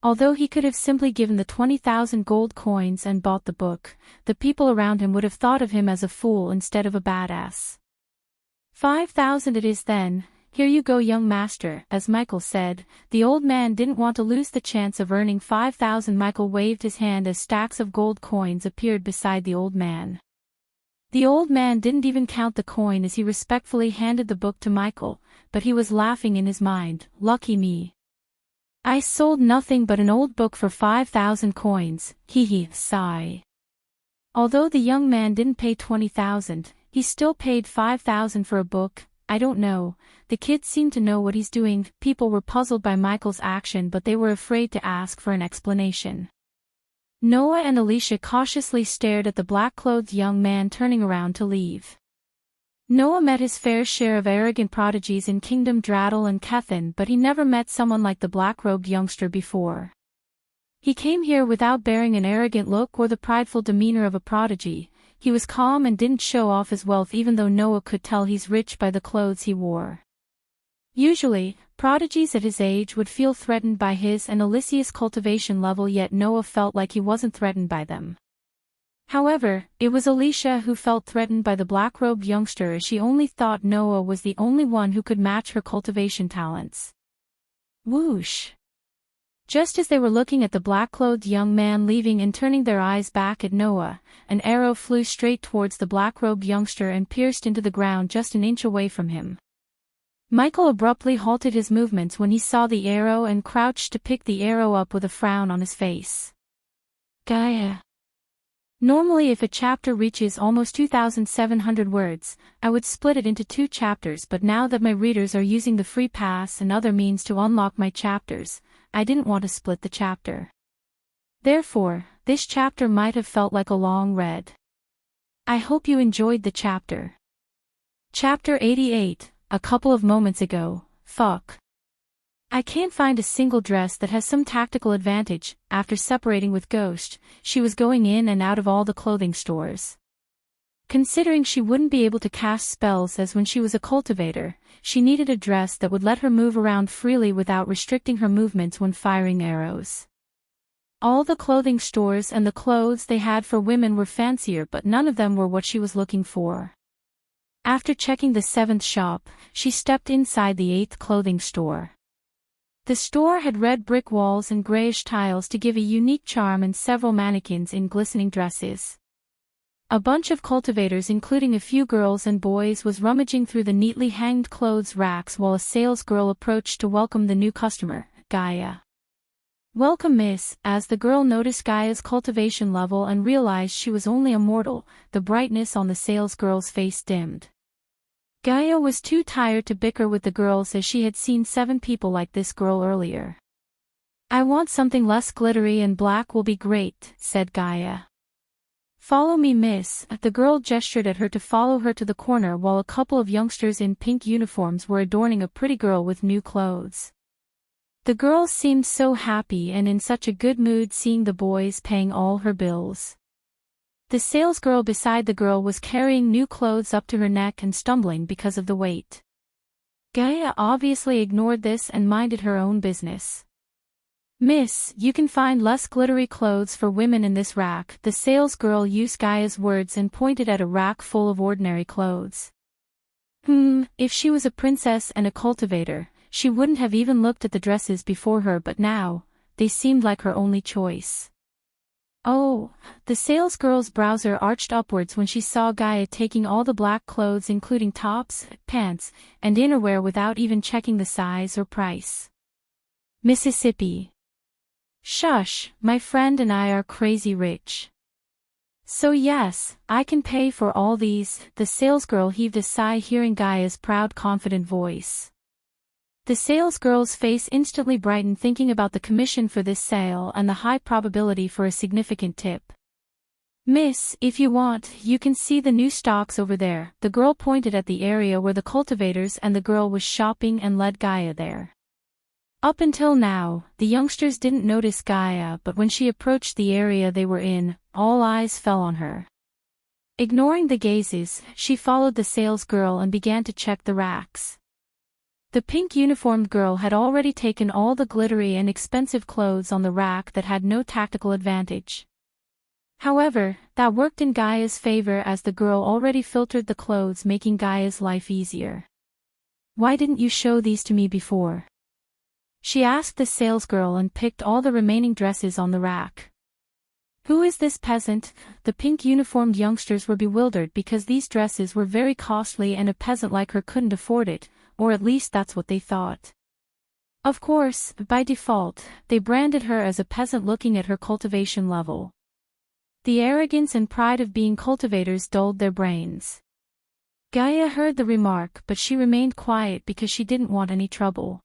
Although he could have simply given the 20,000 gold coins and bought the book, the people around him would have thought of him as a fool instead of a badass. 5,000 it is then, here you go young master. As Michael said, the old man didn't want to lose the chance of earning 5,000. Michael waved his hand as stacks of gold coins appeared beside the old man. The old man didn't even count the coin as he respectfully handed the book to Michael, but he was laughing in his mind, lucky me. I sold nothing but an old book for 5,000 coins, hee sigh. Although the young man didn't pay 20,000, he still paid 5,000 for a book. I don't know, the kid seemed to know what he's doing. People were puzzled by Michael's action but they were afraid to ask for an explanation. Noah and Alicia cautiously stared at the black-clothed young man turning around to leave. Noah met his fair share of arrogant prodigies in Kingdom Draddle and Kethin, but he never met someone like the black-robed youngster before. He came here without bearing an arrogant look or the prideful demeanor of a prodigy. He was calm and didn't show off his wealth, even though Noah could tell he's rich by the clothes he wore. Usually, prodigies at his age would feel threatened by his and Alicia's cultivation level, yet Noah felt like he wasn't threatened by them. However, it was Alicia who felt threatened by the black-robed youngster, as she only thought Noah was the only one who could match her cultivation talents. Whoosh! Just as they were looking at the black-clothed young man leaving and turning their eyes back at Noah, an arrow flew straight towards the black-robed youngster and pierced into the ground just an inch away from him. Michael abruptly halted his movements when he saw the arrow and crouched to pick the arrow up with a frown on his face. Gaia. Normally if a chapter reaches almost 2,700 words, I would split it into 2 chapters, but now that my readers are using the free pass and other means to unlock my chapters, I didn't want to split the chapter. Therefore, this chapter might have felt like a long read. I hope you enjoyed the chapter. Chapter 88. A couple of moments ago, fuck. I can't find a single dress that has some tactical advantage. After separating with Ghost, she was going in and out of all the clothing stores. Considering she wouldn't be able to cast spells as when she was a cultivator, she needed a dress that would let her move around freely without restricting her movements when firing arrows. All the clothing stores and the clothes they had for women were fancier, but none of them were what she was looking for. After checking the 7th shop, she stepped inside the 8th clothing store. The store had red brick walls and grayish tiles to give a unique charm and several mannequins in glistening dresses. A bunch of cultivators, including a few girls and boys, was rummaging through the neatly hanged clothes racks while a sales girl approached to welcome the new customer, Gaia. "Welcome, miss." As the girl noticed Gaia's cultivation level and realized she was only a mortal, the brightness on the sales girl's face dimmed. Gaia was too tired to bicker with the girls as she had seen 7 people like this girl earlier. "I want something less glittery and black will be great," said Gaia. "Follow me, miss." The girl gestured at her to follow her to the corner while a couple of youngsters in pink uniforms were adorning a pretty girl with new clothes. The girl seemed so happy and in such a good mood seeing the boys paying all her bills. The salesgirl beside the girl was carrying new clothes up to her neck and stumbling because of the weight. Gaia obviously ignored this and minded her own business. "Miss, you can find less glittery clothes for women in this rack." The salesgirl used Gaia's words and pointed at a rack full of ordinary clothes. If she was a princess and a cultivator, she wouldn't have even looked at the dresses before her, but now, they seemed like her only choice. "Oh," the salesgirl's brows arched upwards when she saw Gaia taking all the black clothes including tops, pants, and innerwear without even checking the size or price. "Mississippi. Shush, my friend and I are crazy rich. So yes, I can pay for all these." The salesgirl heaved a sigh hearing Gaia's proud, confident voice. The salesgirl's face instantly brightened thinking about the commission for this sale and the high probability for a significant tip. "Miss, if you want, you can see the new stocks over there." The girl pointed at the area where the cultivators and the girl was shopping and led Gaia there. Up until now, the youngsters didn't notice Gaia, but when she approached the area they were in, all eyes fell on her. Ignoring the gazes, she followed the salesgirl and began to check the racks. The pink-uniformed girl had already taken all the glittery and expensive clothes on the rack that had no tactical advantage. However, that worked in Gaia's favor as the girl already filtered the clothes, making Gaia's life easier. "Why didn't you show these to me before?" she asked the salesgirl and picked all the remaining dresses on the rack. "Who is this peasant?" The pink-uniformed youngsters were bewildered because these dresses were very costly and a peasant like her couldn't afford it, or at least that's what they thought. Of course, by default, they branded her as a peasant looking at her cultivation level. The arrogance and pride of being cultivators dulled their brains. Gaia heard the remark, but she remained quiet because she didn't want any trouble.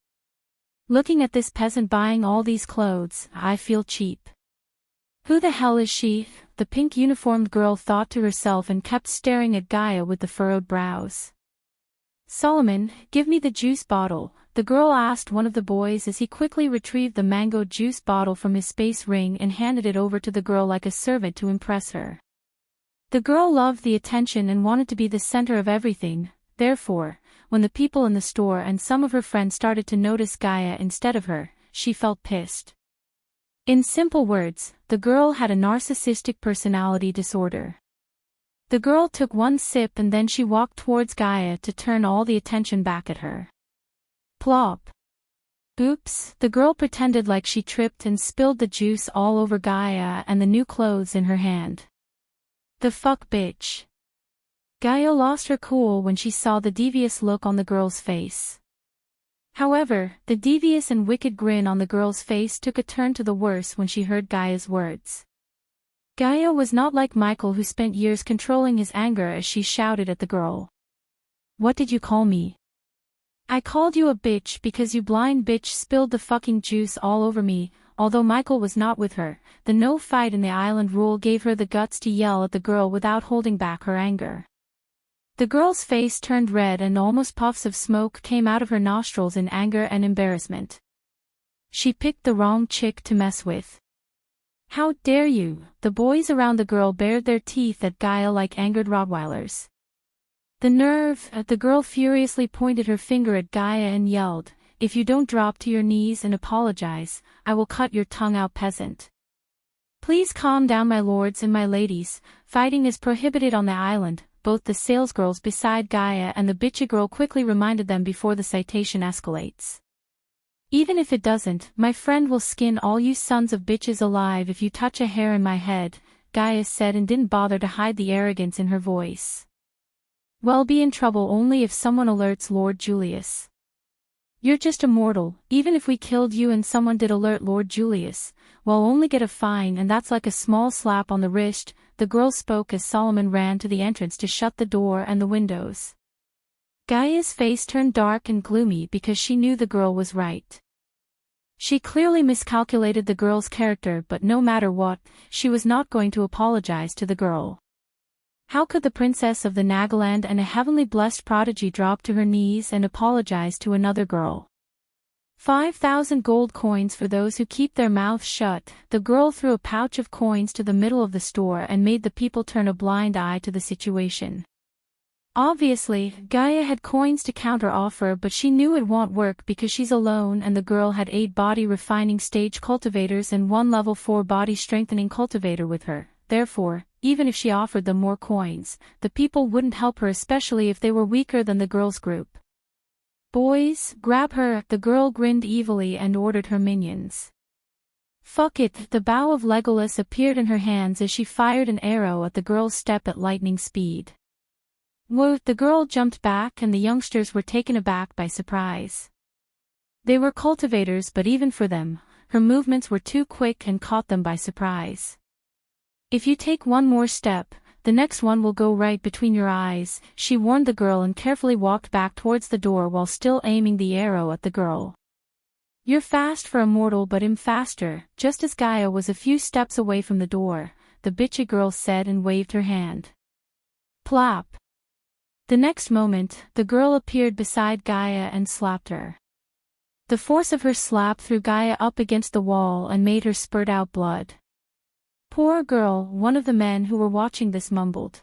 "Looking at this peasant buying all these clothes, I feel cheap. Who the hell is she?" the pink-uniformed girl thought to herself and kept staring at Gaia with the furrowed brows. "Solomon, give me the juice bottle," the girl asked one of the boys as he quickly retrieved the mango juice bottle from his space ring and handed it over to the girl like a servant to impress her. The girl loved the attention and wanted to be the center of everything, therefore, when the people in the store and some of her friends started to notice Gaia instead of her, she felt pissed. In simple words, the girl had a narcissistic personality disorder. The girl took one sip and then she walked towards Gaia to turn all the attention back at her. Plop. Oops, the girl pretended like she tripped and spilled the juice all over Gaia and the new clothes in her hand. "The fuck, bitch." Gaia lost her cool when she saw the devious look on the girl's face. However, the devious and wicked grin on the girl's face took a turn to the worse when she heard Gaia's words. Gaia was not like Michael, who spent years controlling his anger, as she shouted at the girl. "What did you call me?" "I called you a bitch because you blind bitch spilled the fucking juice all over me." Although Michael was not with her, the no fight in the island rule gave her the guts to yell at the girl without holding back her anger. The girl's face turned red and almost puffs of smoke came out of her nostrils in anger and embarrassment. She picked the wrong chick to mess with. How dare you? The boys around the girl bared their teeth at Gaia like angered Rottweilers. The nerve! The girl furiously pointed her finger at Gaia and yelled, "If you don't drop to your knees and apologize, I will cut your tongue out, peasant." Please calm down, my lords and my ladies. Fighting is prohibited on the island. Both the salesgirls beside Gaia and the bitchy girl quickly reminded them before the citation escalates. Even if it doesn't, my friend will skin all you sons of bitches alive if you touch a hair in my head, Gaia said and didn't bother to hide the arrogance in her voice. We'll be in trouble only if someone alerts Lord Julius. You're just a mortal. Even if we killed you and someone did alert Lord Julius, we'll only get a fine, and that's like a small slap on the wrist. The girl spoke as Solomon ran to the entrance to shut the door and the windows. Gaia's face turned dark and gloomy because she knew the girl was right. She clearly miscalculated the girl's character, but no matter what, she was not going to apologize to the girl. How could the princess of the Nagaland and a heavenly blessed prodigy drop to her knees and apologize to another girl? 5,000 gold coins for those who keep their mouths shut. The girl threw a pouch of coins to the middle of the store and made the people turn a blind eye to the situation. Obviously, Gaia had coins to counter-offer, but she knew it won't work because she's alone and the girl had 8 body refining stage cultivators and 1 level 4 body strengthening cultivator with her. Therefore, even if she offered them more coins, the people wouldn't help her, especially if they were weaker than the girl's group. Boys, grab her, the girl grinned evilly and ordered her minions. Fuck it, the bow of Legolas appeared in her hands as she fired an arrow at the girl's step at lightning speed. Whoa, the girl jumped back and the youngsters were taken aback by surprise. They were cultivators, but even for them, her movements were too quick and caught them by surprise. If you take one more step, the next one will go right between your eyes, she warned the girl and carefully walked back towards the door while still aiming the arrow at the girl. You're fast for a mortal, but I'm faster. Just as Gaia was a few steps away from the door, the bitchy girl said and waved her hand. Plop. The next moment, the girl appeared beside Gaia and slapped her. The force of her slap threw Gaia up against the wall and made her spurt out blood. Poor girl, one of the men who were watching this mumbled.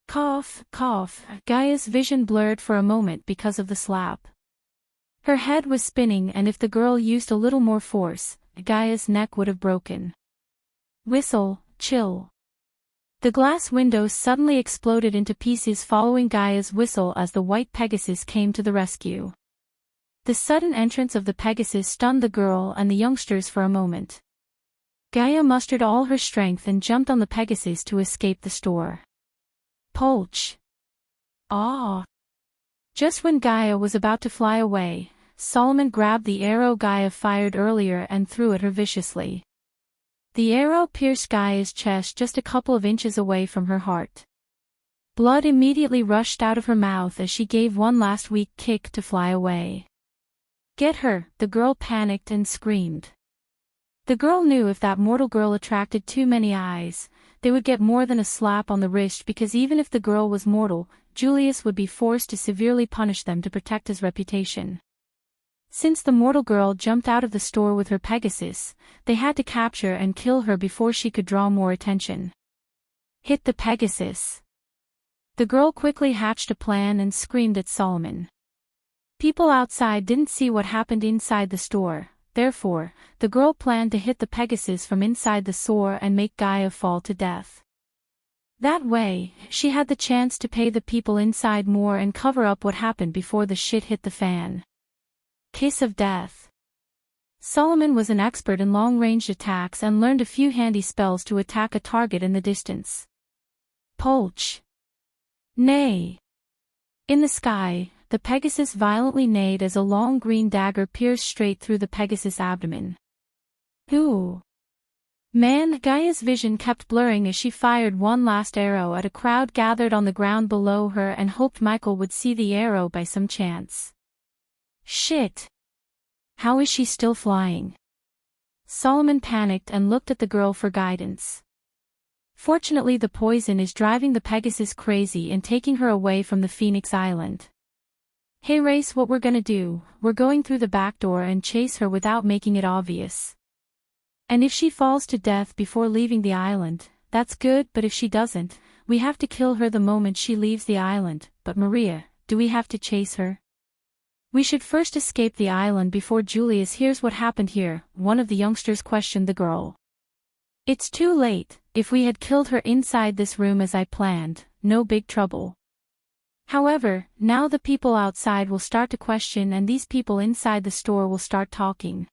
Cough, cough. Gaia's vision blurred for a moment because of the slap. Her head was spinning, and if the girl used a little more force, Gaia's neck would have broken. Whistle, chill. The glass windows suddenly exploded into pieces following Gaia's whistle as the white Pegasus came to the rescue. The sudden entrance of the Pegasus stunned the girl and the youngsters for a moment. Gaia mustered all her strength and jumped on the Pegasus to escape the store. Polch. Ah! Just when Gaia was about to fly away, Solomon grabbed the arrow Gaia fired earlier and threw at her viciously. The arrow pierced Gaia's chest just a couple of inches away from her heart. Blood immediately rushed out of her mouth as she gave one last weak kick to fly away. Get her, the girl panicked and screamed. The girl knew if that mortal girl attracted too many eyes, they would get more than a slap on the wrist, because even if the girl was mortal, Julius would be forced to severely punish them to protect his reputation. Since the mortal girl jumped out of the store with her Pegasus, they had to capture and kill her before she could draw more attention. Hit the Pegasus. The girl quickly hatched a plan and screamed at Solomon. People outside didn't see what happened inside the store. Therefore, the girl planned to hit the Pegasus from inside the soar and make Gaia fall to death. That way, she had the chance to pay the people inside more and cover up what happened before the shit hit the fan. Kiss of death. Solomon was an expert in long-range attacks and learned a few handy spells to attack a target in the distance. Polch. Nay. In the sky, the Pegasus violently neighed as a long green dagger pierced straight through the Pegasus' abdomen. Ooh. Man, Gaia's vision kept blurring as she fired one last arrow at a crowd gathered on the ground below her and hoped Michael would see the arrow by some chance. Shit. How is she still flying? Solomon panicked and looked at the girl for guidance. Fortunately, the poison is driving the Pegasus crazy and taking her away from the Phoenix Island. Hey Race, what we're gonna do, we're going through the back door and chase her without making it obvious. And if she falls to death before leaving the island, that's good, but if she doesn't, we have to kill her the moment she leaves the island. But Maria, do we have to chase her? We should first escape the island before Julius hears what happened here, one of the youngsters questioned the girl. It's too late. If we had killed her inside this room as I planned, no big trouble. However, now the people outside will start to question and these people inside the store will start talking.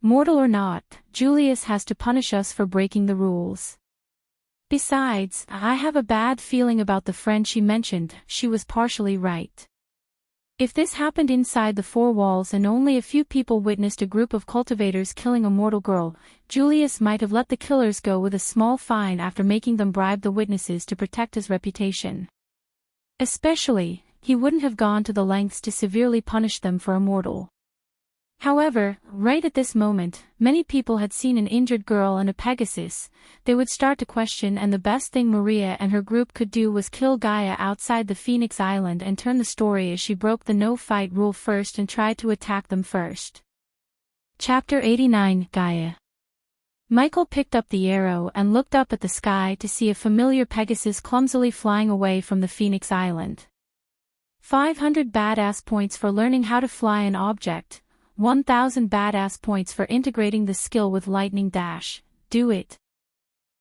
Mortal or not, Julius has to punish us for breaking the rules. Besides, I have a bad feeling about the friend she mentioned. She was partially right. If this happened inside the four walls and only a few people witnessed a group of cultivators killing a mortal girl, Julius might have let the killers go with a small fine after making them bribe the witnesses to protect his reputation. Especially, he wouldn't have gone to the lengths to severely punish them for a mortal. However, right at this moment, many people had seen an injured girl and a Pegasus. They would start to question, and the best thing Maria and her group could do was kill Gaia outside the Phoenix Island and turn the story as she broke the no-fight rule first and tried to attack them first. Chapter 89, Gaia. Michael picked up the arrow and looked up at the sky to see a familiar Pegasus clumsily flying away from the Phoenix Island. 500 badass points for learning how to fly an object. 1,000 badass points for integrating the skill with lightning dash. Do it.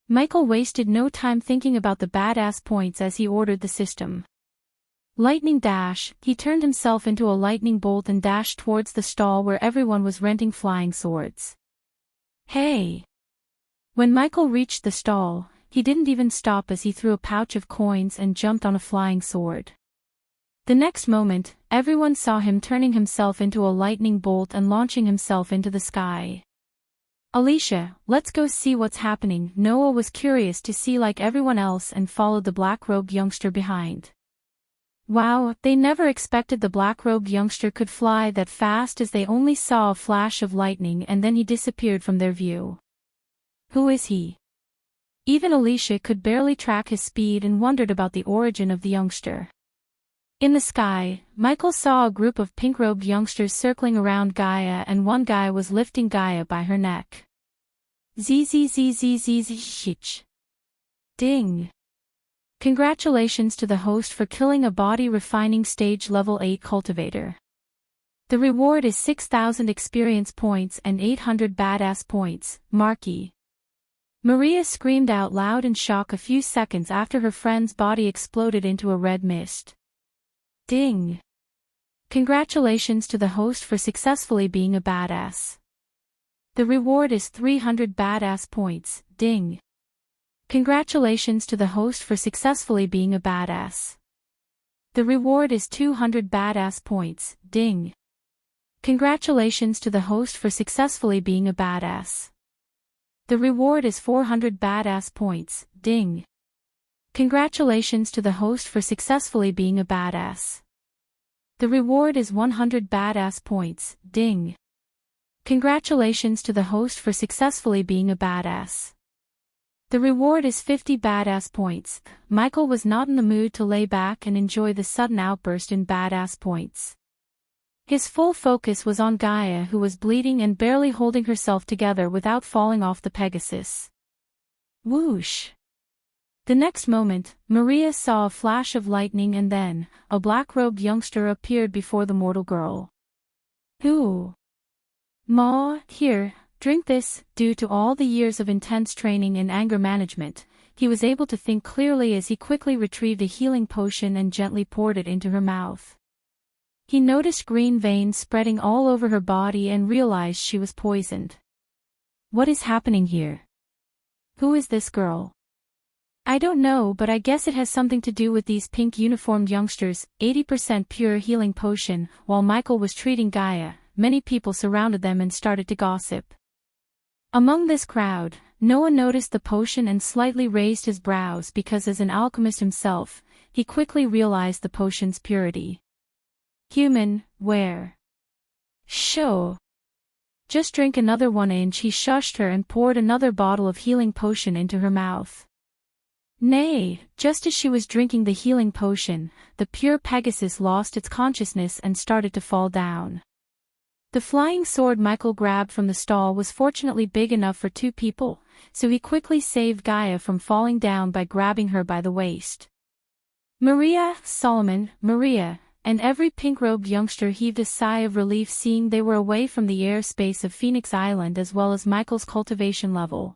Michael wasted no time thinking about the badass points as he ordered the system. Lightning dash, he turned himself into a lightning bolt and dashed towards the stall where everyone was renting flying swords. Hey! When Michael reached the stall, he didn't even stop as he threw a pouch of coins and jumped on a flying sword. The next moment, everyone saw him turning himself into a lightning bolt and launching himself into the sky. Alicia, let's go see what's happening. Noah was curious to see like everyone else and followed the black-robed youngster behind. Wow, they never expected the black-robed youngster could fly that fast as they only saw a flash of lightning and then he disappeared from their view. Who is he? Even Alicia could barely track his speed and wondered about the origin of the youngster. In the sky, Michael saw a group of pink-robed youngsters circling around Gaia and one guy was lifting Gaia by her neck. Zzzzzzzzzzh. Ding. Congratulations to the host for killing a body refining stage level 8 cultivator. The reward is 6,000 experience points and 800 badass points, Marky. Maria screamed out loud in shock a few seconds after her friend's body exploded into a red mist. Ding. Congratulations to the host for successfully being a badass. The reward is 300 badass points, ding. Congratulations to the host for successfully being a badass. The reward is 200 badass points, ding. Congratulations to the host for successfully being a badass. The reward is 400 badass points, ding. Congratulations to the host for successfully being a badass. The reward is 100 badass points, ding. Congratulations to the host for successfully being a badass. The reward is 50 badass points. Michael was not in the mood to lay back and enjoy the sudden outburst in badass points. His full focus was on Gaia, who was bleeding and barely holding herself together without falling off the Pegasus. Whoosh! The next moment, Maria saw a flash of lightning and then, a black-robed youngster appeared before the mortal girl. Who? Ma, here, drink this. Due to all the years of intense training in anger management, he was able to think clearly as he quickly retrieved a healing potion and gently poured it into her mouth. He noticed green veins spreading all over her body and realized she was poisoned. What is happening here? Who is this girl? I don't know, but I guess it has something to do with these pink uniformed youngsters. 80% pure healing potion. While Michael was treating Gaia, many people surrounded them and started to gossip. Among this crowd, Noah noticed the potion and slightly raised his brows because as an alchemist himself, he quickly realized the potion's purity. Human, where? Sure. Just drink another one. He shushed her and poured another bottle of healing potion into her mouth. Nay, just as she was drinking the healing potion, the pure Pegasus lost its consciousness and started to fall down. The flying sword Michael grabbed from the stall was fortunately big enough for 2 people, so he quickly saved Gaia from falling down by grabbing her by the waist. Maria, Solomon, Maria, and every pink-robed youngster heaved a sigh of relief seeing they were away from the airspace of Phoenix Island as well as Michael's cultivation level.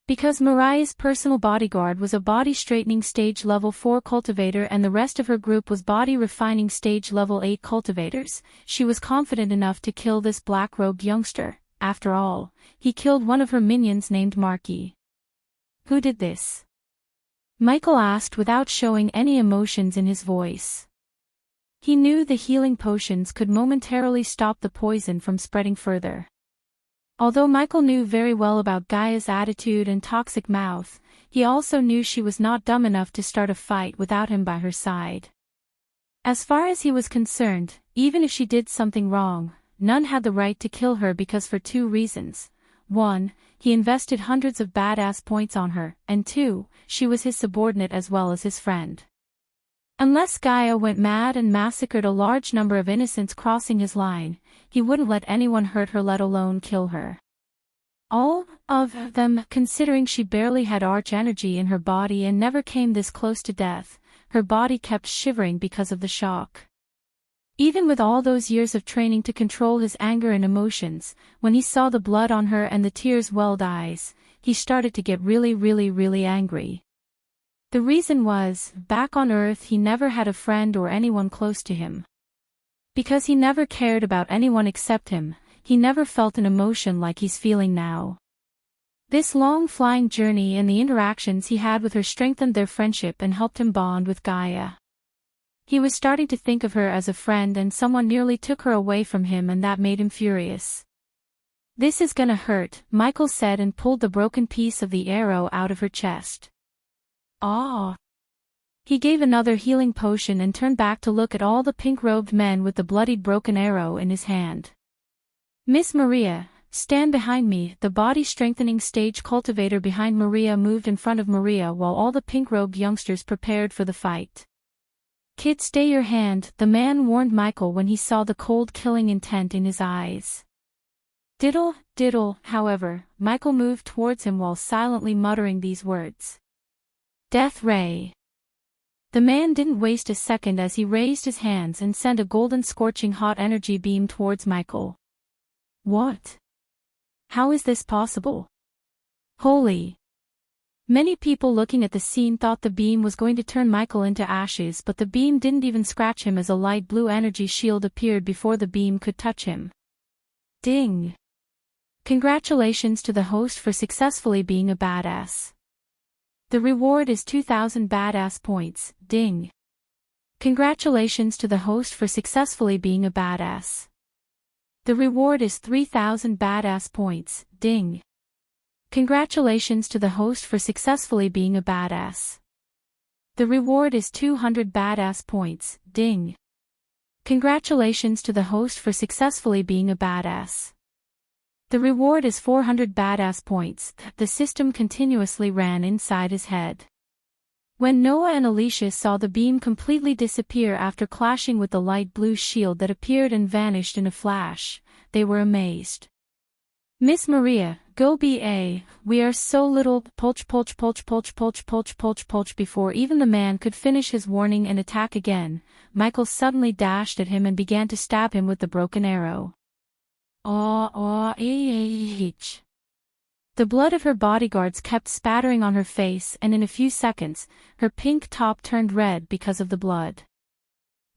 Because Mariah's personal bodyguard was a body-straightening stage level 4 cultivator and the rest of her group was body-refining stage level 8 cultivators, she was confident enough to kill this black-robed youngster. After all, he killed one of her minions named Marky. Who did this? Michael asked without showing any emotions in his voice. He knew the healing potions could momentarily stop the poison from spreading further. Although Michael knew very well about Gaia's attitude and toxic mouth, he also knew she was not dumb enough to start a fight without him by her side. As far as he was concerned, even if she did something wrong, none had the right to kill her because for 2 reasons. 1, he invested hundreds of badass points on her, and 2, she was his subordinate as well as his friend. Unless Gaia went mad and massacred a large number of innocents crossing his line, he wouldn't let anyone hurt her let alone kill her. All of them, considering she barely had arch energy in her body and never came this close to death, her body kept shivering because of the shock. Even with all those years of training to control his anger and emotions, when he saw the blood on her and the tears-welled eyes, he started to get really angry. The reason was, back on Earth he never had a friend or anyone close to him. Because he never cared about anyone except him, he never felt an emotion like he's feeling now. This long flying journey and the interactions he had with her strengthened their friendship and helped him bond with Gaia. He was starting to think of her as a friend and someone nearly took her away from him and that made him furious. "This is gonna hurt," Michael said and pulled the broken piece of the arrow out of her chest. "Ah." He gave another healing potion and turned back to look at all the pink-robed men with the bloodied broken arrow in his hand. "Miss Maria, stand behind me." The body-strengthening stage cultivator behind Maria moved in front of Maria while all the pink-robed youngsters prepared for the fight. "Kid, stay your hand," the man warned Michael when he saw the cold killing intent in his eyes. Diddle, diddle, however, Michael moved towards him while silently muttering these words. "Death ray." The man didn't waste a second as he raised his hands and sent a golden scorching hot energy beam towards Michael. What? How is this possible? Holy! Many people looking at the scene thought the beam was going to turn Michael into ashes, but the beam didn't even scratch him as a light blue energy shield appeared before the beam could touch him. Ding! Congratulations to the host for successfully being a badass. The reward is 2,000 badass points, ding. Congratulations to the host for successfully being a badass. The reward is 3,000 badass points, ding. Congratulations to the host for successfully being a badass. The reward is 200 badass points, ding. Congratulations to the host for successfully being a badass. The reward is 400 badass points. The system continuously ran inside his head. When Noah and Alicia saw the beam completely disappear after clashing with the light blue shield that appeared and vanished in a flash, they were amazed. "Miss Maria, go BA, we are so little." Polch. Before even the man could finish his warning and attack again, Michael suddenly dashed at him and began to stab him with the broken arrow. The blood of her bodyguards kept spattering on her face and in a few seconds, her pink top turned red because of the blood.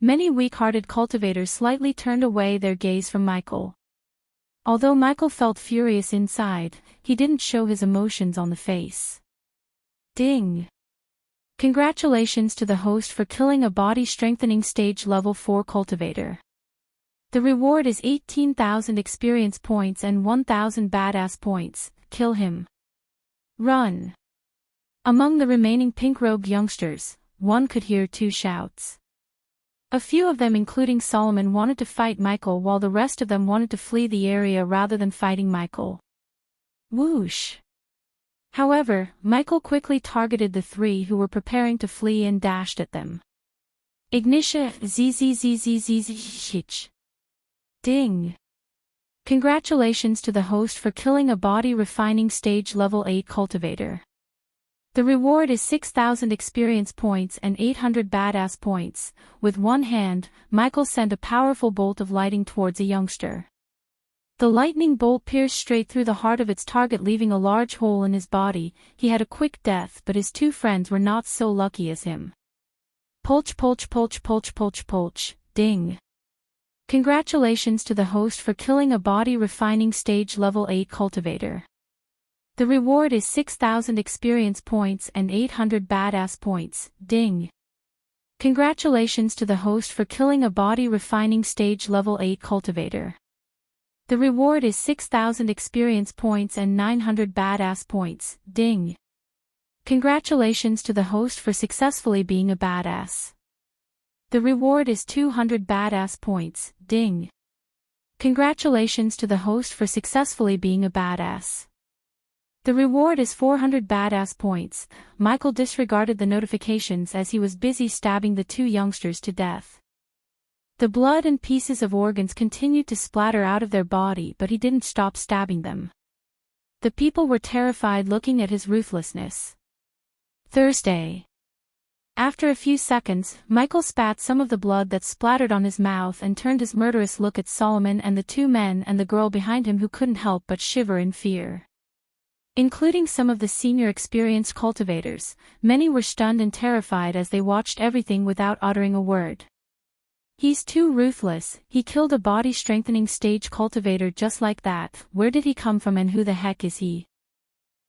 Many weak-hearted cultivators slightly turned away their gaze from Michael. Although Michael felt furious inside, he didn't show his emotions on the face. Ding! Congratulations to the host for killing a body-strengthening stage level 4 cultivator. The reward is 18,000 experience points and 1,000 badass points. Kill him. Run. Among the remaining pink-robed youngsters, one could hear 2 shouts. A few of them including Solomon wanted to fight Michael while the rest of them wanted to flee the area rather than fighting Michael. Whoosh. However, Michael quickly targeted the 3 who were preparing to flee and dashed at them. Ignitia zzzzzzzzzzh. Ding! Congratulations to the host for killing a body refining stage level 8 cultivator. The reward is 6,000 experience points and 800 badass points. With one hand, Michael sent a powerful bolt of lighting towards a youngster. The lightning bolt pierced straight through the heart of its target, leaving a large hole in his body. He had a quick death, but his two friends were not so lucky as him. Polch polch polch polch polch polch, ding. Congratulations to the host for killing a body refining stage level 8 cultivator. The reward is 6,000 experience points and 800 badass points, ding. Congratulations to the host for killing a body refining stage level 8 cultivator. The reward is 6,000 experience points and 900 badass points, ding. Congratulations to the host for successfully being a badass. The reward is 200 badass points, ding. Congratulations to the host for successfully being a badass. The reward is 400 badass points. Michael disregarded the notifications as he was busy stabbing the two youngsters to death. The blood and pieces of organs continued to splatter out of their body, but he didn't stop stabbing them. The people were terrified looking at his ruthlessness. Thursday. After a few seconds, Michael spat some of the blood that splattered on his mouth and turned his murderous look at Solomon and the two men and the girl behind him, who couldn't help but shiver in fear. Including some of the senior experienced cultivators, many were stunned and terrified as they watched everything without uttering a word. He's too ruthless. He killed a body-strengthening stage cultivator just like that. Where did he come from and who the heck is he?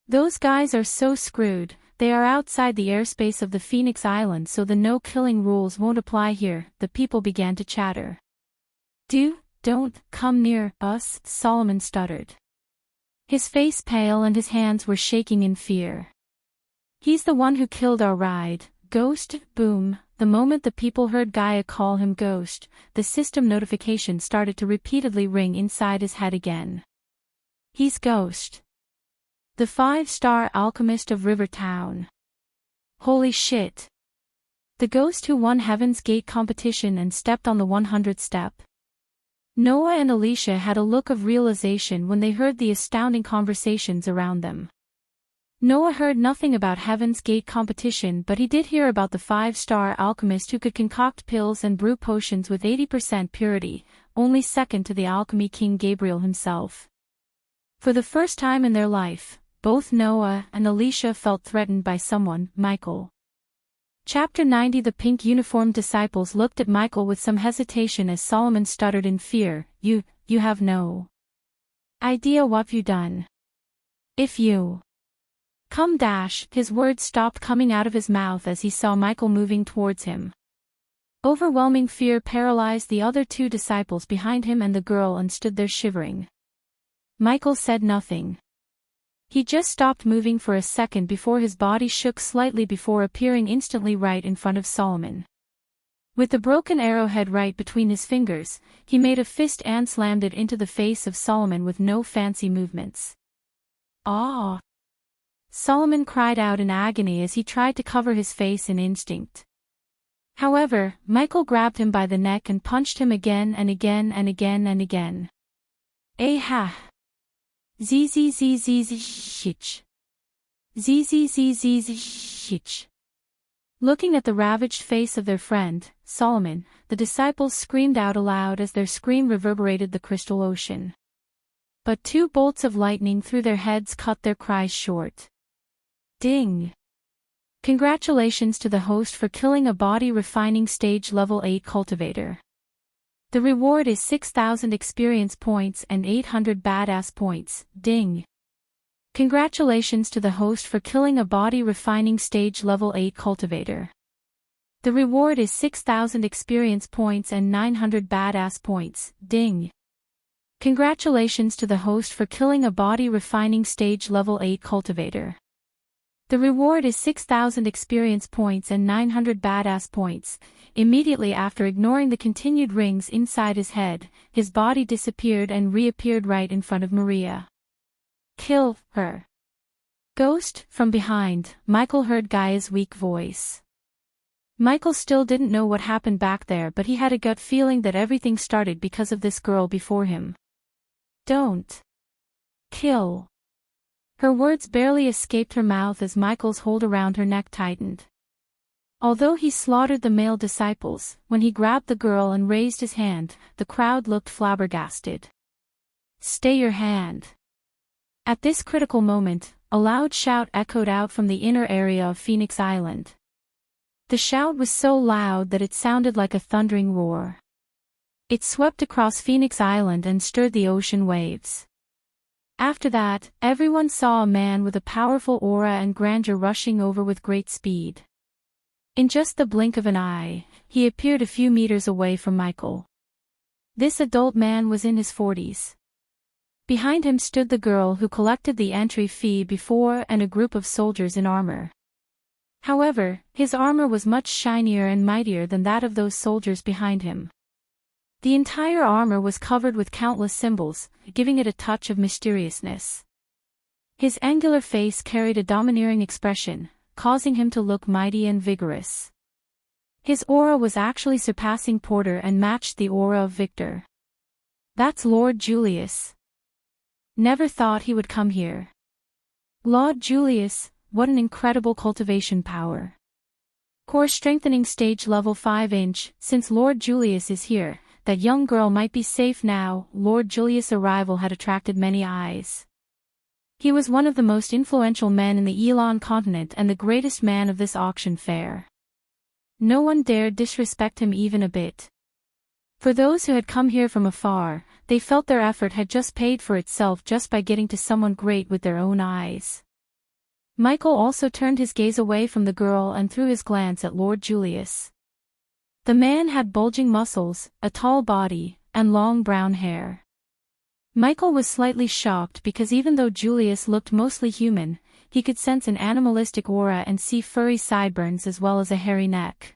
Those guys are so screwed. They are outside the airspace of the Phoenix Island, so the no-killing rules won't apply here, the people began to chatter. Don't come near us, Solomon stuttered. His face pale and his hands were shaking in fear. He's the one who killed our ride, Ghost, boom. The moment the people heard Gaia call him Ghost, the system notification started to repeatedly ring inside his head again. He's Ghost. The 5-star alchemist of Rivertown. Holy shit. The ghost who won Heaven's Gate competition and stepped on the 100th step. Noah and Alicia had a look of realization when they heard the astounding conversations around them. Noah heard nothing about Heaven's Gate competition, but he did hear about the 5-star alchemist who could concoct pills and brew potions with 80% purity, only second to the alchemy king Gabriel himself. For the first time in their life, both Noah and Alicia felt threatened by someone, Michael. Chapter 90. The pink-uniformed disciples looked at Michael with some hesitation as Solomon stuttered in fear. You have no idea what you done. If you come dash, his words stopped coming out of his mouth as he saw Michael moving towards him. Overwhelming fear paralyzed the other two disciples behind him and the girl, and stood there shivering. Michael said nothing. He just stopped moving for a second before his body shook slightly before appearing instantly right in front of Solomon. With the broken arrowhead right between his fingers, he made a fist and slammed it into the face of Solomon with no fancy movements. "Ah!" Solomon cried out in agony as he tried to cover his face in instinct. However, Michael grabbed him by the neck and punched him again and again and again and again. "Ah! Zzzzzzzzh. Zzzzzzzzh. Looking at the ravaged face of their friend, Solomon, the disciples screamed out aloud as their scream reverberated the crystal ocean. But two bolts of lightning through their heads cut their cries short. Ding! Congratulations to the host for killing a body refining stage level 8 cultivator. The reward is 6,000 experience points and 800 badass points, ding. Congratulations to the host for killing a body refining stage level 8 cultivator. The reward is 6,000 experience points and 900 badass points, ding. Congratulations to the host for killing a body refining stage level 8 cultivator. The reward is 6,000 experience points and 900 badass points. Immediately after ignoring the continued rings inside his head, his body disappeared and reappeared right in front of Maria. Kill her. Ghost, from behind, Michael heard Gaia's weak voice. Michael still didn't know what happened back there, but he had a gut feeling that everything started because of this girl before him. Don't kill. Her words barely escaped her mouth as Michael's hold around her neck tightened. Although he slaughtered the male disciples, when he grabbed the girl and raised his hand, the crowd looked flabbergasted. Stay your hand. At this critical moment, a loud shout echoed out from the inner area of Phoenix Island. The shout was so loud that it sounded like a thundering roar. It swept across Phoenix Island and stirred the ocean waves. After that, everyone saw a man with a powerful aura and grandeur rushing over with great speed. In just the blink of an eye, he appeared a few meters away from Michael. This adult man was in his 40s. Behind him stood the girl who collected the entry fee before and a group of soldiers in armor. However, his armor was much shinier and mightier than that of those soldiers behind him. The entire armor was covered with countless symbols, giving it a touch of mysteriousness. His angular face carried a domineering expression, causing him to look mighty and vigorous. His aura was actually surpassing Porter and matched the aura of Victor. That's Lord Julius. Never thought he would come here. Lord Julius, what an incredible cultivation power. Core strengthening stage level 5-inch, since Lord Julius is here, that young girl might be safe now. Lord Julius' arrival had attracted many eyes. He was one of the most influential men in the Elon continent and the greatest man of this auction fair. No one dared disrespect him even a bit. For those who had come here from afar, they felt their effort had just paid for itself just by getting to someone great with their own eyes. Michael also turned his gaze away from the girl and threw his glance at Lord Julius. The man had bulging muscles, a tall body, and long brown hair. Michael was slightly shocked because even though Julius looked mostly human, he could sense an animalistic aura and see furry sideburns as well as a hairy neck.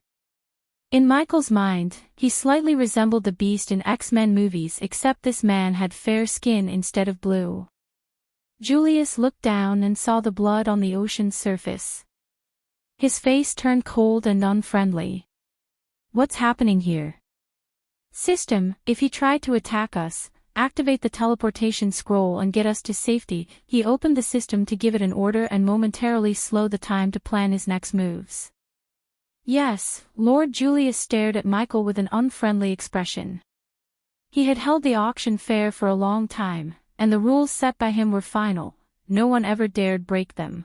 In Michael's mind, he slightly resembled the Beast in X-Men movies, except this man had fair skin instead of blue. Julius looked down and saw the blood on the ocean's surface. His face turned cold and unfriendly. What's happening here? System, if he tried to attack us, activate the teleportation scroll and get us to safety. He opened the system to give it an order and momentarily slow the time to plan his next moves. Yes, Lord Julius stared at Michael with an unfriendly expression. He had held the auction fair for a long time, and the rules set by him were final. No one ever dared break them.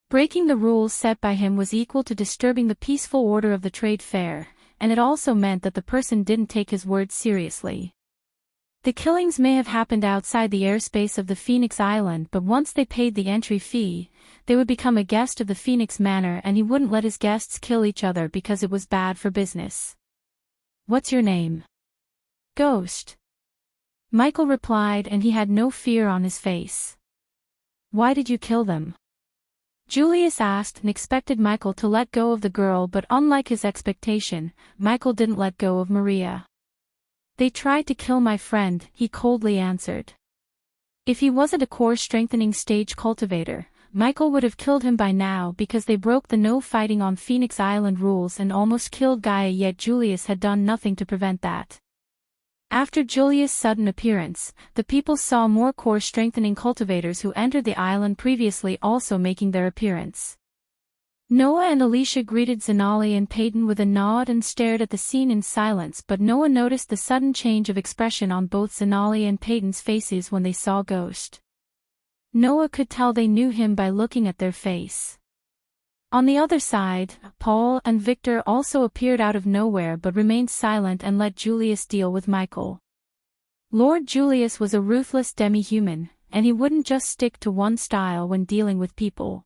Breaking the rules set by him was equal to disturbing the peaceful order of the trade fair, and it also meant that the person didn't take his words seriously. The killings may have happened outside the airspace of the Phoenix Island, but once they paid the entry fee, they would become a guest of the Phoenix Manor, and he wouldn't let his guests kill each other because it was bad for business. What's your name? Ghost. Michael replied, and he had no fear on his face. Why did you kill them? Julius asked and expected Michael to let go of the girl, but unlike his expectation, Michael didn't let go of Maria. They tried to kill my friend, he coldly answered. If he wasn't a core strengthening stage cultivator, Michael would have killed him by now because they broke the no fighting on Phoenix Island rules and almost killed Gaia, yet Julius had done nothing to prevent that. After Julius' sudden appearance, the people saw more core strengthening cultivators who entered the island previously also making their appearance. Noah and Alicia greeted Zanali and Peyton with a nod and stared at the scene in silence, but Noah noticed the sudden change of expression on both Zanali and Peyton's faces when they saw Ghost. Noah could tell they knew him by looking at their face. On the other side, Paul and Victor also appeared out of nowhere but remained silent and let Julius deal with Michael. Lord Julius was a ruthless demi-human, and he wouldn't just stick to one style when dealing with people.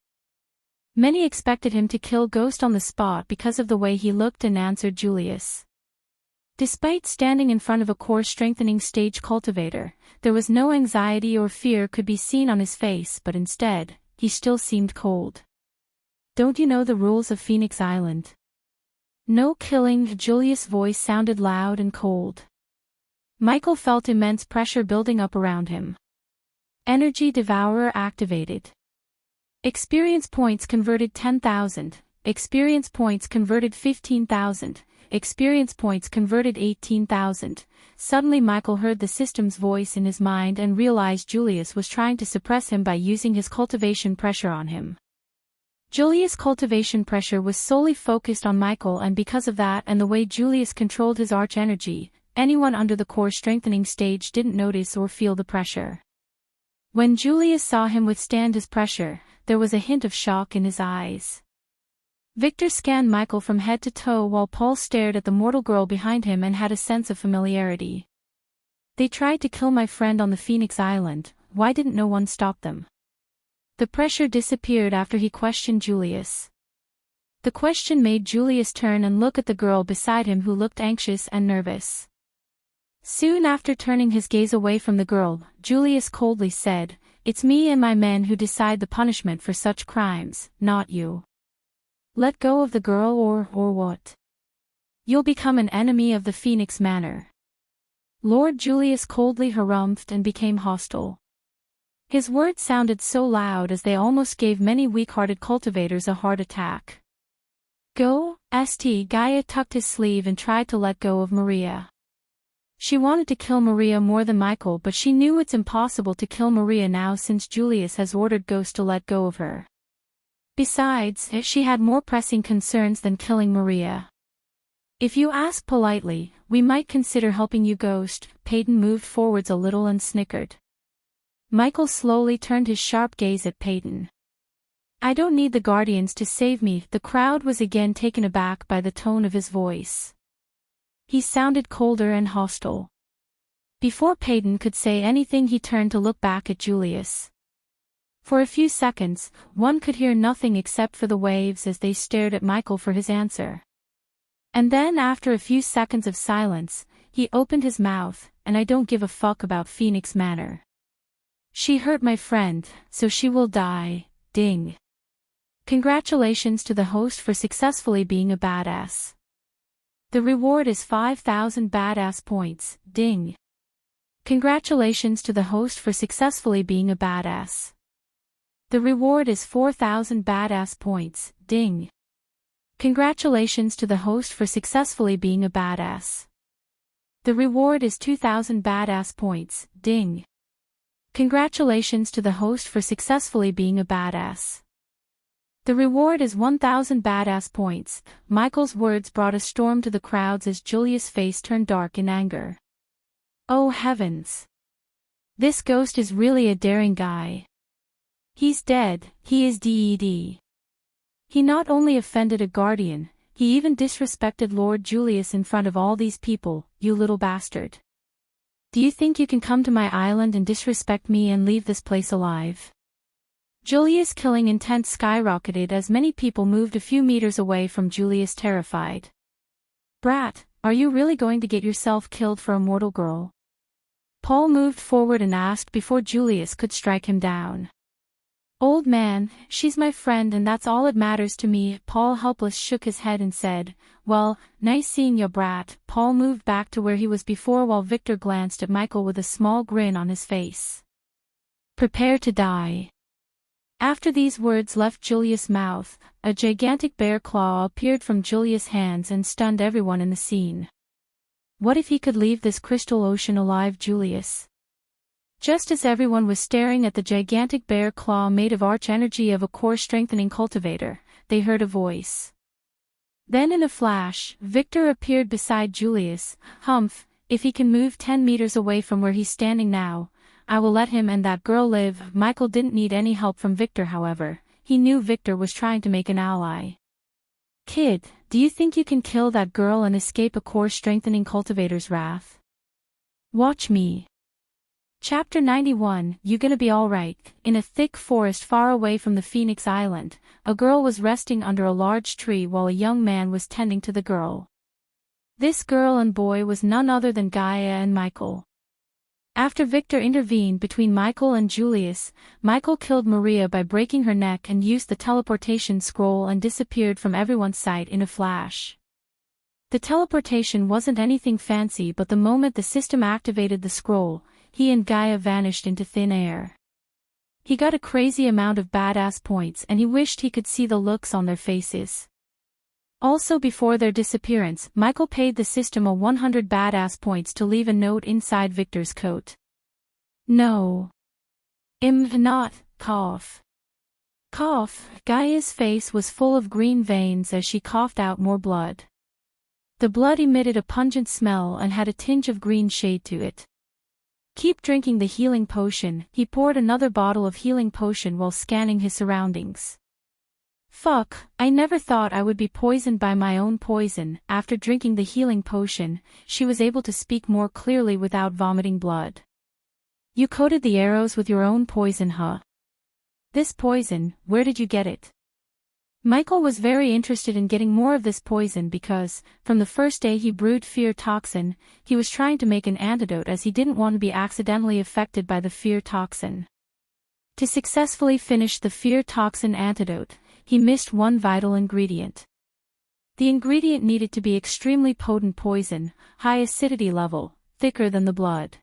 Many expected him to kill Ghost on the spot because of the way he looked and answered Julius. Despite standing in front of a core strengthening stage cultivator, there was no anxiety or fear could be seen on his face, but instead, he still seemed cold. Don't you know the rules of Phoenix Island? No killing. Julius' voice sounded loud and cold. Michael felt immense pressure building up around him. Energy Devourer activated. Experience points converted 10,000, experience points converted 15,000, experience points converted 18,000. Suddenly Michael heard the system's voice in his mind and realized Julius was trying to suppress him by using his cultivation pressure on him. Julius' cultivation pressure was solely focused on Michael, and because of that and the way Julius controlled his arch energy, anyone under the core strengthening stage didn't notice or feel the pressure. When Julius saw him withstand his pressure, there was a hint of shock in his eyes. Victor scanned Michael from head to toe while Paul stared at the mortal girl behind him and had a sense of familiarity. They tried to kill my friend on the Phoenix Island, why didn't no one stop them? The pressure disappeared after he questioned Julius. The question made Julius turn and look at the girl beside him, who looked anxious and nervous. Soon after turning his gaze away from the girl, Julius coldly said, "It's me and my men who decide the punishment for such crimes, not you. Let go of the girl or what? You'll become an enemy of the Phoenix Manor." Lord Julius coldly harumphed and became hostile. His words sounded so loud as they almost gave many weak-hearted cultivators a heart attack. Go, St. Gaia tucked his sleeve and tried to let go of Maria. She wanted to kill Maria more than Michael, but she knew it's impossible to kill Maria now since Julius has ordered Ghost to let go of her. Besides, she had more pressing concerns than killing Maria. "If you ask politely, we might consider helping you, Ghost." Peyton moved forwards a little and snickered. Michael slowly turned his sharp gaze at Peyton. "I don't need the Guardians to save me." The crowd was again taken aback by the tone of his voice. He sounded colder and hostile. Before Peyton could say anything, he turned to look back at Julius. For a few seconds, one could hear nothing except for the waves as they stared at Michael for his answer. And then, after a few seconds of silence, he opened his mouth, "And I don't give a fuck about Phoenix Manor. She hurt my friend, so she will die, ding. Congratulations to the host for successfully being a badass. The reward is 5,000 badass points, ding. Congratulations to the host for successfully being a badass. The reward is 4,000 badass points, ding. Congratulations to the host for successfully being a badass. The reward is 2,000 badass points, ding. Congratulations to the host for successfully being a badass. The reward is 1,000 badass points. Michael's words brought a storm to the crowds as Julius' face turned dark in anger. Oh heavens! This Ghost is really a daring guy. He's dead, he is dead. He not only offended a guardian, he even disrespected Lord Julius in front of all these people, you little bastard. Do you think you can come to my island and disrespect me and leave this place alive? Julius' killing intent skyrocketed as many people moved a few meters away from Julius, terrified. Brat, are you really going to get yourself killed for a mortal girl? Paul moved forward and asked before Julius could strike him down. Old man, she's my friend and that's all that matters to me. Paul helpless shook his head and said, well, nice seeing ya, brat. Paul moved back to where he was before while Victor glanced at Michael with a small grin on his face. Prepare to die. After these words left Julius' mouth, a gigantic bear claw appeared from Julius' hands and stunned everyone in the scene. What if he could leave this crystal ocean alive, Julius? Just as everyone was staring at the gigantic bear claw made of arch energy of a core strengthening cultivator, they heard a voice. Then in a flash, Victor appeared beside Julius. Humph, if he can move 10 meters away from where he's standing now, I will let him and that girl live. Michael didn't need any help from Victor, however. He knew Victor was trying to make an ally. Kid, do you think you can kill that girl and escape a core strengthening cultivator's wrath? Watch me. Chapter 91, You Gonna Be Alright. In a thick forest far away from the Phoenix Island, a girl was resting under a large tree while a young man was tending to the girl. This girl and boy was none other than Gaia and Michael. After Victor intervened between Michael and Julius, Michael killed Maria by breaking her neck and used the teleportation scroll and disappeared from everyone's sight in a flash. The teleportation wasn't anything fancy, but the moment the system activated the scroll, he and Gaia vanished into thin air. He got a crazy amount of badass points and he wished he could see the looks on their faces. Also before their disappearance, Michael paid the system a 100 badass points to leave a note inside Victor's coat. No. Not, cough. Cough. Gaia's face was full of green veins as she coughed out more blood. The blood emitted a pungent smell and had a tinge of green shade to it. Keep drinking the healing potion. He poured another bottle of healing potion while scanning his surroundings. Fuck, I never thought I would be poisoned by my own poison. After drinking the healing potion, she was able to speak more clearly without vomiting blood. You coated the arrows with your own poison, huh? This poison, where did you get it? Michael was very interested in getting more of this poison because, from the first day he brewed fear toxin, he was trying to make an antidote as he didn't want to be accidentally affected by the fear toxin. To successfully finish the fear toxin antidote, he missed one vital ingredient. The ingredient needed to be extremely potent poison, high acidity level, thicker than the blood.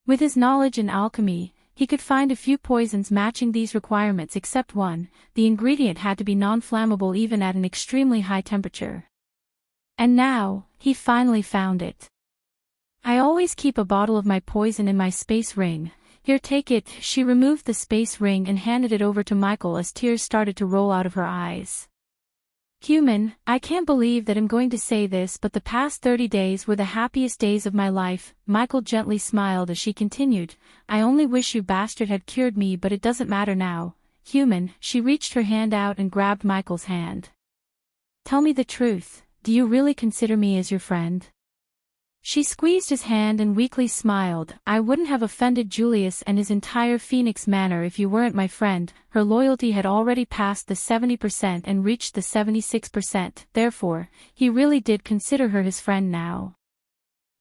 With his knowledge in alchemy, he could find a few poisons matching these requirements except one. The ingredient had to be non-flammable even at an extremely high temperature. And now, he finally found it. I always keep a bottle of my poison in my space ring. Here, take it. She removed the space ring and handed it over to Michael as tears started to roll out of her eyes. Human, I can't believe that I'm going to say this, but the past 30 days were the happiest days of my life. Michael gently smiled as she continued, I only wish you bastard had cured me, but it doesn't matter now. Human, she reached her hand out and grabbed Michael's hand. Tell me the truth, do you really consider me as your friend? She squeezed his hand and weakly smiled. I wouldn't have offended Julius and his entire Phoenix Manor if you weren't my friend. Her loyalty had already passed the 70% and reached the 76%, therefore, he really did consider her his friend now.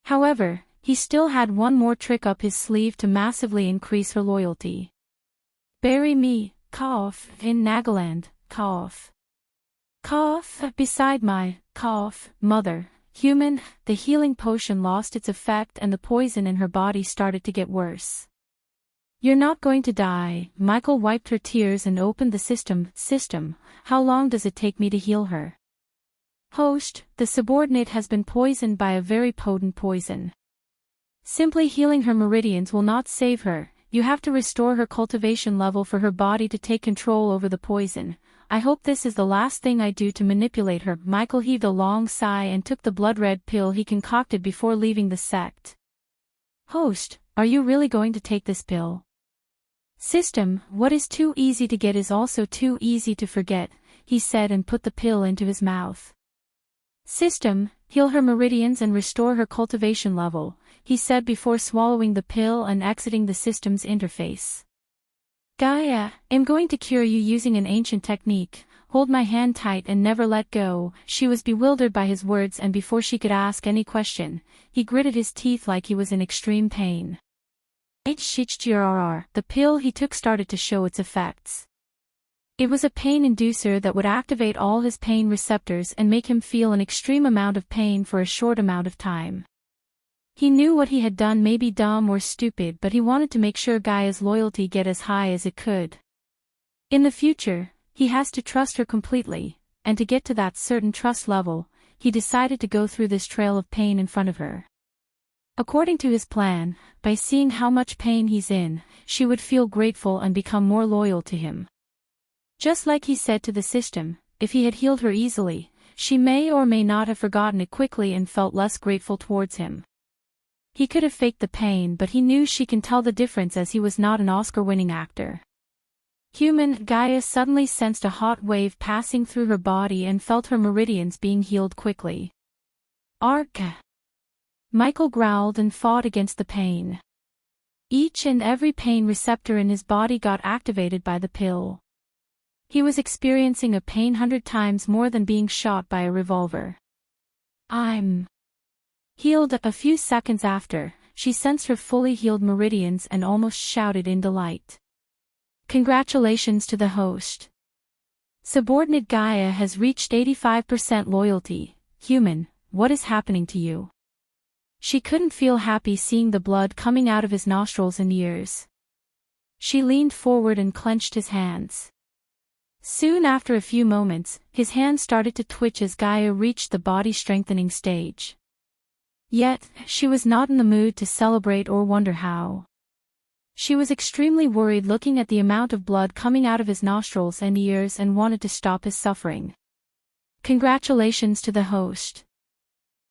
However, he still had one more trick up his sleeve to massively increase her loyalty. Bury me, cough, in Nagaland, cough. Cough, beside my, cough, mother. Human, the healing potion lost its effect and the poison in her body started to get worse. You're not going to die. Michael wiped her tears and opened the system. System, how long does it take me to heal her? Host, the subordinate has been poisoned by a very potent poison. Simply healing her meridians will not save her. You have to restore her cultivation level for her body to take control over the poison. I hope this is the last thing I do to manipulate her. Michael heaved a long sigh and took the blood-red pill he concocted before leaving the sect. Host, are you really going to take this pill? System, what is too easy to get is also too easy to forget, he said and put the pill into his mouth. System, heal her meridians and restore her cultivation level, he said before swallowing the pill and exiting the system's interface. Gaia, I'm going to cure you using an ancient technique. Hold my hand tight and never let go. She was bewildered by his words and before she could ask any question, he gritted his teeth like he was in extreme pain. The pill he took started to show its effects. It was a pain inducer that would activate all his pain receptors and make him feel an extreme amount of pain for a short amount of time. He knew what he had done may be dumb or stupid, but he wanted to make sure Gaia's loyalty get as high as it could. In the future, he has to trust her completely, and to get to that certain trust level, he decided to go through this trail of pain in front of her. According to his plan, by seeing how much pain he's in, she would feel grateful and become more loyal to him. Just like he said to the system, if he had healed her easily, she may or may not have forgotten it quickly and felt less grateful towards him. He could have faked the pain, but he knew she can tell the difference as he was not an Oscar-winning actor. Human, Gaia suddenly sensed a hot wave passing through her body and felt her meridians being healed quickly. Ark! Michael growled and fought against the pain. Each and every pain receptor in his body got activated by the pill. He was experiencing a pain 100 times more than being shot by a revolver. I'm healed. A few seconds after, she sensed her fully healed meridians and almost shouted in delight. Congratulations to the host. Subordinate Gaia has reached 85% loyalty. Human, what is happening to you? She couldn't feel happy seeing the blood coming out of his nostrils and ears. She leaned forward and clenched his hands. Soon after a few moments, his hand started to twitch as Gaia reached the body-strengthening stage. Yet, she was not in the mood to celebrate or wonder how. She was extremely worried looking at the amount of blood coming out of his nostrils and ears and wanted to stop his suffering. Congratulations to the host.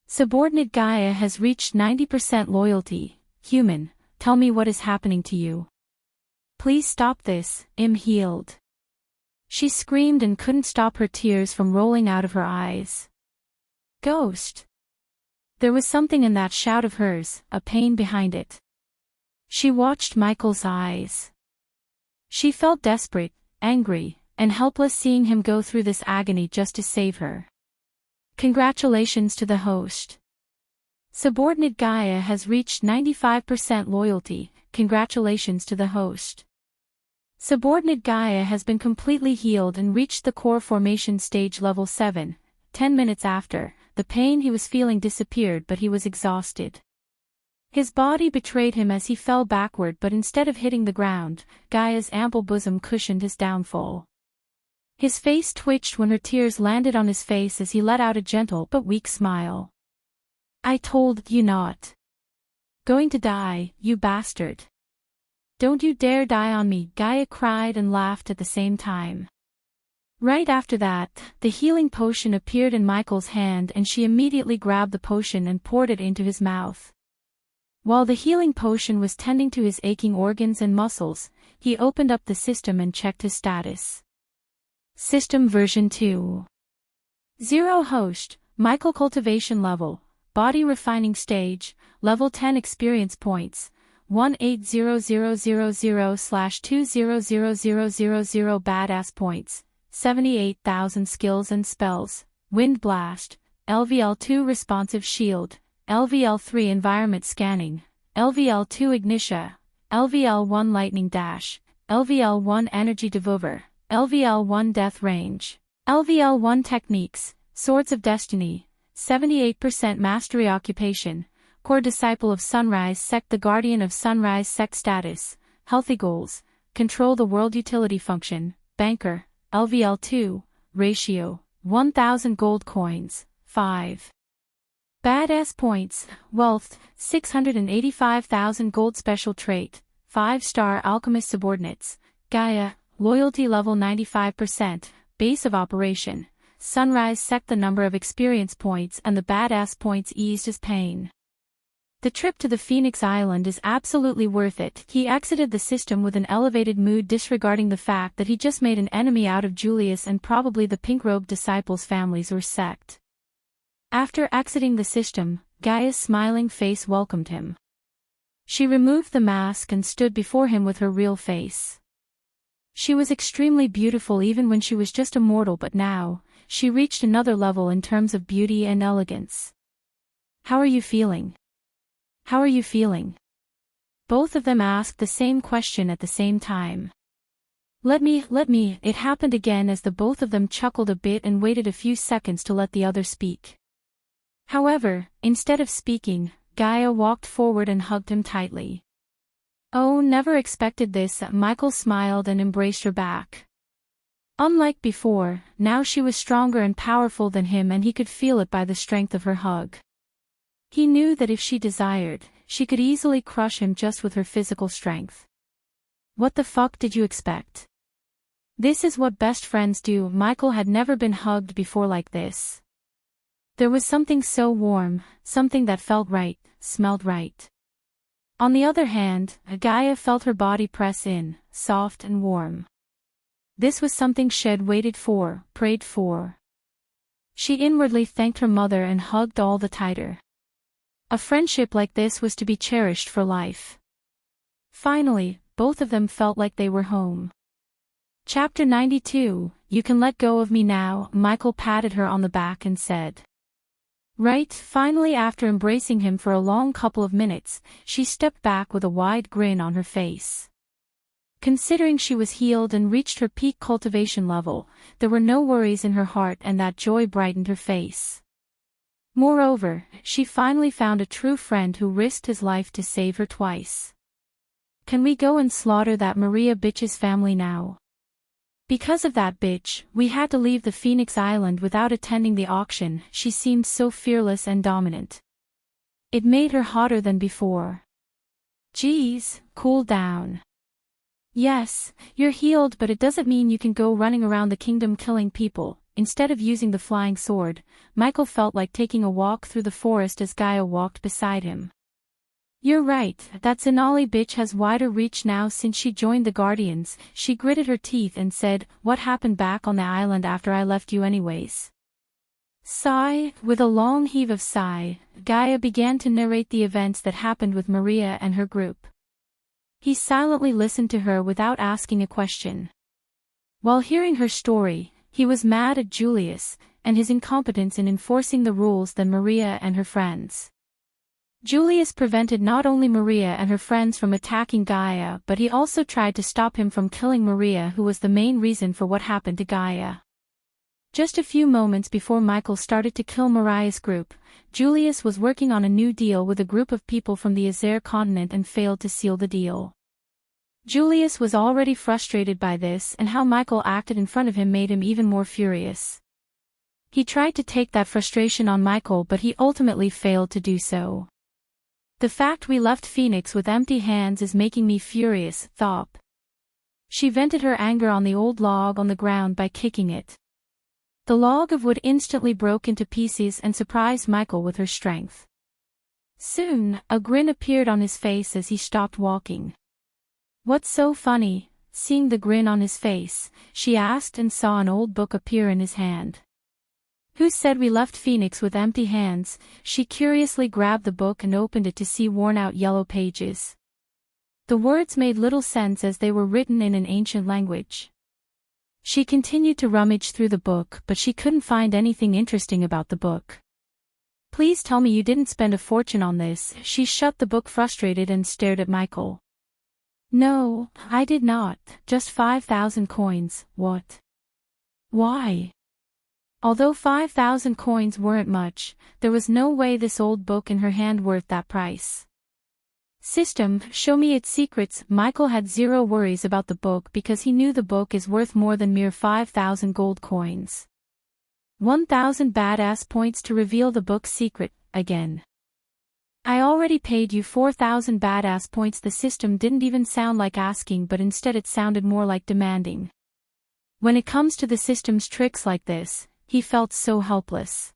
Subordinate Gaia has reached 90% loyalty. Human, tell me what is happening to you. Please stop this, I'm healed. She screamed and couldn't stop her tears from rolling out of her eyes. Ghost. There was something in that shout of hers, a pain behind it. She watched Michael's eyes. She felt desperate, angry, and helpless seeing him go through this agony just to save her. Congratulations to the host. Subordinate Gaia has reached 95% loyalty. Congratulations to the host. Subordinate Gaia has been completely healed and reached the core formation stage level 7. 10 minutes after, the pain he was feeling disappeared, but he was exhausted. His body betrayed him as he fell backward, but instead of hitting the ground, Gaia's ample bosom cushioned his downfall. His face twitched when her tears landed on his face as he let out a gentle but weak smile. I told you not. Going to die, you bastard. Don't you dare die on me, Gaia cried and laughed at the same time. Right after that, the healing potion appeared in Michael's hand and she immediately grabbed the potion and poured it into his mouth. While the healing potion was tending to his aching organs and muscles, he opened up the system and checked his status. System version 2.0 Host, Michael Cultivation level, Body Refining Stage, Level 10 Experience Points, 180000/200000 Badass Points, 78,000 Skills and Spells, Wind Blast, LVL2 Responsive Shield, LVL3 Environment Scanning, LVL2 Ignitia, LVL1 Lightning Dash, LVL1 Energy Devour, LVL1 Death Range, LVL1 Techniques, Swords of Destiny, 78% Mastery Occupation, Core Disciple of Sunrise Sect, the Guardian of Sunrise Sect Status, Healthy Goals, Control the World Utility Function, Banker, LVL2, Ratio, 1000 Gold Coins, 5. Badass Points, Wealth, 685,000 Gold Special Trait, 5-star Alchemist Subordinates, Gaia, Loyalty Level 95%, Base of Operation, Sunrise Sect. The number of experience points and the badass points eased his pain. The trip to the Phoenix Island is absolutely worth it. He exited the system with an elevated mood, disregarding the fact that he just made an enemy out of Julius and probably the pink-robed disciples' families or sect. After exiting the system, Gaia's smiling face welcomed him. She removed the mask and stood before him with her real face. She was extremely beautiful even when she was just a mortal, but now, she reached another level in terms of beauty and elegance. How are you feeling? How are you feeling? Both of them asked the same question at the same time. Let me, it happened again as the both of them chuckled a bit and waited a few seconds to let the other speak. However, instead of speaking, Gaia walked forward and hugged him tightly. Oh, never expected this. Michael smiled and embraced her back. Unlike before, now she was stronger and powerful than him and he could feel it by the strength of her hug. He knew that if she desired, she could easily crush him just with her physical strength. What the fuck did you expect? This is what best friends do. Michael had never been hugged before like this. There was something so warm, something that felt right, smelled right. On the other hand, Gaia felt her body press in, soft and warm. This was something she'd waited for, prayed for. She inwardly thanked her mother and hugged all the tighter. A friendship like this was to be cherished for life. Finally, both of them felt like they were home. Chapter 92, You Can Let Go of Me Now. Michael patted her on the back and said. Right, finally, after embracing him for a long couple of minutes, she stepped back with a wide grin on her face. Considering she was healed and reached her peak cultivation level, there were no worries in her heart and that joy brightened her face. Moreover, she finally found a true friend who risked his life to save her twice. Can we go and slaughter that Maria bitch's family now? Because of that bitch, we had to leave the Phoenix Island without attending the auction. She seemed so fearless and dominant. It made her hotter than before. Geez, cool down. Yes, you're healed, but it doesn't mean you can go running around the kingdom killing people. Instead of using the flying sword, Michael felt like taking a walk through the forest as Gaia walked beside him. You're right, that Sonali bitch has wider reach now since she joined the Guardians. She gritted her teeth and said, "What happened back on the island after I left you anyways?" Sigh, with a long heave of sigh, Gaia began to narrate the events that happened with Maria and her group. He silently listened to her without asking a question. While hearing her story, he was mad at Julius and his incompetence in enforcing the rules than Maria and her friends. Julius prevented not only Maria and her friends from attacking Gaia, but he also tried to stop him from killing Maria, who was the main reason for what happened to Gaia. Just a few moments before Michael started to kill Maria's group, Julius was working on a new deal with a group of people from the Azure continent and failed to seal the deal. Julius was already frustrated by this, and how Michael acted in front of him made him even more furious. He tried to take that frustration on Michael, but he ultimately failed to do so. The fact we left Phoenix with empty hands is making me furious, thought. She vented her anger on the old log on the ground by kicking it. The log of wood instantly broke into pieces and surprised Michael with her strength. Soon, a grin appeared on his face as he stopped walking. "What's so funny?" Seeing the grin on his face, she asked and saw an old book appear in his hand. "Who said we left Phoenix with empty hands?" She curiously grabbed the book and opened it to see worn-out yellow pages. The words made little sense as they were written in an ancient language. She continued to rummage through the book, but she couldn't find anything interesting about the book. "Please tell me you didn't spend a fortune on this." She shut the book frustrated and stared at Michael. "No, I did not, just 5,000 coins, what? Why?" Although 5,000 coins weren't much, there was no way this old book in her hand worth that price. "System, show me its secrets." Michael had zero worries about the book because he knew the book is worth more than mere 5,000 gold coins. 1,000 badass points to reveal the book's secret, again. "I already paid you 4,000 badass points." The system didn't even sound like asking, but instead it sounded more like demanding. When it comes to the system's tricks like this, he felt so helpless.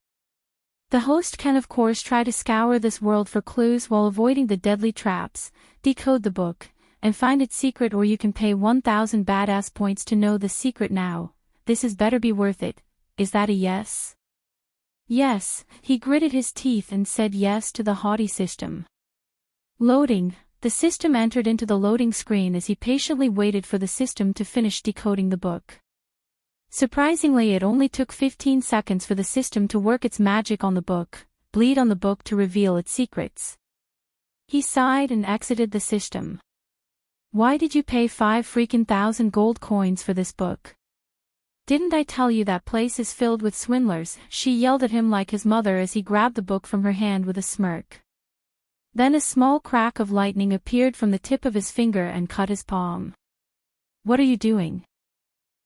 The host can of course try to scour this world for clues while avoiding the deadly traps, decode the book, and find its secret, or you can pay 1,000 badass points to know the secret now. This is better be worth it. Is that a yes? Yes, he gritted his teeth and said yes to the haughty system. Loading. The system entered into the loading screen as he patiently waited for the system to finish decoding the book. Surprisingly, it only took 15 seconds for the system to work its magic on the book, bleed on the book to reveal its secrets. He sighed and exited the system. "Why did you pay 5,000 gold coins for this book? Didn't I tell you that place is filled with swindlers?" She yelled at him like his mother as he grabbed the book from her hand with a smirk. Then a small crack of lightning appeared from the tip of his finger and cut his palm. "What are you doing?"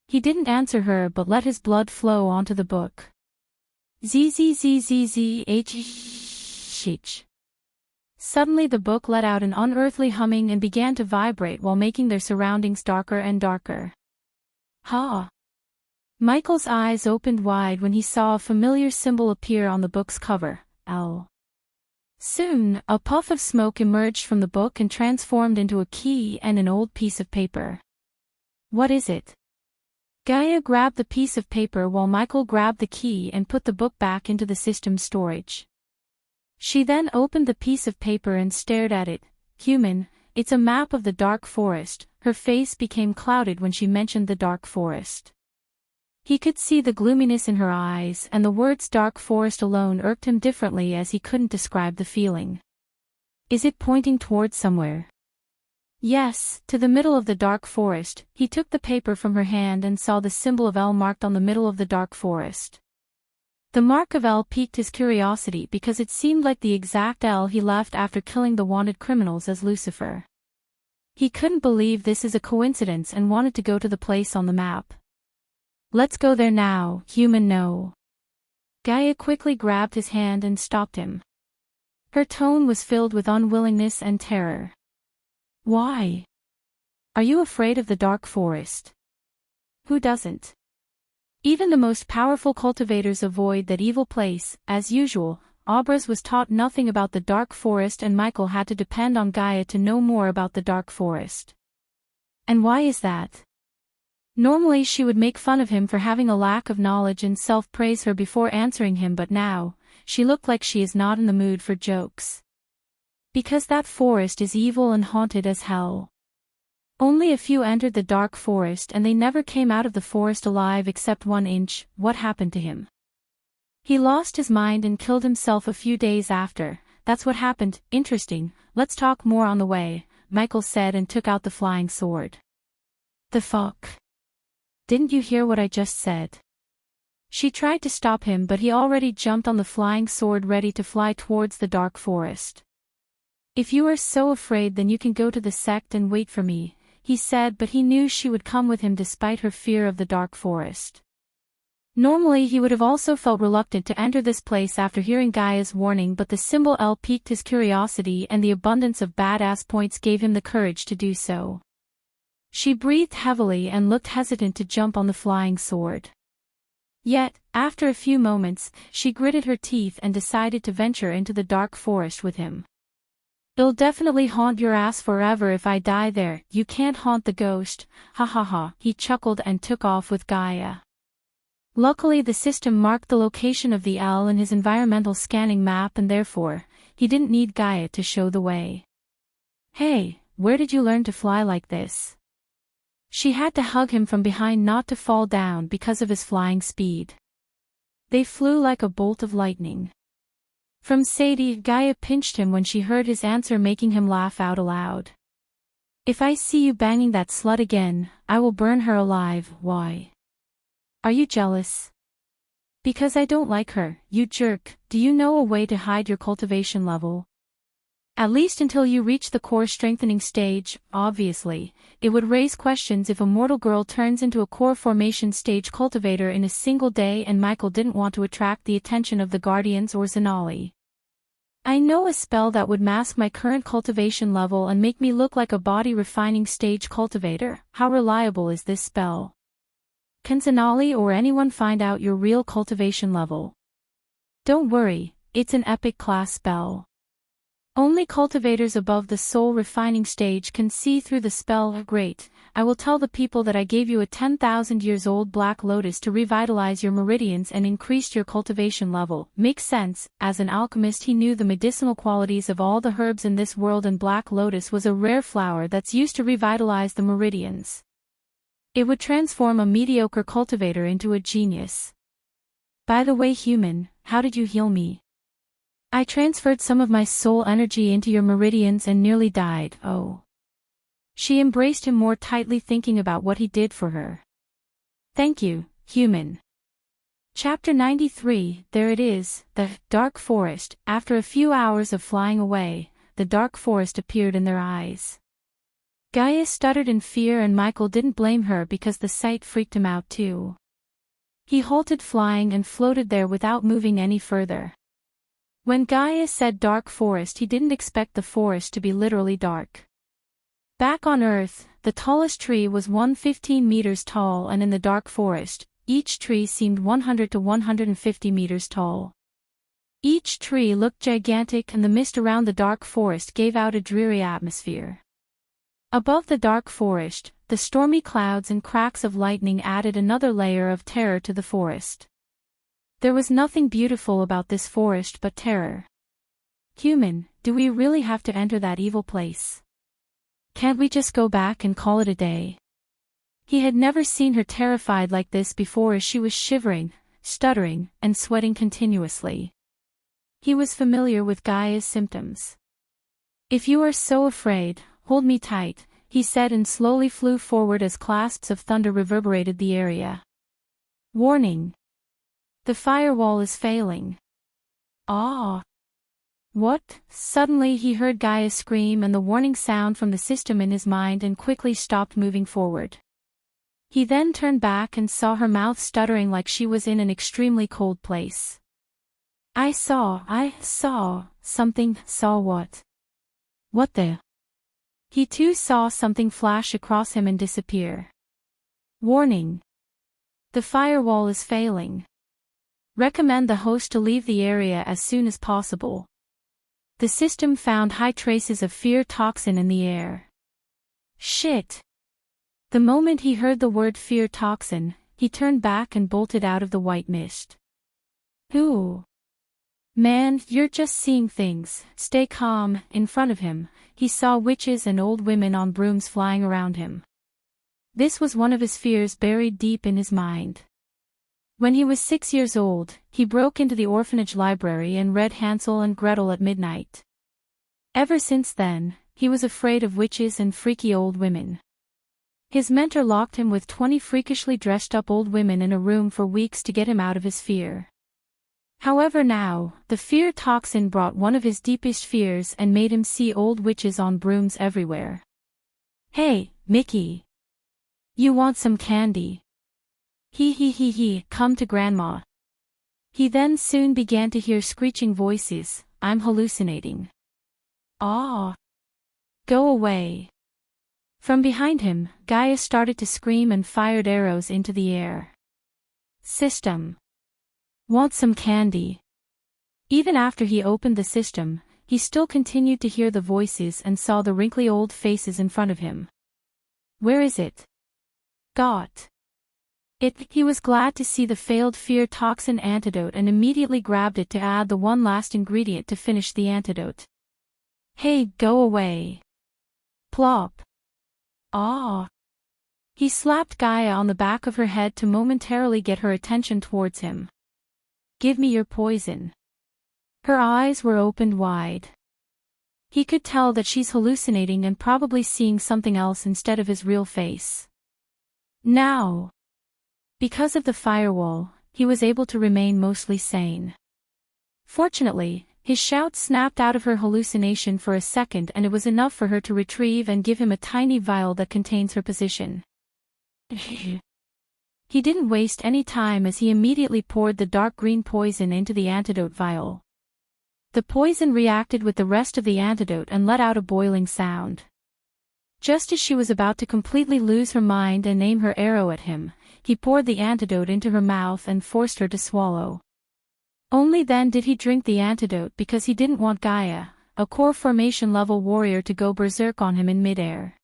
He didn't answer her but let his blood flow onto the book. Zzzzzzh. Suddenly the book let out an unearthly humming and began to vibrate while making their surroundings darker and darker. Ha! Michael's eyes opened wide when he saw a familiar symbol appear on the book's cover, L. Soon, a puff of smoke emerged from the book and transformed into a key and an old piece of paper. "What is it?" Gaia grabbed the piece of paper while Michael grabbed the key and put the book back into the system's storage. She then opened the piece of paper and stared at it. "Human, it's a map of the dark forest." Her face became clouded when she mentioned the dark forest. He could see the gloominess in her eyes, and the words dark forest alone irked him differently as he couldn't describe the feeling. "Is it pointing towards somewhere?" "Yes, to the middle of the dark forest." He took the paper from her hand and saw the symbol of L marked on the middle of the dark forest. The mark of L piqued his curiosity because it seemed like the exact L he left after killing the wanted criminals as Lucifer. He couldn't believe this is a coincidence and wanted to go to the place on the map. Let's go there now, human no. Gaia quickly grabbed his hand and stopped him. Her tone was filled with unwillingness and terror. Why? Are you afraid of the dark forest? Who doesn't? Even the most powerful cultivators avoid that evil place. As usual, Abraz was taught nothing about the dark forest and Michael had to depend on Gaia to know more about the dark forest. And why is that? Normally she would make fun of him for having a lack of knowledge and self-praise her before answering him, but now, she looked like she is not in the mood for jokes. Because that forest is evil and haunted as hell. Only a few entered the dark forest and they never came out of the forest alive except 1 inch. What happened to him? He lost his mind and killed himself a few days after. That's what happened. Interesting, let's talk more on the way, Michael said and took out the flying sword. The fuck? Didn't you hear what I just said? She tried to stop him but he already jumped on the flying sword ready to fly towards the dark forest. If you are so afraid then you can go to the sect and wait for me, he said, but he knew she would come with him despite her fear of the dark forest. Normally he would have also felt reluctant to enter this place after hearing Gaia's warning, but the symbol L piqued his curiosity and the abundance of badass points gave him the courage to do so. She breathed heavily and looked hesitant to jump on the flying sword. Yet, after a few moments, she gritted her teeth and decided to venture into the dark forest with him. It'll definitely haunt your ass forever if I die there. You can't haunt the ghost, ha ha ha, he chuckled and took off with Gaia. Luckily the system marked the location of the L in his environmental scanning map and therefore, he didn't need Gaia to show the way. Hey, where did you learn to fly like this? She had to hug him from behind not to fall down because of his flying speed. They flew like a bolt of lightning. From Sadie, Gaia pinched him when she heard his answer, making him laugh out aloud. If I see you banging that slut again, I will burn her alive. Why? Are you jealous? Because I don't like her, you jerk. Do you know a way to hide your cultivation level? At least until you reach the core strengthening stage. Obviously, it would raise questions if a mortal girl turns into a core formation stage cultivator in a single day, and Michael didn't want to attract the attention of the Guardians or Zenali. I know a spell that would mask my current cultivation level and make me look like a body refining stage cultivator. How reliable is this spell? Can Zenali or anyone find out your real cultivation level? Don't worry, it's an epic class spell. Only cultivators above the soul refining stage can see through the spell. Great, I will tell the people that I gave you a 10,000 years old black lotus to revitalize your meridians and increase your cultivation level. Makes sense, as an alchemist he knew the medicinal qualities of all the herbs in this world and black lotus was a rare flower that's used to revitalize the meridians. It would transform a mediocre cultivator into a genius. By the way, human, how did you heal me? I transferred some of my soul energy into your meridians and nearly died. Oh. She embraced him more tightly, thinking about what he did for her. Thank you, human. Chapter 93, there it is, the dark forest. After a few hours of flying away, the dark forest appeared in their eyes. Gaia stuttered in fear and Michael didn't blame her because the sight freaked him out too. He halted flying and floated there without moving any further. When Gaia said dark forest, he didn't expect the forest to be literally dark. Back on Earth, the tallest tree was 115 meters tall, and in the dark forest, each tree seemed 100 to 150 meters tall. Each tree looked gigantic and the mist around the dark forest gave out a dreary atmosphere. Above the dark forest, the stormy clouds and cracks of lightning added another layer of terror to the forest. There was nothing beautiful about this forest but terror. Human, do we really have to enter that evil place? Can't we just go back and call it a day? He had never seen her terrified like this before, as she was shivering, stuttering, and sweating continuously. He was familiar with Gaia's symptoms. If you are so afraid, hold me tight, he said and slowly flew forward as clasps of thunder reverberated the area. Warning! The firewall is failing. Ah! What? Suddenly he heard Gaia scream and the warning sound from the system in his mind and quickly stopped moving forward. He then turned back and saw her mouth stuttering like she was in an extremely cold place. I saw something. Saw what? What the? He too saw something flash across him and disappear. Warning. The firewall is failing. Recommend the host to leave the area as soon as possible. The system found high traces of fear toxin in the air. Shit. The moment he heard the word fear toxin, he turned back and bolted out of the white mist. Ooh. Man, you're just seeing things. Stay calm. In front of him, he saw witches and old women on brooms flying around him. This was one of his fears buried deep in his mind. When he was 6 years old, he broke into the orphanage library and read Hansel and Gretel at midnight. Ever since then, he was afraid of witches and freaky old women. His mentor locked him with 20 freakishly dressed up old women in a room for weeks to get him out of his fear. However now, the fear toxin brought one of his deepest fears and made him see old witches on brooms everywhere. Hey, Mickey. You want some candy? He, come to Grandma. He then soon began to hear screeching voices. I'm hallucinating. Ah. Go away. From behind him, Gaia started to scream and fired arrows into the air. System. Want some candy? Even after he opened the system, he still continued to hear the voices and saw the wrinkly old faces in front of him. Where is it? Got it. He was glad to see the failed fear toxin antidote and immediately grabbed it to add the one last ingredient to finish the antidote. Hey, go away. Plop. Ah. He slapped Gaia on the back of her head to momentarily get her attention towards him. Give me your poison. Her eyes were opened wide. He could tell that she's hallucinating and probably seeing something else instead of his real face. Now. Because of the firewall, he was able to remain mostly sane. Fortunately, his shout snapped out of her hallucination for a second and it was enough for her to retrieve and give him a tiny vial that contains her position. He didn't waste any time as he immediately poured the dark green poison into the antidote vial. The poison reacted with the rest of the antidote and let out a boiling sound. Just as she was about to completely lose her mind and aim her arrow at him, he poured the antidote into her mouth and forced her to swallow. Only then did he drink the antidote because he didn't want Gaia, a core formation level warrior, to go berserk on him in midair.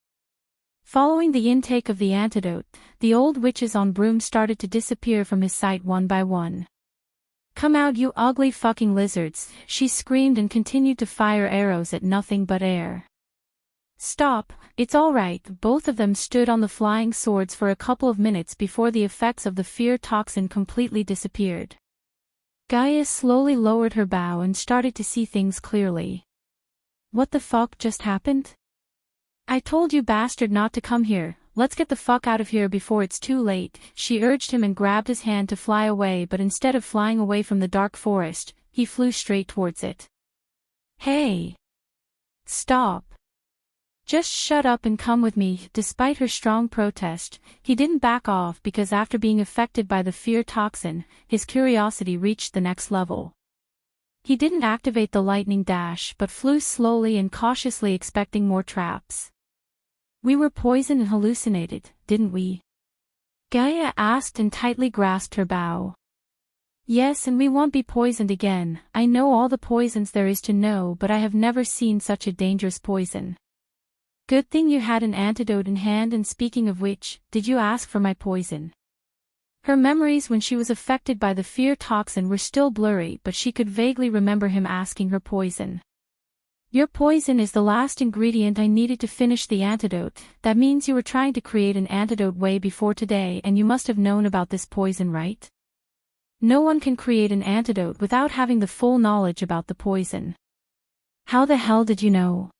Following the intake of the antidote, the old witches on brooms started to disappear from his sight one by one. Come out, you ugly fucking lizards, she screamed and continued to fire arrows at nothing but air. Stop, it's all right. Both of them stood on the flying swords for a couple of minutes before the effects of the fear toxin completely disappeared. Gaia slowly lowered her bow and started to see things clearly. What the fuck just happened? I told you bastard not to come here, let's get the fuck out of here before it's too late, she urged him and grabbed his hand to fly away, but instead of flying away from the dark forest, he flew straight towards it. Hey! Stop! Just shut up and come with me. Despite her strong protest, he didn't back off because after being affected by the fear toxin, his curiosity reached the next level. He didn't activate the lightning dash but flew slowly and cautiously, expecting more traps. We were poisoned and hallucinated, didn't we? Gaia asked and tightly grasped her bow. Yes, and we won't be poisoned again. I know all the poisons there is to know, but I have never seen such a dangerous poison. Good thing you had an antidote in hand, and speaking of which, did you ask for my poison? Her memories when she was affected by the fear toxin were still blurry, but she could vaguely remember him asking her poison. Your poison is the last ingredient I needed to finish the antidote. That means you were trying to create an antidote way before today, and you must have known about this poison, right? No one can create an antidote without having the full knowledge about the poison. How the hell did you know?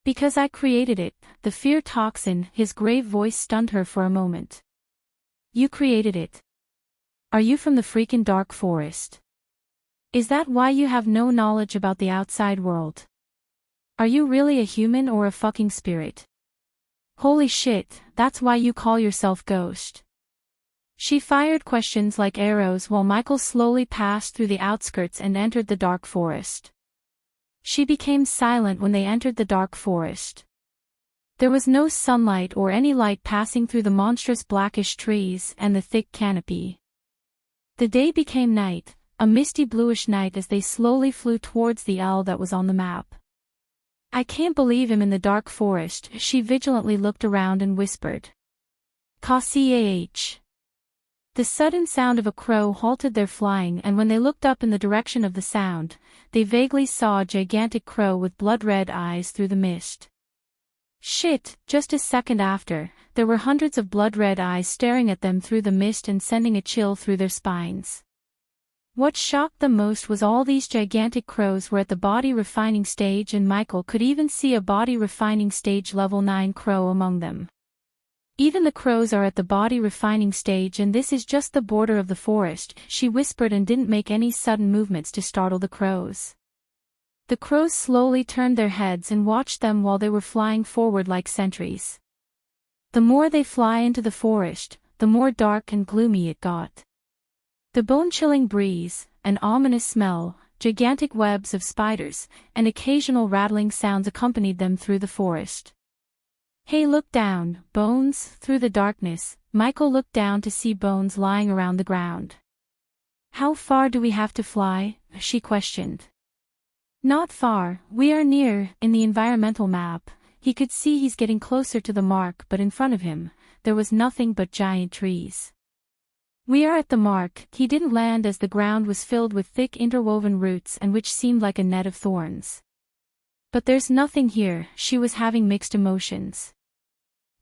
Because I created it, the fear toxin. His grave voice stunned her for a moment. You created it? Are you from the freaking dark forest? Is that why you have no knowledge about the outside world? Are you really a human or a fucking spirit? Holy shit, that's why you call yourself Ghost. She fired questions like arrows while Michael slowly passed through the outskirts and entered the dark forest. She became silent when they entered the dark forest. There was no sunlight or any light passing through the monstrous blackish trees and the thick canopy. The day became night, a misty bluish night as they slowly flew towards the owl that was on the map. I can't believe him in the dark forest, she vigilantly looked around and whispered. Kah. The sudden sound of a crow halted their flying, and when they looked up in the direction of the sound, they vaguely saw a gigantic crow with blood-red eyes through the mist. Shit, just a second after, there were hundreds of blood-red eyes staring at them through the mist and sending a chill through their spines. What shocked them most was all these gigantic crows were at the body refining stage, and Michael could even see a body refining stage level 9 crow among them. Even the crows are at the body refining stage, and this is just the border of the forest, she whispered, and didn't make any sudden movements to startle the crows. The crows slowly turned their heads and watched them while they were flying forward like sentries. The more they fly into the forest, the more dark and gloomy it got. The bone-chilling breeze, an ominous smell, gigantic webs of spiders, and occasional rattling sounds accompanied them through the forest. Hey, look down, Bones. Through the darkness, Michael looked down to see Bones lying around the ground. How far do we have to fly? She questioned. Not far, we are near. In the environmental map, he could see he's getting closer to the mark, but in front of him, there was nothing but giant trees. We are at the mark. He didn't land as the ground was filled with thick interwoven roots and which seemed like a net of thorns. But there's nothing here. She was having mixed emotions.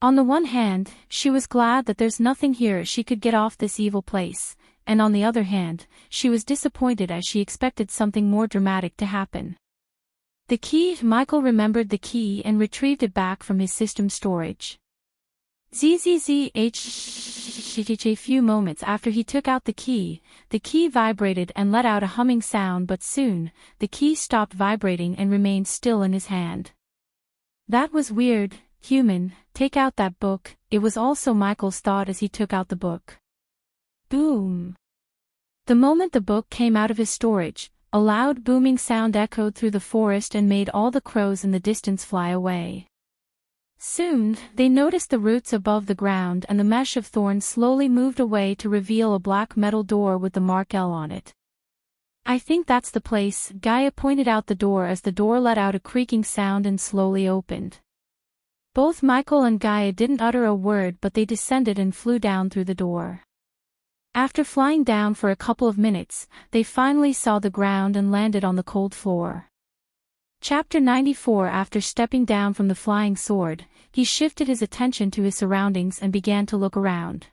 On the one hand, she was glad that there's nothing here, she could get off this evil place, and on the other hand, she was disappointed as she expected something more dramatic to happen. The key. Michael remembered the key and retrieved it back from his system storage. A few moments after he took out the key vibrated and let out a humming sound, but soon, the key stopped vibrating and remained still in his hand. That was weird. Human, take out that book. It was also Michael's thought as he took out the book. Boom. The moment the book came out of his storage, a loud booming sound echoed through the forest and made all the crows in the distance fly away. Soon, they noticed the roots above the ground, and the mesh of thorns slowly moved away to reveal a black metal door with the mark L on it. I think that's the place. Gaia pointed out the door as the door let out a creaking sound and slowly opened. Both Michael and Gaia didn't utter a word, but they descended and flew down through the door. After flying down for a couple of minutes, they finally saw the ground and landed on the cold floor. Chapter 94. After stepping down from the flying sword, he shifted his attention to his surroundings and began to look around.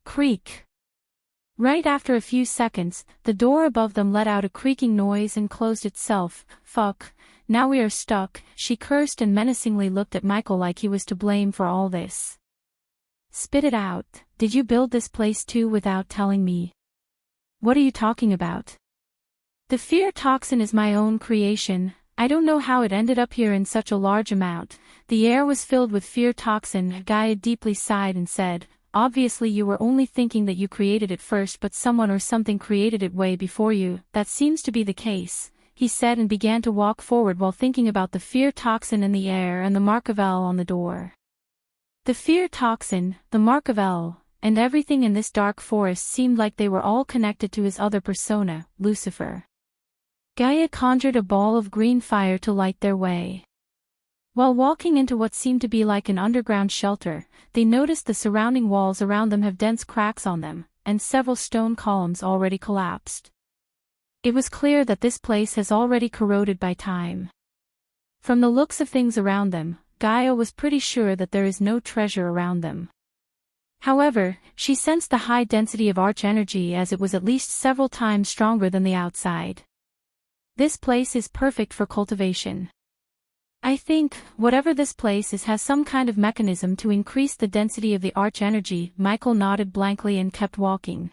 Creak. Right after a few seconds, the door above them let out a creaking noise and closed itself. Fuck, now we are stuck, she cursed and menacingly looked at Michael like he was to blame for all this. Spit it out. Did you build this place too without telling me? What are you talking about? The fear toxin is my own creation. I don't know how it ended up here in such a large amount. The air was filled with fear toxin. Gaia deeply sighed and said, obviously you were only thinking that you created it first, but someone or something created it way before you. That seems to be the case, he said, and began to walk forward while thinking about the fear toxin in the air and the mark of L on the door. The fear toxin, the mark of L, and everything in this dark forest seemed like they were all connected to his other persona, Lucifer. Gaia conjured a ball of green fire to light their way. While walking into what seemed to be like an underground shelter, they noticed the surrounding walls around them have dense cracks on them, and several stone columns already collapsed. It was clear that this place has already corroded by time. From the looks of things around them, Gaia was pretty sure that there is no treasure around them. However, she sensed the high density of arch energy as it was at least several times stronger than the outside. This place is perfect for cultivation. I think, whatever this place is has some kind of mechanism to increase the density of the arch energy. Michael nodded blankly and kept walking.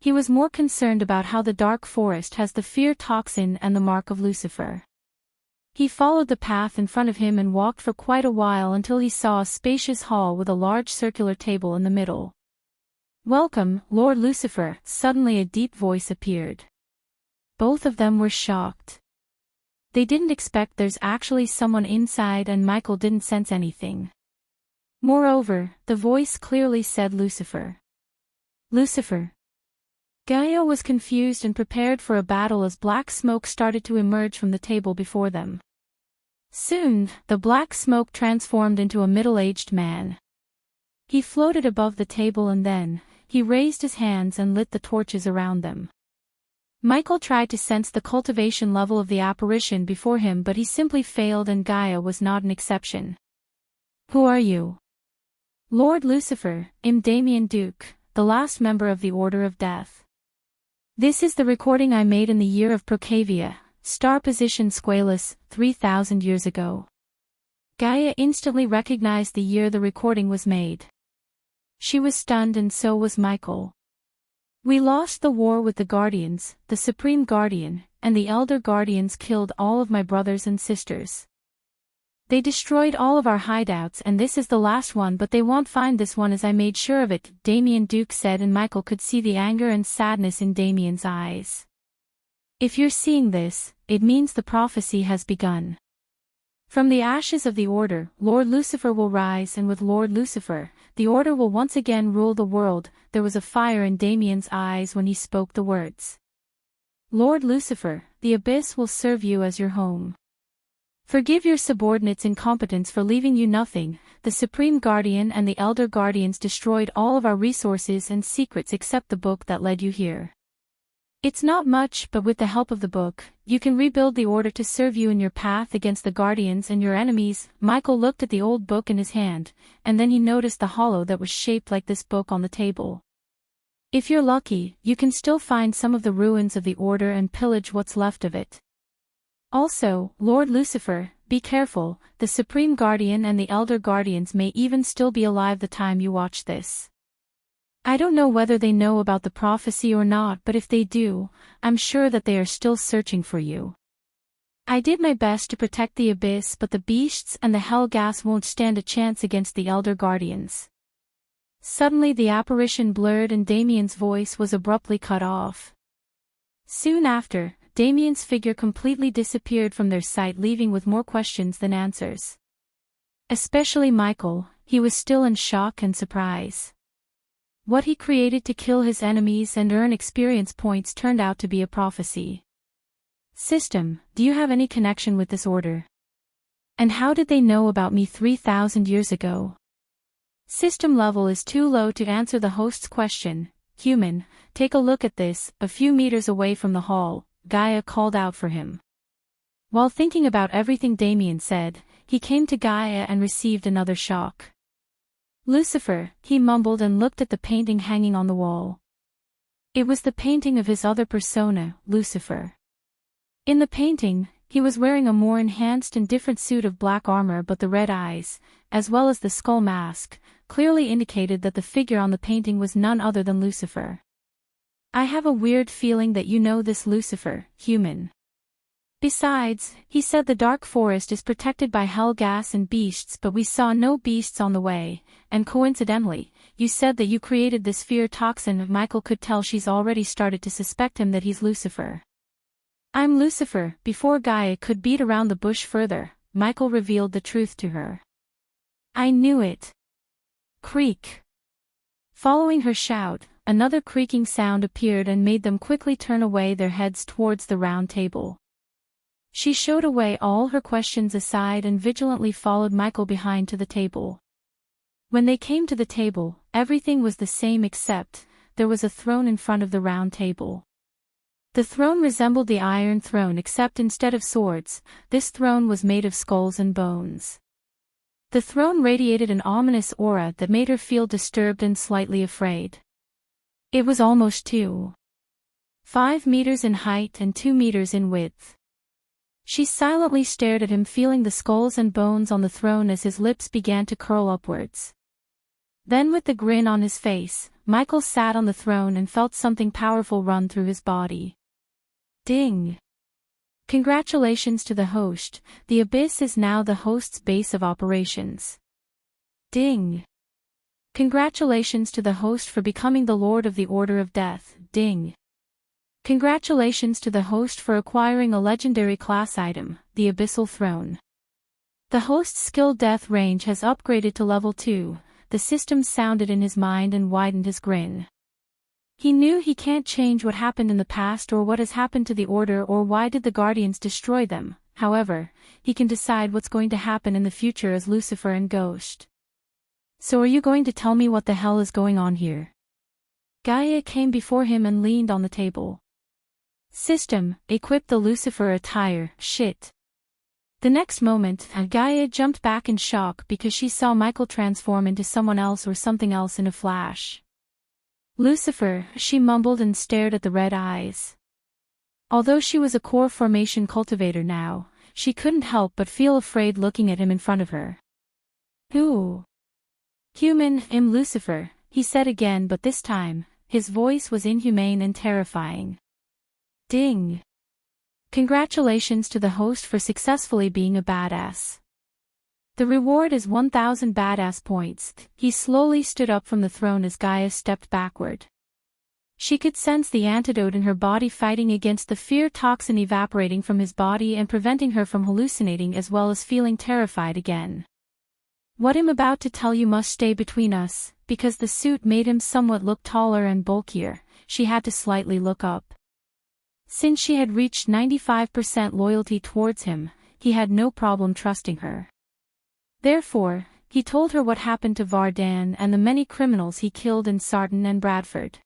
He was more concerned about how the dark forest has the fear toxin and the mark of Lucifer. He followed the path in front of him and walked for quite a while until he saw a spacious hall with a large circular table in the middle. "Welcome, Lord Lucifer," suddenly a deep voice appeared. Both of them were shocked. They didn't expect there's actually someone inside, and Michael didn't sense anything. Moreover, the voice clearly said Lucifer. Lucifer. Gaia was confused and prepared for a battle as black smoke started to emerge from the table before them. Soon, the black smoke transformed into a middle-aged man. He floated above the table and then, he raised his hands and lit the torches around them. Michael tried to sense the cultivation level of the apparition before him, but he simply failed, and Gaia was not an exception. "Who are you?" "Lord Lucifer, I'm Damien Duke, the last member of the Order of Death. This is the recording I made in the year of Procavia, star position Squalus, 3,000 years ago." Gaia instantly recognized the year the recording was made. She was stunned, and so was Michael. "We lost the war with the Guardians, the Supreme Guardian, and the Elder Guardians killed all of my brothers and sisters. They destroyed all of our hideouts, and this is the last one, but they won't find this one, as I made sure of it," Damien Duke said, and Michael could see the anger and sadness in Damien's eyes. "If you're seeing this, it means the prophecy has begun. From the ashes of the Order, Lord Lucifer will rise, and with Lord Lucifer, the Order will once again rule the world." There was a fire in Damien's eyes when he spoke the words. "Lord Lucifer, the Abyss will serve you as your home. Forgive your subordinates' incompetence for leaving you nothing. The Supreme Guardian and the Elder Guardians destroyed all of our resources and secrets except the book that led you here. It's not much, but with the help of the book, you can rebuild the Order to serve you in your path against the Guardians and your enemies." Michael looked at the old book in his hand, and then he noticed the hollow that was shaped like this book on the table. "If you're lucky, you can still find some of the ruins of the Order and pillage what's left of it. Also, Lord Lucifer, be careful, the Supreme Guardian and the Elder Guardians may even still be alive the time you watch this. I don't know whether they know about the prophecy or not, but if they do, I'm sure that they are still searching for you. I did my best to protect the Abyss, but the beasts and the hell gas won't stand a chance against the Elder Guardians." Suddenly the apparition blurred and Damien's voice was abruptly cut off. Soon after, Damien's figure completely disappeared from their sight, leaving with more questions than answers. Especially Michael, he was still in shock and surprise. What he created to kill his enemies and earn experience points turned out to be a prophecy. "System, do you have any connection with this order? And how did they know about me 3,000 years ago?" System level is too low to answer the host's question. "Human, take a look at this." A few meters away from the hall, Gaia called out for him. While thinking about everything Damien said, he came to Gaia and received another shock. "Lucifer," he mumbled and looked at the painting hanging on the wall. It was the painting of his other persona, Lucifer. In the painting, he was wearing a more enhanced and different suit of black armor, but the red eyes, as well as the skull mask, clearly indicated that the figure on the painting was none other than Lucifer. "I have a weird feeling that you know this Lucifer, human. Besides, he said the dark forest is protected by hell gas and beasts, but we saw no beasts on the way, and coincidentally, you said that you created this fear toxin." Michael could tell she's already started to suspect him that he's Lucifer. "I'm Lucifer." Before Gaia could beat around the bush further, Michael revealed the truth to her. "I knew it." Creak. Following her shout, another creaking sound appeared and made them quickly turn away their heads towards the round table. She showed away all her questions aside and vigilantly followed Michael behind to the table. When they came to the table, everything was the same except, there was a throne in front of the round table. The throne resembled the Iron Throne, except instead of swords, this throne was made of skulls and bones. The throne radiated an ominous aura that made her feel disturbed and slightly afraid. It was almost 2.5 meters in height and 2 meters in width. She silently stared at him, feeling the skulls and bones on the throne as his lips began to curl upwards. Then, with the grin on his face, Michael sat on the throne and felt something powerful run through his body. Ding! Congratulations to the host, the Abyss is now the host's base of operations. Ding. Congratulations to the host for becoming the Lord of the Order of Death. Ding. Congratulations to the host for acquiring a legendary class item, the Abyssal Throne. The host's skill death range has upgraded to level 2, the system sounded in his mind and widened his grin. He knew he can't change what happened in the past or what has happened to the Order or why did the Guardians destroy them, however, he can decide what's going to happen in the future as Lucifer and Ghost. So are you going to tell me what the hell is going on here? Gaia came before him and leaned on the table. System, equip the Lucifer attire, shit. The next moment, Gaia jumped back in shock because she saw Michael transform into someone else or something else in a flash. Lucifer, she mumbled and stared at the red eyes. Although she was a core formation cultivator now, she couldn't help but feel afraid looking at him in front of her. Who? Human, I'm Lucifer, he said again, but this time, his voice was inhumane and terrifying. Ding. Congratulations to the host for successfully being a badass. The reward is 1,000 badass points. He slowly stood up from the throne as Gaia stepped backward. She could sense the antidote in her body fighting against the fear toxin evaporating from his body and preventing her from hallucinating as well as feeling terrified again. What I'm about to tell you must stay between us, because the suit made him somewhat look taller and bulkier, she had to slightly look up. Since she had reached 95% loyalty towards him, he had no problem trusting her. Therefore, he told her what happened to Vardan and the many criminals he killed in Sarton and Bradford.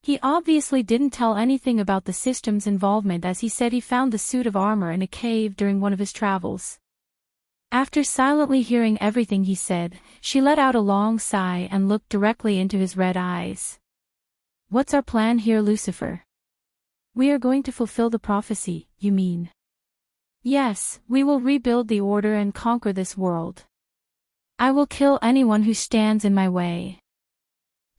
He obviously didn't tell anything about the system's involvement as he said he found the suit of armor in a cave during one of his travels. After silently hearing everything he said, she let out a long sigh and looked directly into his red eyes. What's our plan here, Lucifer? We are going to fulfill the prophecy, you mean? Yes, we will rebuild the order and conquer this world. I will kill anyone who stands in my way.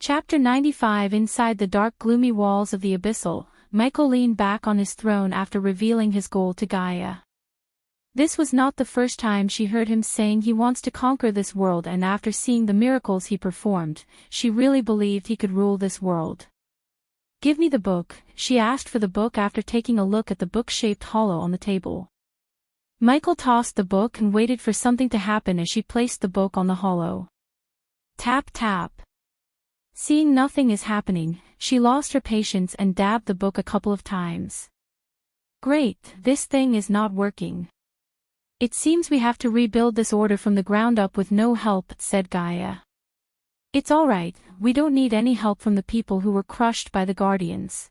Chapter 95. Inside the dark gloomy walls of the Abyssal, Michael leaned back on his throne after revealing his goal to Gaia. This was not the first time she heard him saying he wants to conquer this world, and after seeing the miracles he performed, she really believed he could rule this world. Give me the book, she asked for the book after taking a look at the book-shaped hollow on the table. Michael tossed the book and waited for something to happen as she placed the book on the hollow. Tap tap. Seeing nothing is happening, she lost her patience and dabbed the book a couple of times. Great, this thing is not working. It seems we have to rebuild this order from the ground up with no help, said Gaia. It's alright, we don't need any help from the people who were crushed by the Guardians.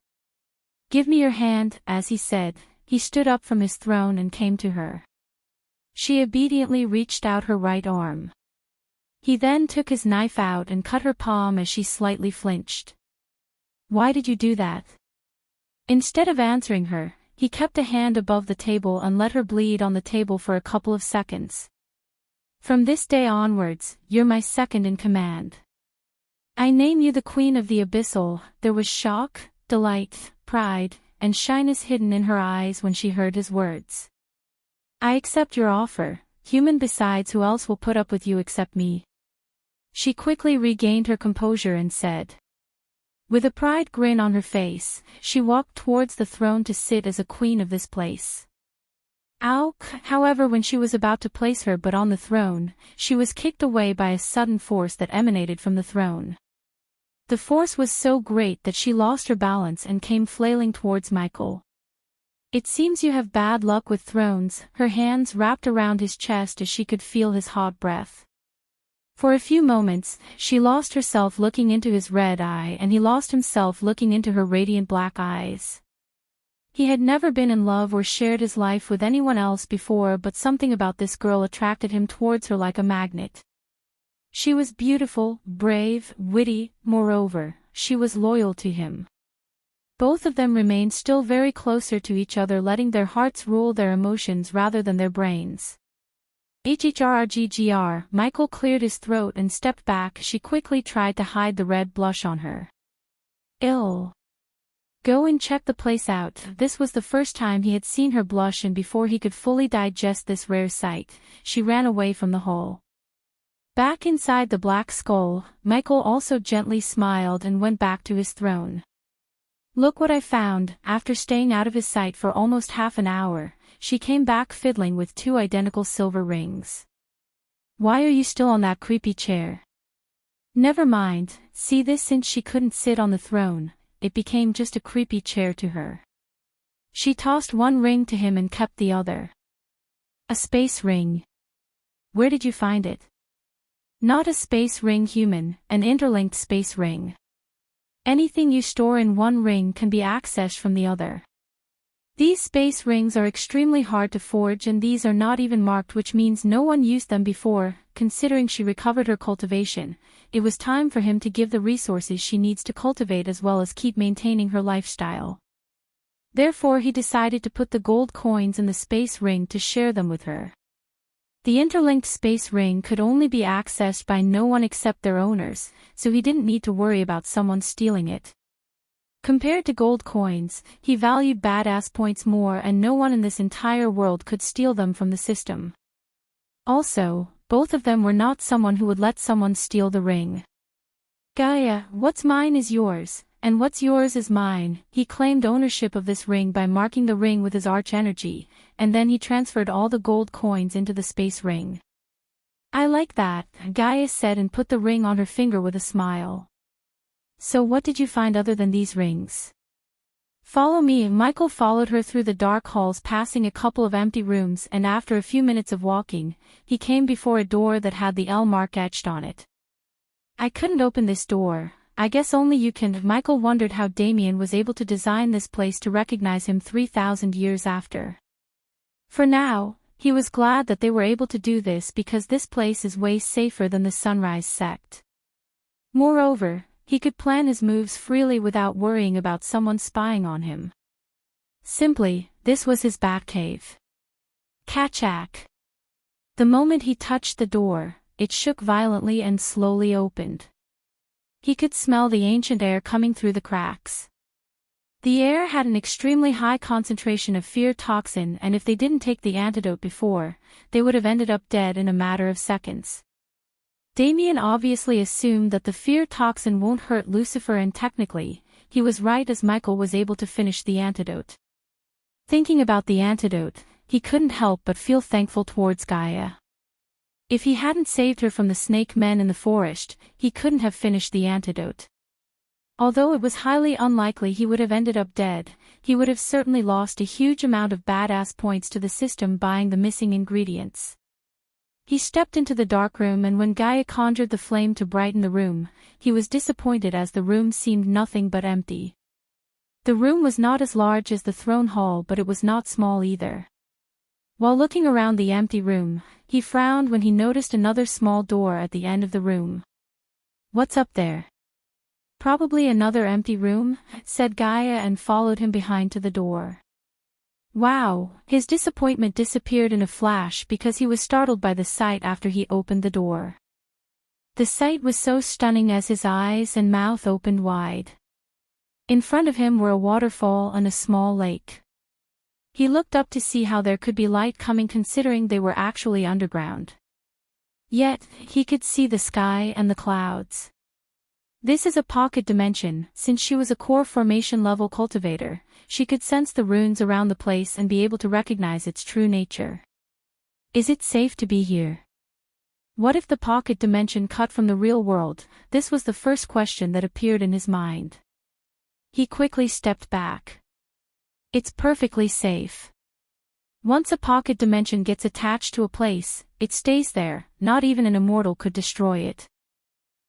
Give me your hand, as he said, he stood up from his throne and came to her. She obediently reached out her right arm. He then took his knife out and cut her palm as she slightly flinched. Why did you do that? Instead of answering her, he kept a hand above the table and let her bleed on the table for a couple of seconds. From this day onwards, you're my second in command. I name you the Queen of the Abyssal. There was shock, delight, pride, and shyness hidden in her eyes when she heard his words. I accept your offer, human. Besides, who else will put up with you except me? She quickly regained her composure and said. With a pride grin on her face, she walked towards the throne to sit as a queen of this place. However, when she was about to place her butt on the throne, she was kicked away by a sudden force that emanated from the throne. The force was so great that she lost her balance and came flailing towards Michael. It seems you have bad luck with thrones, her hands wrapped around his chest as she could feel his hot breath. For a few moments, she lost herself looking into his red eye and he lost himself looking into her radiant black eyes. He had never been in love or shared his life with anyone else before, but something about this girl attracted him towards her like a magnet. She was beautiful, brave, witty, moreover, she was loyal to him. Both of them remained still very closer to each other, letting their hearts rule their emotions rather than their brains. HHRRGGR, Michael cleared his throat and stepped back. She quickly tried to hide the red blush on her. Ill. Go and check the place out. This was the first time he had seen her blush, and before he could fully digest this rare sight, she ran away from the hall. Back inside the Black Skull, Michael also gently smiled and went back to his throne. Look what I found. After staying out of his sight for almost half an hour, she came back fiddling with 2 identical silver rings. Why are you still on that creepy chair? Never mind, see this, since she couldn't sit on the throne, it became just a creepy chair to her. She tossed one ring to him and kept the other. A space ring. Where did you find it? Not a space ring, human, an interlinked space ring. Anything you store in one ring can be accessed from the other. These space rings are extremely hard to forge, and these are not even marked, which means no one used them before. Considering she recovered her cultivation, it was time for him to give the resources she needs to cultivate as well as keep maintaining her lifestyle. Therefore he decided to put the gold coins in the space ring to share them with her. The interlinked space ring could only be accessed by no one except their owners, so he didn't need to worry about someone stealing it. Compared to gold coins, he valued badass points more, and no one in this entire world could steal them from the system. Also, both of them were not someone who would let someone steal the ring. Gaia, what's mine is yours, and what's yours is mine. He claimed ownership of this ring by marking the ring with his arch energy, and then he transferred all the gold coins into the space ring. I like that, Gaia said, and put the ring on her finger with a smile. So what did you find other than these rings? Follow me. Michael followed her through the dark halls, passing a couple of empty rooms, and after a few minutes of walking, he came before a door that had the L mark etched on it. I couldn't open this door. I guess only you can. Michael wondered how Damien was able to design this place to recognize him 3,000 years after. For now, he was glad that they were able to do this because this place is way safer than the Sunrise sect. Moreover, he could plan his moves freely without worrying about someone spying on him. Simply, this was his Batcave. Kachak. The moment he touched the door, it shook violently and slowly opened. He could smell the ancient air coming through the cracks. The air had an extremely high concentration of fear toxin, and if they didn't take the antidote before, they would have ended up dead in a matter of seconds. Damien obviously assumed that the fear toxin won't hurt Lucifer, and technically, he was right, as Michael was able to finish the antidote. Thinking about the antidote, he couldn't help but feel thankful towards Gaia. If he hadn't saved her from the snake men in the forest, he couldn't have finished the antidote. Although it was highly unlikely he would have ended up dead, he would have certainly lost a huge amount of badass points to the system buying the missing ingredients. He stepped into the dark room, and when Gaia conjured the flame to brighten the room, he was disappointed as the room seemed nothing but empty. The room was not as large as the throne hall, but it was not small either. While looking around the empty room, he frowned when he noticed another small door at the end of the room. What's up there? Probably another empty room, said Gaia, and followed him behind to the door. Wow, his disappointment disappeared in a flash because he was startled by the sight after he opened the door. The sight was so stunning as his eyes and mouth opened wide. In front of him were a waterfall and a small lake. He looked up to see how there could be light coming, considering they were actually underground. Yet, he could see the sky and the clouds. This is a pocket dimension. Since she was a core formation level cultivator, she could sense the runes around the place and be able to recognize its true nature. Is it safe to be here? What if the pocket dimension cut from the real world? This was the first question that appeared in his mind. He quickly stepped back. It's perfectly safe. Once a pocket dimension gets attached to a place, it stays there. Not even an immortal could destroy it.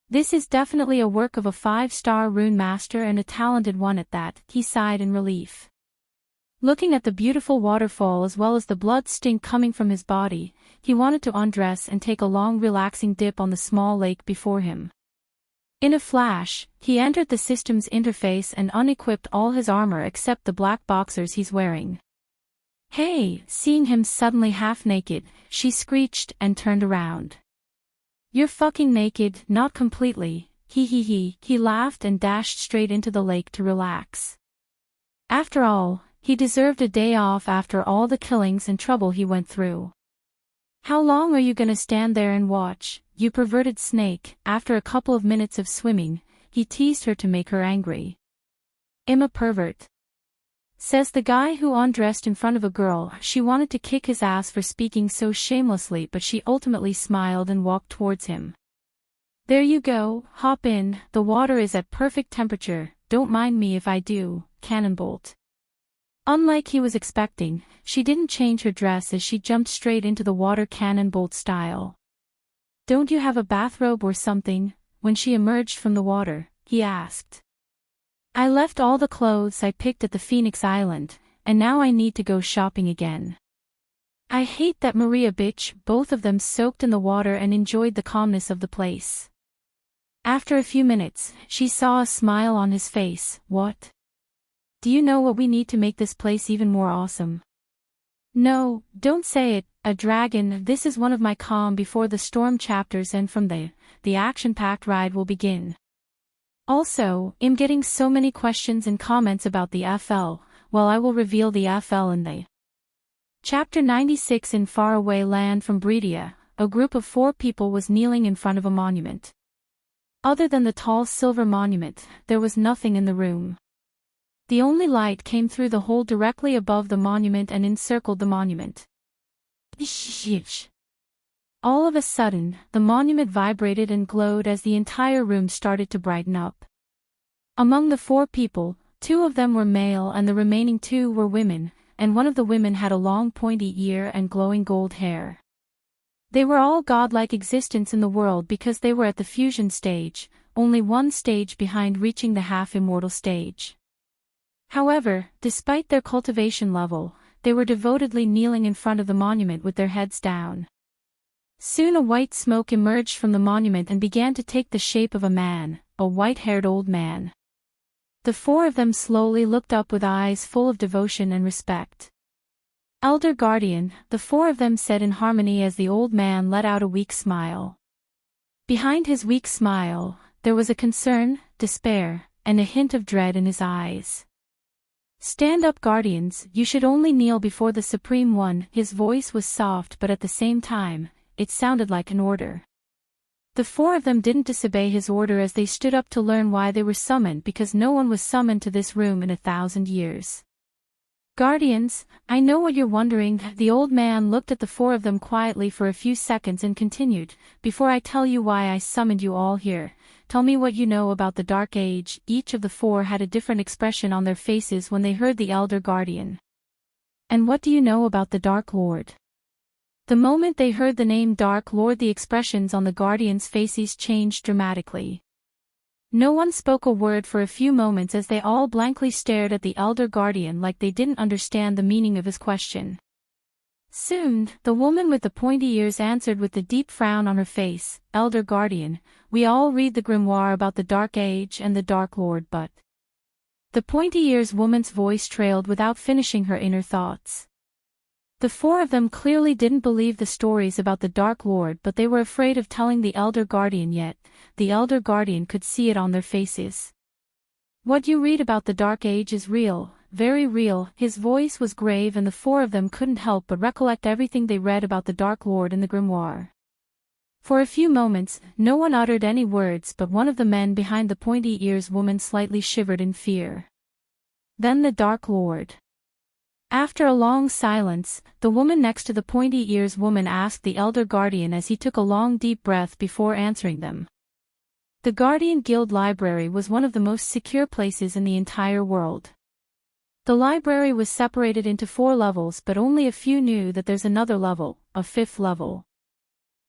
This is definitely a work of a 5-star rune master, and a talented one at that, he sighed in relief. Looking at the beautiful waterfall as well as the blood stink coming from his body, he wanted to undress and take a long relaxing dip on the small lake before him. In a flash, he entered the system's interface and unequipped all his armor except the black boxers he's wearing. Hey! Seeing him suddenly half naked, she screeched and turned around. You're fucking naked. Not completely, he laughed and dashed straight into the lake to relax. After all, he deserved a day off after all the killings and trouble he went through. How long are you gonna stand there and watch, you perverted snake? After a couple of minutes of swimming, he teased her to make her angry. "I'm a pervert," says the guy who undressed in front of a girl. She wanted to kick his ass for speaking so shamelessly, but she ultimately smiled and walked towards him. "There you go, hop in, the water is at perfect temperature, don't mind me if I do, cannonbolt." Unlike he was expecting, she didn't change her dress as she jumped straight into the water cannonbolt style. "Don't you have a bathrobe or something?" When she emerged from the water, he asked. "I left all the clothes I picked at the Phoenix Island, and now I need to go shopping again." "I hate that Maria bitch." Both of them soaked in the water and enjoyed the calmness of the place. After a few minutes, she saw a smile on his face. "What? Do you know what we need to make this place even more awesome?" "No, don't say it, a dragon." "This is one of my calm before the storm chapters, and from the action-packed ride will begin. Also, I'm getting so many questions and comments about the FL, well, I will reveal the FL in the Chapter 96. In faraway land from Bredia, a group of 4 people was kneeling in front of a monument. Other than the tall silver monument, there was nothing in the room. The only light came through the hole directly above the monument and encircled the monument. All of a sudden, the monument vibrated and glowed as the entire room started to brighten up. Among the 4 people, 2 of them were male and the remaining 2 were women, and one of the women had a long pointy ear and glowing gold hair. They were all godlike existence in the world because they were at the fusion stage, only one stage behind reaching the half-immortal stage. However, despite their cultivation level, they were devotedly kneeling in front of the monument with their heads down. Soon a white smoke emerged from the monument and began to take the shape of a man, a white-haired old man. The 4 of them slowly looked up with eyes full of devotion and respect. "Elder Guardian," the 4 of them said in harmony as the old man let out a weak smile. Behind his weak smile, there was a concern, despair, and a hint of dread in his eyes. "Stand up, guardians, you should only kneel before the Supreme One." His voice was soft, but at the same time, it sounded like an order. The 4 of them didn't disobey his order as they stood up to learn why they were summoned, because no one was summoned to this room in 1,000 years. "Guardians, I know what you're wondering." The old man looked at the 4 of them quietly for a few seconds and continued, "Before I tell you why I summoned you all here, tell me what you know about the Dark Age." Each of the 4 had a different expression on their faces when they heard the Elder Guardian. "And what do you know about the Dark Lord?" The moment they heard the name Dark Lord, the expressions on the Guardians' faces changed dramatically. No one spoke a word for a few moments as they all blankly stared at the Elder Guardian like they didn't understand the meaning of his question. Soon, the woman with the pointy ears answered with the deep frown on her face, "Elder Guardian, we all read the grimoire about the Dark Age and the Dark Lord, but..." The pointy ears woman's voice trailed without finishing her inner thoughts. The 4 of them clearly didn't believe the stories about the Dark Lord, but they were afraid of telling the Elder Guardian, yet the Elder Guardian could see it on their faces. "What you read about the Dark Age is real, very real." His voice was grave and the 4 of them couldn't help but recollect everything they read about the Dark Lord in the grimoire. For a few moments, no one uttered any words, but one of the men behind the pointy ears woman slightly shivered in fear. "Then the Dark Lord." After a long silence, the woman next to the pointy ears woman asked the Elder Guardian as he took a long deep breath before answering them. The Guardian Guild Library was one of the most secure places in the entire world. The library was separated into 4 levels, but only a few knew that there's another level, a 5th level.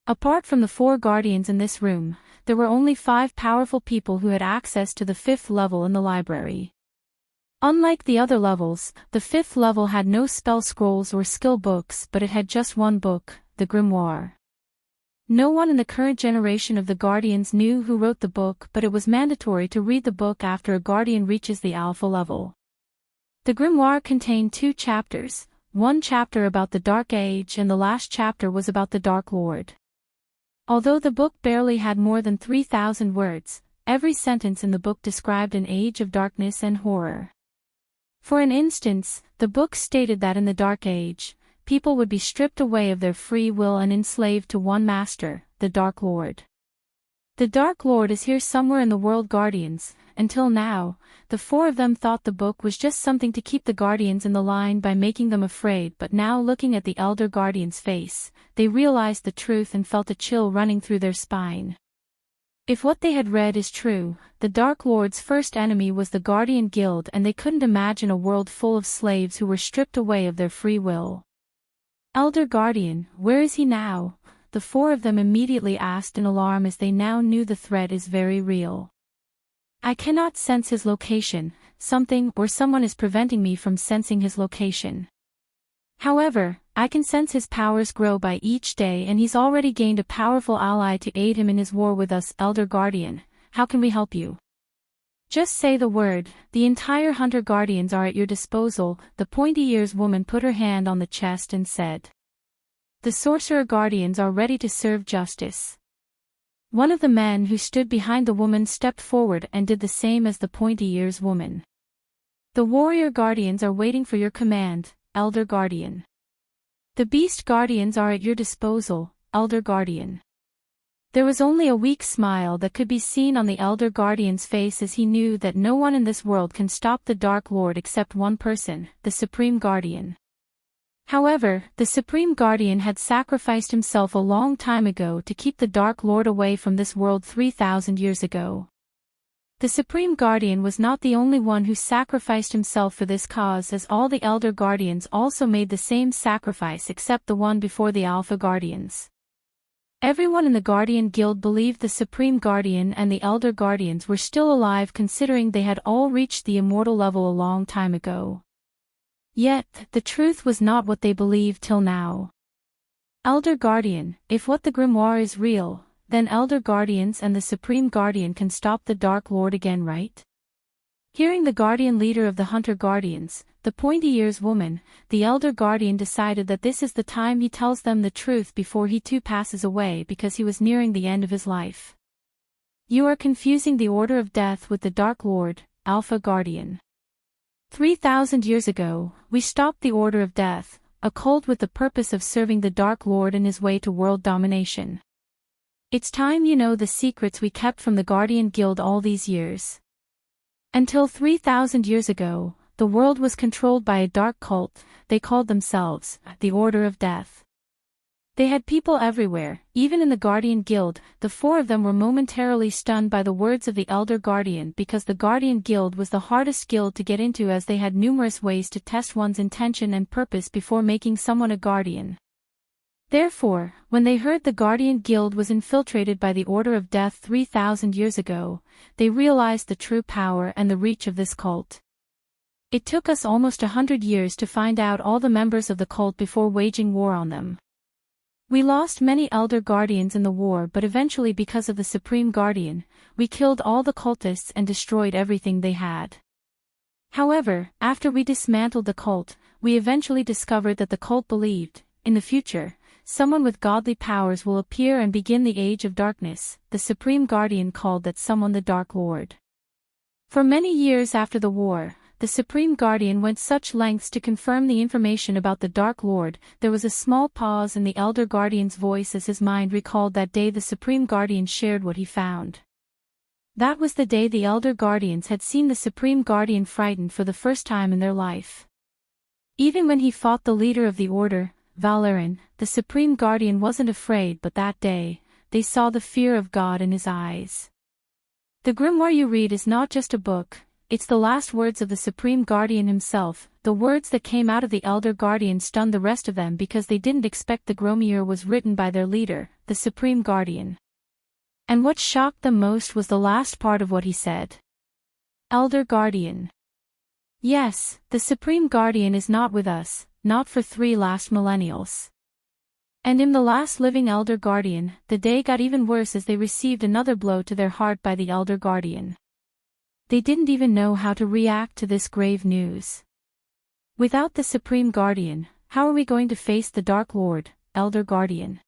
Apart from the 4 guardians in this room, there were only 5 powerful people who had access to the 5th level in the library. Unlike the other levels, the 5th level had no spell scrolls or skill books, but it had just one book, the grimoire. No one in the current generation of the Guardians knew who wrote the book, but it was mandatory to read the book after a Guardian reaches the Alpha level. The grimoire contained 2 chapters, one chapter about the Dark Age and the last chapter was about the Dark Lord. Although the book barely had more than 3,000 words, every sentence in the book described an age of darkness and horror. For an instance, the book stated that in the Dark Age, people would be stripped away of their free will and enslaved to one master, the Dark Lord. The Dark Lord is here somewhere in the world Guardians. Until now, the four of them thought the book was just something to keep the Guardians in the line by making them afraid, but now looking at the Elder Guardian's face, they realized the truth and felt a chill running through their spine. If what they had read is true, the Dark Lord's first enemy was the Guardian Guild, and they couldn't imagine a world full of slaves who were stripped away of their free will. Elder Guardian, where is he now? The four of them immediately asked in alarm, as they now knew the threat is very real. I cannot sense his location. Something or someone is preventing me from sensing his location. However, I can sense his powers grow by each day, and he's already gained a powerful ally to aid him in his war with us. Elder Guardian, how can we help you? Just say the word. The entire Hunter Guardians are at your disposal. The pointy-ears woman put her hand on the chest and said. The Sorcerer Guardians are ready to serve justice. One of the men who stood behind the woman stepped forward and did the same as the pointy-ears woman. The Warrior Guardians are waiting for your command, Elder Guardian. The Beast Guardians are at your disposal, Elder Guardian. There was only a weak smile that could be seen on the Elder Guardian's face, as he knew that no one in this world can stop the Dark Lord except one person, the Supreme Guardian. However, the Supreme Guardian had sacrificed himself a long time ago to keep the Dark Lord away from this world 3,000 years ago. The Supreme Guardian was not the only one who sacrificed himself for this cause, as all the Elder Guardians also made the same sacrifice except the one before the Alpha Guardians. Everyone in the Guardian Guild believed the Supreme Guardian and the Elder Guardians were still alive, considering they had all reached the immortal level a long time ago. Yet, the truth was not what they believed till now. Elder Guardian, if what the grimoire is real, then Elder Guardians and the Supreme Guardian can stop the Dark Lord again, right? Hearing the Guardian leader of the Hunter Guardians, the pointy-ears woman, the Elder Guardian decided that this is the time he tells them the truth before he too passes away, because he was nearing the end of his life. You are confusing the order of death with the Dark Lord, Alpha Guardian. 3,000 years ago, we stopped the Order of Death, a cult with the purpose of serving the Dark Lord in his way to world domination. It's time you know the secrets we kept from the Guardian Guild all these years. Until 3,000 years ago, the world was controlled by a dark cult. They called themselves the Order of Death. They had people everywhere, even in the Guardian Guild. The four of them were momentarily stunned by the words of the Elder Guardian, because the Guardian Guild was the hardest guild to get into, as they had numerous ways to test one's intention and purpose before making someone a guardian. Therefore, when they heard the Guardian Guild was infiltrated by the Order of Death 3,000 years ago, they realized the true power and the reach of this cult. It took us almost 100 years to find out all the members of the cult before waging war on them. We lost many Elder Guardians in the war, but eventually, because of the Supreme Guardian, we killed all the cultists and destroyed everything they had. However, after we dismantled the cult, we eventually discovered that the cult believed, in the future, someone with godly powers will appear and begin the Age of Darkness. The Supreme Guardian called that someone the Dark Lord. For many years after the war, the Supreme Guardian went such lengths to confirm the information about the Dark Lord. There was a small pause in the Elder Guardian's voice as his mind recalled that day the Supreme Guardian shared what he found. That was the day the Elder Guardians had seen the Supreme Guardian frightened for the first time in their life. Even when he fought the leader of the Order, Valerin, the Supreme Guardian wasn't afraid, but that day, they saw the fear of God in his eyes. The grimoire you read is not just a book. It's the last words of the Supreme Guardian himself. The words that came out of the Elder Guardian stunned the rest of them, because they didn't expect the grimoire was written by their leader, the Supreme Guardian. And what shocked them most was the last part of what he said. Elder Guardian. Yes, the Supreme Guardian is not with us, not for 3 last millennials. And in the last living Elder Guardian, the day got even worse as they received another blow to their heart by the Elder Guardian. They didn't even know how to react to this grave news. Without the Supreme Guardian, how are we going to face the Dark Lord, Elder Guardian?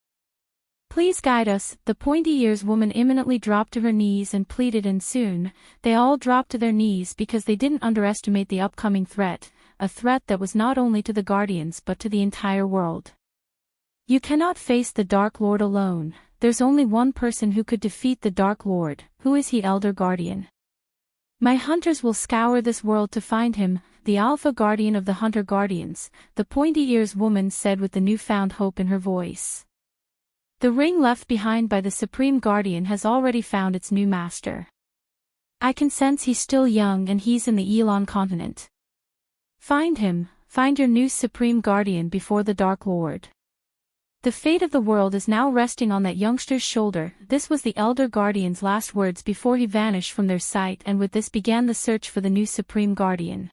Please guide us." The pointy-ears woman imminently dropped to her knees and pleaded, and soon, they all dropped to their knees because they didn't underestimate the upcoming threat, a threat that was not only to the Guardians but to the entire world. "You cannot face the Dark Lord alone. There's only one person who could defeat the Dark Lord. Who is he, Elder Guardian?" "My hunters will scour this world to find him, the Alpha Guardian of the Hunter Guardians," the pointy-ears woman said with the newfound hope in her voice. "The ring left behind by the Supreme Guardian has already found its new master. I can sense he's still young and he's in the Elon continent. Find him, find your new Supreme Guardian before the Dark Lord. The fate of the world is now resting on that youngster's shoulder." This was the Elder Guardian's last words before he vanished from their sight, and with this began the search for the new Supreme Guardian.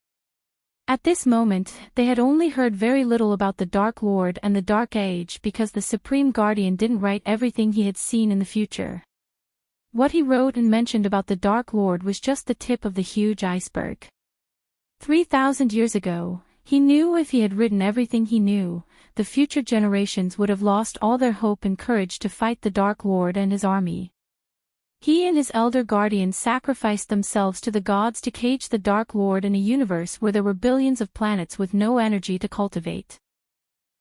At this moment, they had only heard very little about the Dark Lord and the Dark Age because the Supreme Guardian didn't write everything he had seen in the future. What he wrote and mentioned about the Dark Lord was just the tip of the huge iceberg. 3,000 years ago, he knew if he had written everything he knew, the future generations would have lost all their hope and courage to fight the Dark Lord and his army. He and his Elder Guardian sacrificed themselves to the gods to cage the Dark Lord in a universe where there were billions of planets with no energy to cultivate.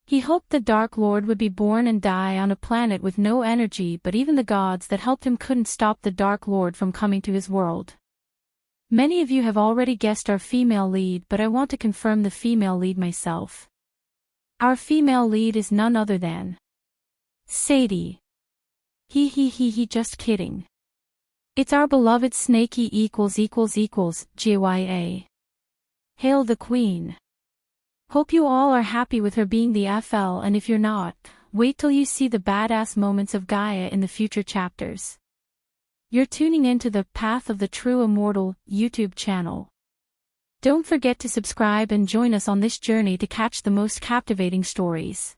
He hoped the Dark Lord would be born and die on a planet with no energy, but even the gods that helped him couldn't stop the Dark Lord from coming to his world. Many of you have already guessed our female lead, but I want to confirm the female lead myself. Our female lead is none other than Sadie. Just kidding. It's our beloved Snakey ===GYA. Hail the Queen. Hope you all are happy with her being the FL, and if you're not, wait till you see the badass moments of Gaia in the future chapters. You're tuning into the Path of the True Immortal YouTube channel. Don't forget to subscribe and join us on this journey to catch the most captivating stories.